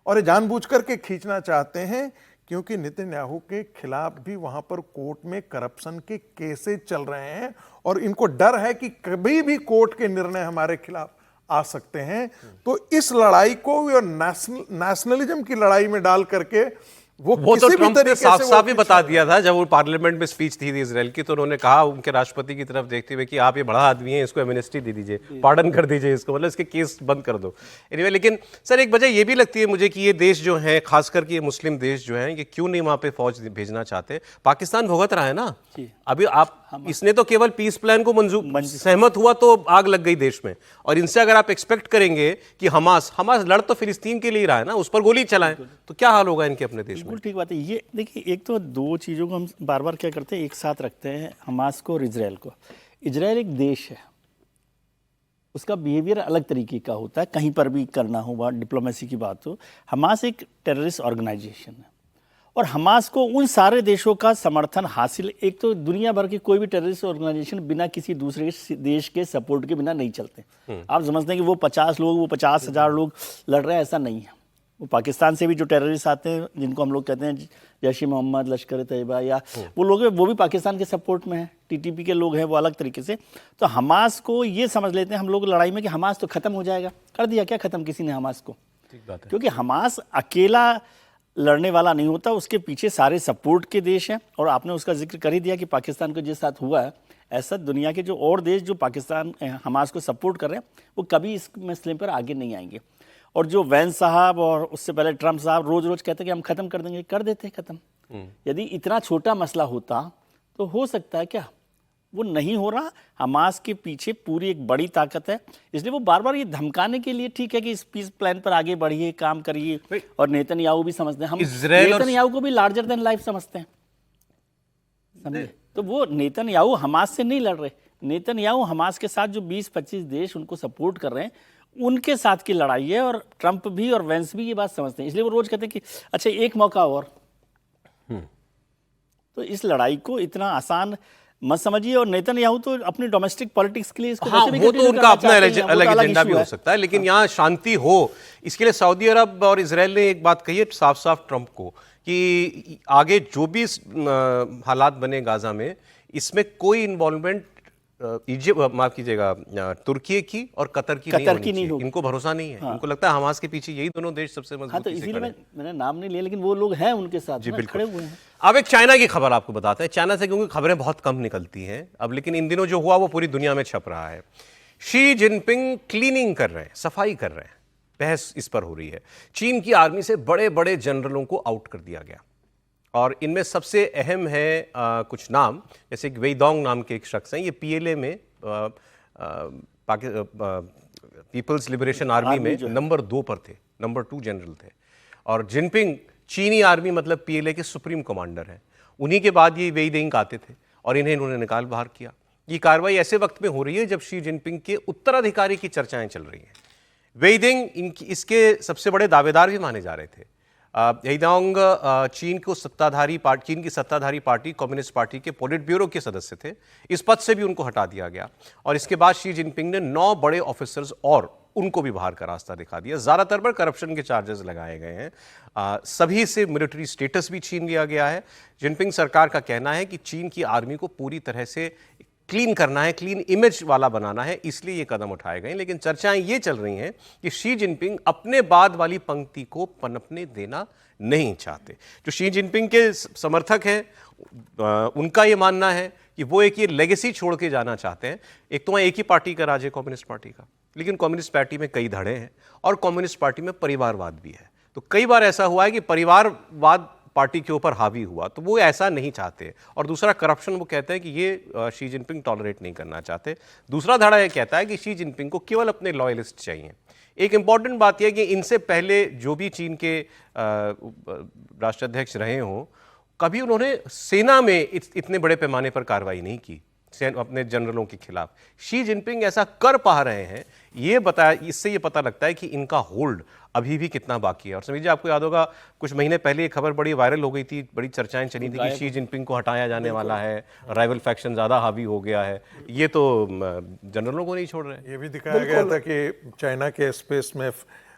और ये जानबूझकर के खींचना चाहते हैं क्योंकि नेतन्याहू के खिलाफ भी वहां पर कोर्ट में करप्शन के केसेस चल रहे हैं और इनको डर है कि कभी भी कोर्ट के निर्णय हमारे खिलाफ आ सकते हैं। तो इस लड़ाई को नेशनलिज्म की लड़ाई में डाल करके वो तो ट्रंप ने साफ ही बता दिया था जब वो पार्लियामेंट में स्पीच थी इजराइल की, तो उन्होंने कहा उनके राष्ट्रपति की तरफ देखते हुए कि आप ये बड़ा आदमी हैं, इसको एमनेस्टी दे दीजिए, पार्डन कर दीजिए इसको, मतलब इसके केस बंद कर दो। एनीवे, लेकिन सर एक वजह ये भी लगती है मुझे कि ये देश जो है, खास करके ये मुस्लिम देश जो है, ये क्यों नहीं वहां पे फौज भेजना चाहते? पाकिस्तान भुगत रहा है ना अभी। आप इसने तो केवल पीस प्लान को मंजूर सहमत हुआ तो आग लग गई देश में, और इनसे अगर आप एक्सपेक्ट करेंगे कि हमास लड़ तो फिलिस्तीन के लिए रहा है ना, उस पर गोली चलाएं, तो क्या हाल होगा इनके अपने देश में? बिल्कुल ठीक बात है। ये देखिए, एक तो दो चीज़ों को हम बार बार क्या करते हैं, एक साथ रखते हैं, हमास को और इजराइल को। इजराइल एक देश है, उसका बिहेवियर अलग तरीके का होता है, कहीं पर भी करना हो, डिप्लोमेसी की बात हो। हमास एक टेररिस्ट ऑर्गेनाइजेशन है और हमास को उन सारे देशों का समर्थन हासिल, एक तो दुनिया भर के कोई भी टेररिस्ट ऑर्गेनाइजेशन बिना किसी दूसरे देश के सपोर्ट के बिना नहीं चलते। आप समझते हैं कि वो 50 लोग, वो 50,000 लोग लड़ रहे हैं, ऐसा नहीं है। वो पाकिस्तान से भी जो टेररिस्ट आते हैं, जिनको हम लोग कहते हैं जैश ए मोहम्मद, लश्कर तैयबा, या वो लोग, वो भी पाकिस्तान के सपोर्ट में है। टीटीपी के लोग हैं, वो अलग तरीके से। तो हमास को ये समझ लेते हैं हम लोग लड़ाई में कि हमास तो खत्म हो जाएगा। कर दिया क्या खत्म किसी ने हमास को? क्योंकि हमास अकेला लड़ने वाला नहीं होता, उसके पीछे सारे सपोर्ट के देश हैं। और आपने उसका जिक्र कर ही दिया कि पाकिस्तान के जिस साथ हुआ है, ऐसा दुनिया के जो और देश जो पाकिस्तान हमास को सपोर्ट कर रहे हैं, वो कभी इस मसले पर आगे नहीं आएंगे। और जो वैंस साहब और उससे पहले ट्रंप साहब रोज रोज कहते हैं कि हम खत्म कर देंगे, कर देते हैं खत्म। यदि इतना छोटा मसला होता तो हो सकता है क्या? वो नहीं हो रहा। हमास के पीछे पूरी एक बड़ी ताकत है, इसलिए वो बार बार ये धमकाने के लिए, ठीक है कि इस पीस प्लान पर आगे बढ़िए, काम करिए। और नेतन्याहू भी समझते हैं, हम नेतन्याहू को भी लार्जर देन लाइफ समझते हैं, समझे? तो वो नेतन्याहू हमास से नहीं लड़ रहे। नेतन्याहू हमास के साथ जो 20-25 देश उनको सपोर्ट कर रहे हैं, उनके साथ की लड़ाई है। और ट्रंप भी और वेंस भी ये बात समझते हैं, इसलिए वो रोज कहते हैं कि अच्छा एक मौका और। तो इस लड़ाई को इतना आसान मत समझिए। और नेतन्याहू तो अपनी डोमेस्टिक पॉलिटिक्स के लिए इसको हाँ, वो तो उनका अपना अलग एजेंडा भी हो सकता है, लेकिन यहाँ शांति हो, इसके लिए सऊदी अरब और इजराइल ने एक बात कही है साफ साफ ट्रंप को कि आगे जो भी हालात बने गाजा में, इसमें कोई इन्वॉल्वमेंट इजिप्ट, माफ कीजिएगा, तुर्की की और कतर की नहीं होगी। इनको भरोसा नहीं है। हाँ। इनको लगता है हमास के पीछे यही दोनों देश सबसे मजबूत। हाँ, तो इसीलिए मैंने नाम नहीं लिया, लेकिन वो लोग हैं उनके साथ खड़े हुए हैं। अब एक चाइना की खबर आपको बताते हैं। चाइना से क्योंकि खबरें बहुत कम निकलती हैं अब, लेकिन इन दिनों जो हुआ वो पूरी दुनिया में छप रहा है। शी जिनपिंग क्लीनिंग कर रहे हैं, सफाई कर रहे हैं, बहस इस पर हो रही है। चीन की आर्मी से बड़े बड़े जनरलों को आउट कर दिया गया और इनमें सबसे अहम है कुछ नाम, जैसे वेइडोंग नाम के एक शख्स हैं, ये पीएलए में पीपल्स लिबरेशन आर्मी में नंबर 2 पर थे, नंबर 2 जनरल थे। और जिनपिंग चीनी आर्मी मतलब पीएलए के सुप्रीम कमांडर हैं। उन्हीं के बाद ये वेइडोंग आते थे और इन्होंने निकाल बाहर किया। ये कार्रवाई ऐसे वक्त में हो रही है जब शी जिनपिंग के उत्तराधिकारी की चर्चाएं चल रही हैं। वेइडिंग इसके सबसे बड़े दावेदार भी माने जा रहे थे। हेइडोंग चीन की सत्ताधारी पार्टी कम्युनिस्ट पार्टी के पॉलिट ब्यूरो के सदस्य थे। इस पद से भी उनको हटा दिया गया और इसके बाद शी जिनपिंग ने 9 बड़े ऑफिसर्स और उनको भी बाहर का रास्ता दिखा दिया। ज़्यादातर पर करप्शन के चार्जेस लगाए गए हैं। सभी से मिलिट्री स्टेटस भी छीन लिया गया है। जिनपिंग सरकार का कहना है कि चीन की आर्मी को पूरी तरह से क्लीन करना है, क्लीन इमेज वाला बनाना है, इसलिए ये कदम उठाए गए। लेकिन चर्चाएं ये चल रही हैं कि शी जिनपिंग अपने बाद वाली पंक्ति को पनपने देना नहीं चाहते। जो शी जिनपिंग के समर्थक हैं उनका ये मानना है कि वो एक ये लेगेसी छोड़ के जाना चाहते हैं। एक तो एक ही पार्टी का राज है, कम्युनिस्ट पार्टी का, लेकिन कम्युनिस्ट पार्टी में कई धड़े हैं और कम्युनिस्ट पार्टी में परिवारवाद भी है। तो कई बार ऐसा हुआ है कि परिवारवाद पार्टी के ऊपर हावी हुआ, तो वो ऐसा नहीं चाहते। और दूसरा करप्शन, वो कहते हैं कि ये शी जिनपिंग टॉलरेट नहीं करना चाहते। दूसरा धड़ा ये कहता है कि शी जिनपिंग को केवल अपने लॉयलिस्ट चाहिए। एक इंपॉर्टेंट बात यह कि इनसे पहले जो भी चीन के राष्ट्राध्यक्ष रहे हों, कभी उन्होंने सेना में इतने बड़े पैमाने पर कार्रवाई नहीं की अपने जनरलों के खिलाफ। शी जिनपिंग ऐसा कर पा रहे हैं, इससे ये पता लगता है कि इनका होल्ड अभी भी कितना बाकी है। और समीर जी, आपको याद होगा कुछ महीने पहले एक खबर बड़ी वायरल हो गई थी, बड़ी चर्चाएं चली थी कि शी जिनपिंग को हटाया जाने वाला है, राइवल फैक्शन ज्यादा हावी हो गया है। ये तो जनरलों को नहीं छोड़ रहे। ये भी दिखाया गया था कि चाइना के स्पेस में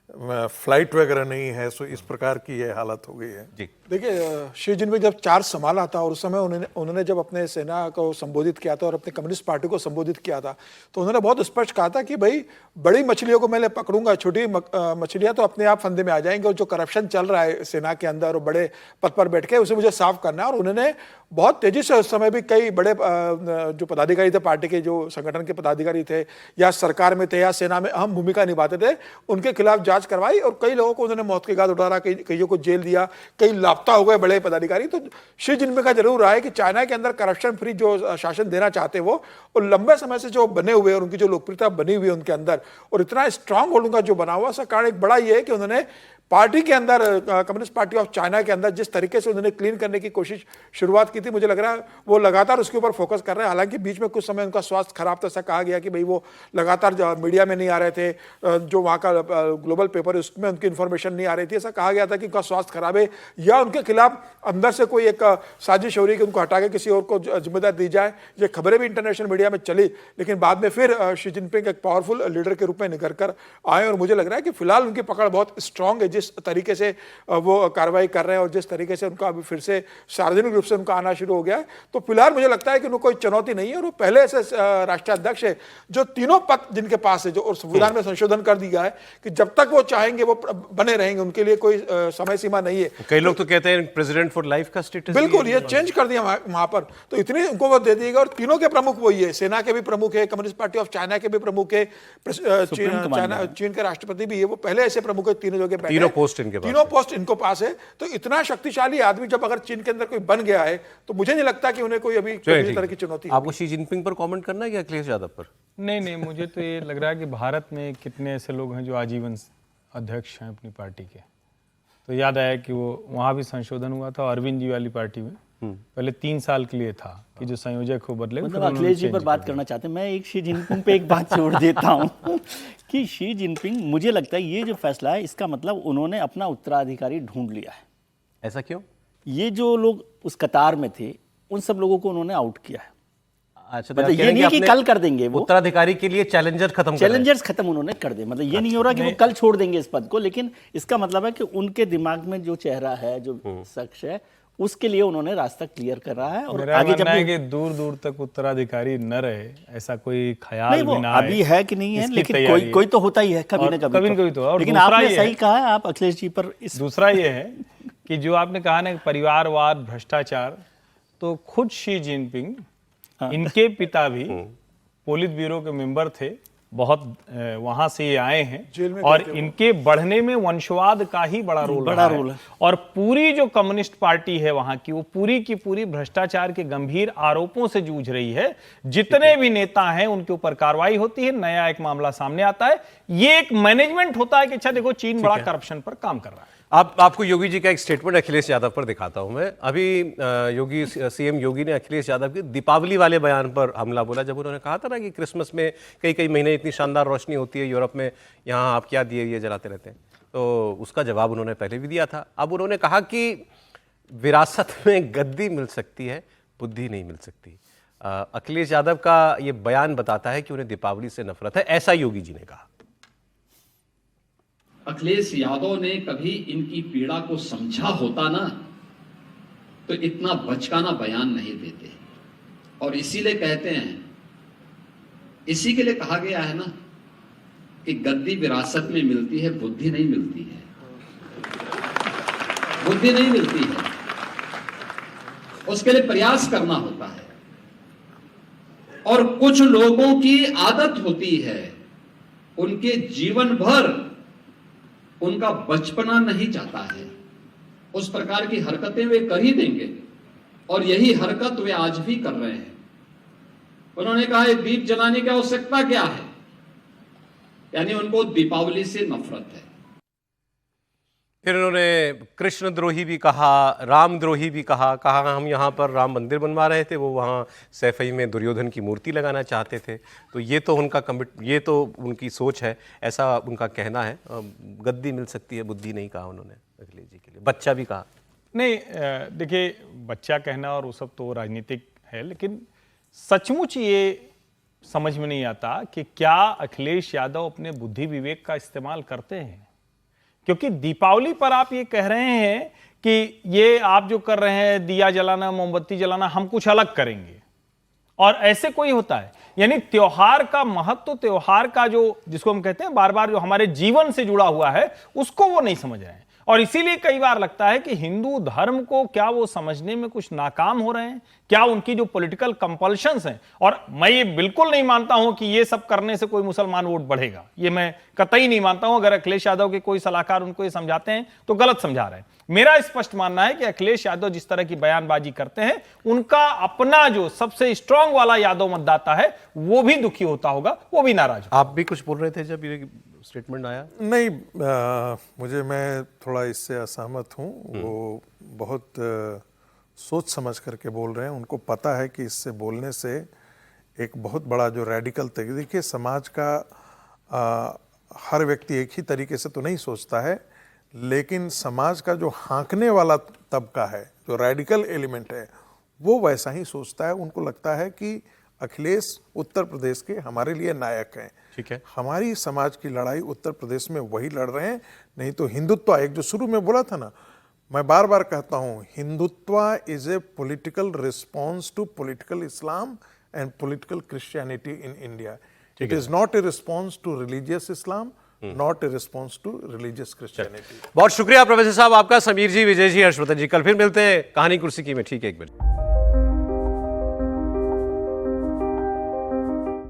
फ्लाइट वगैरह नहीं है, सो इस प्रकार की ये हालत हो गई है। जी देखिए, शी जिनपिंग जब चार्ज संभाला था और उस समय उन्होंने जब अपने सेना को संबोधित किया था और अपने कम्युनिस्ट पार्टी को संबोधित किया था, तो उन्होंने बहुत स्पष्ट कहा था कि भाई बड़ी मछलियों को मैं पकड़ूंगा, छोटी मछलियां तो अपने आप फंदे में आ जाएंगे, और जो करप्शन चल रहा है सेना के अंदर और बड़े पद पर बैठ के, उसे मुझे साफ करना है। और उन्होंने बहुत तेजी से उस समय भी कई बड़े जो पदाधिकारी थे, पार्टी के जो संगठन के पदाधिकारी थे या सरकार में थे या सेना में अहम भूमिका निभाते थे, उनके खिलाफ जांच करवाई और कई लोगों को उन्होंने मौत के घाट उतारा, कईयों को जेल दिया, कई लापता हो गए बड़े पदाधिकारी। तो शी जिनपिंग का जरूर रहा है कि चाइना के अंदर करप्शन फ्री जो शासन देना चाहते वो, और लंबे समय से जो बने हुए और उनकी जो लोकप्रियता बनी हुई है उनके अंदर, और इतना स्ट्रांग होल्ड उनका जो बना हुआ, उसका कारण एक बड़ा ये है कि उन्होंने पार्टी के अंदर, कम्युनिस्ट पार्टी ऑफ चाइना के अंदर जिस तरीके से उन्होंने क्लीन करने की कोशिश शुरुआत की थी, मुझे लग रहा है वो लगातार उसके ऊपर फोकस कर रहे हैं। हालांकि बीच में कुछ समय उनका स्वास्थ्य खराब था, ऐसा कहा गया कि भाई वो लगातार मीडिया में नहीं आ रहे थे, जो वहाँ का ग्लोबल पेपर है उसमें उनकी इन्फॉर्मेशन नहीं आ रही थी। ऐसा कहा गया था कि उनका स्वास्थ्य खराब है या उनके खिलाफ अंदर से कोई एक साजिश हो रही है कि उनको हटा के किसी और को जिम्मेदारी दी जाए। ये खबरें भी इंटरनेशनल मीडिया में चली, लेकिन बाद में फिर शी जिनपिंग एक पावरफुल लीडर के रूप में निखर कर आए, और मुझे लग रहा है कि फिलहाल उनकी पकड़ बहुत स्ट्रांग है। जिस तरीके से वो कार्रवाई कर रहे हैं और जिस तरीके से उनका अभी फिर से सार्वजनिक रूप से उनका आना शुरू हो गया है, तो फिलहाल मुझे लगता है कि उनको कोई चुनौती नहीं है। और वो पहले ऐसे राष्ट्रीय अध्यक्ष है जो तीनों पद जिनके पास है, जो संविधान में संशोधन कर दिया है कि जब तक वो चाहेंगे वो बने रहेंगे, उनके लिए कोई समय सीमा नहीं है। कई लोग तो कहते हैं प्रेसिडेंट फॉर लाइफ का स्टेटस, बिल्कुल ये चेंज कर दिया वहां पर, तो इतनी उनको वो दे दिएगा। और तीनों के प्रमुख वही है, सेना के भी प्रमुख है, कम्युनिस्ट पार्टी ऑफ चाइना के भी प्रमुख है, चीन के राष्ट्रपति भी है, वो पहले ऐसे प्रमुख है, तीनों जगह तीनों पोस्ट इनको पास है। तो इतना शक्तिशाली आदमी जब अगर चीन के अंदर कोई बन गया है, तो मुझे नहीं लगता कि उन्हें कोई अभी किसी तरह की चुनौती। आपको शी जिनपिंग पर कमेंट करना है या अखिलेश यादव पर? नहीं, मुझे तो ये लग रहा है कि भारत में कितने ऐसे लोग हैं जो आजीवन अध्यक्ष हैं अपनी पार्टी के। तो याद आया कि वो वहाँ भी संशोधन हुआ था अरविंद जी वाली पार्टी में, पहले 3 साल के लिए था कि जो संयोजक हो बदले। मतलब अखिलेश जी पर बात करना चाहते हैं, मैं एक शी जिनपिंग पे एक बात छोड़ देता हूँ कि शी जिनपिंग, मुझे लगता है ये जो फैसला है इसका मतलब उन्होंने अपना उत्तराधिकारी ढूंढ लिया है। ऐसा क्यों? ये जो लोग उस कतार में थे उन सब लोगों को उन्होंने आउट किया है। अच्छा, मतलब ये नहीं कि कल कर देंगे, वो उत्तराधिकारी के लिए चैलेंजर्स खत्म उन्होंने कर दे। मतलब ये नहीं हो रहा कि वो कल छोड़ देंगे इस पद को, लेकिन इसका मतलब है कि उनके दिमाग में जो चेहरा है, जो शख्स है, उसके लिए उन्होंने रास्ता क्लियर कर रहा है। और आगे जब कि दूर दूर तक उत्तराधिकारी न रहे, ऐसा कोई ख्याल भी ना अभी है कि नहीं है, लेकिन कोई तो होता ही है कभी न कभी तो। लेकिन आपने सही कहा है, आप अखिलेश जी पर दूसरा ये है कि जो आपने कहा ना परिवारवाद, भ्रष्टाचार, तो खुद शी जिनपिंग, इनके पिता भी पोलित ब्यूरो के मेंबर थे, बहुत वहां से ये आए हैं, और इनके बढ़ने में वंशवाद का ही बड़ा रोल है। और पूरी जो कम्युनिस्ट पार्टी है वहां की, वो पूरी की पूरी भ्रष्टाचार के गंभीर आरोपों से जूझ रही है। जितने भी नेता हैं उनके ऊपर कार्रवाई होती है, नया एक मामला सामने आता है। ये एक मैनेजमेंट होता है कि अच्छा देखो चीन बड़ा करप्शन पर काम कर रहा है। आपको योगी जी का एक स्टेटमेंट अखिलेश यादव पर दिखाता हूं मैं। अभी योगी सीएम योगी ने अखिलेश यादव के दीपावली वाले बयान पर हमला बोला, जब उन्होंने कहा था ना कि क्रिसमस में कई महीने इतनी शानदार रोशनी होती है यूरोप में, यहाँ आप क्या दिए जलाते रहते हैं? तो उसका जवाब उन्होंने पहले भी दिया था। अब उन्होंने कहा कि विरासत में गद्दी मिल सकती है, बुद्धि नहीं मिल सकती। अखिलेश यादव का ये बयान बताता है कि उन्हें दीपावली से नफरत है, ऐसा योगी जी ने कहा। अखिलेश यादव ने कभी इनकी पीड़ा को समझा होता ना, तो इतना बचकाना बयान नहीं देते। और इसीलिए कहते हैं, इसी के लिए कहा गया है ना कि गद्दी विरासत में मिलती है, बुद्धि नहीं मिलती है, बुद्धि नहीं मिलती है, उसके लिए प्रयास करना होता है। और कुछ लोगों की आदत होती है, उनके जीवन भर उनका बचपना नहीं जाता है, उस प्रकार की हरकतें वे कर ही देंगे, और यही हरकत वे आज भी कर रहे हैं। उन्होंने कहा दीप जलाने की आवश्यकता क्या है, यानी उनको दीपावली से नफरत है। फिर उन्होंने कृष्णद्रोही भी कहा, रामद्रोही भी कहा हम यहाँ पर राम मंदिर बनवा रहे थे, वो वहाँ सैफई में दुर्योधन की मूर्ति लगाना चाहते थे। तो ये तो उनकी सोच है, ऐसा उनका कहना है। गद्दी मिल सकती है, बुद्धि नहीं कहा उन्होंने अखिलेश जी के लिए। बच्चा भी कहा नहीं, देखिए बच्चा कहना और वो सब तो राजनीतिक है, लेकिन सचमुच ये समझ में नहीं आता कि क्या अखिलेश यादव अपने बुद्धि विवेक का इस्तेमाल करते हैं। क्योंकि दीपावली पर आप ये कह रहे हैं कि ये आप जो कर रहे हैं दिया जलाना, मोमबत्ती जलाना, हम कुछ अलग करेंगे, और ऐसे कोई होता है? यानी त्योहार का महत्व, त्योहार का जो जिसको हम कहते हैं बार बार जो हमारे जीवन से जुड़ा हुआ है, उसको वो नहीं समझ रहे हैं। और इसीलिए कई बार लगता है कि हिंदू धर्म को क्या वो समझने में कुछ नाकाम हो रहे हैं, क्या उनकी जो पॉलिटिकल कंपल्शंस हैं। और मैं ये बिल्कुल नहीं मानता हूं कि ये सब करने से कोई मुसलमान वोट बढ़ेगा, ये मैं कतई नहीं मानता हूं। अगर अखिलेश यादव के कोई सलाहकार उनको ये समझाते हैं तो गलत समझा रहे हैं। मेरा स्पष्ट मानना है कि अखिलेश यादव जिस तरह की बयानबाजी करते हैं, उनका अपना जो सबसे स्ट्रांग वाला यादव मतदाता है वो भी दुखी होता होगा, वो भी नाराज होगा। आप भी कुछ बोल रहे थे जब ये स्टेटमेंट आया? नहीं, मैं थोड़ा इससे असहमत हूँ। वो बहुत सोच समझ करके बोल रहे हैं। उनको पता है कि इससे बोलने से एक बहुत बड़ा जो रेडिकल तरीके, देखिए समाज का हर व्यक्ति एक ही तरीके से तो नहीं सोचता है, लेकिन समाज का जो हाँकने वाला तबका है, जो रेडिकल एलिमेंट है, वो वैसा ही सोचता है। उनको लगता है कि अखिलेश उत्तर प्रदेश के हमारे लिए नायक हैं। ठीक है, हमारी समाज की लड़ाई उत्तर प्रदेश में वही लड़ रहे हैं। नहीं तो हिंदुत्व, एक जो शुरू में बोला था ना, मैं बार बार कहता हूं, Hindutva is a political response to political Islam and political Christianity in India. It is not a response to religious Islam, not a response to religious Christianity. बहुत शुक्रिया प्रोफेसर साहब आपका। समीर जी, विजय जी, हर्षवर्धन जी, कल फिर मिलते हैं कहानी कुर्सी की में ठीक 1 बजे।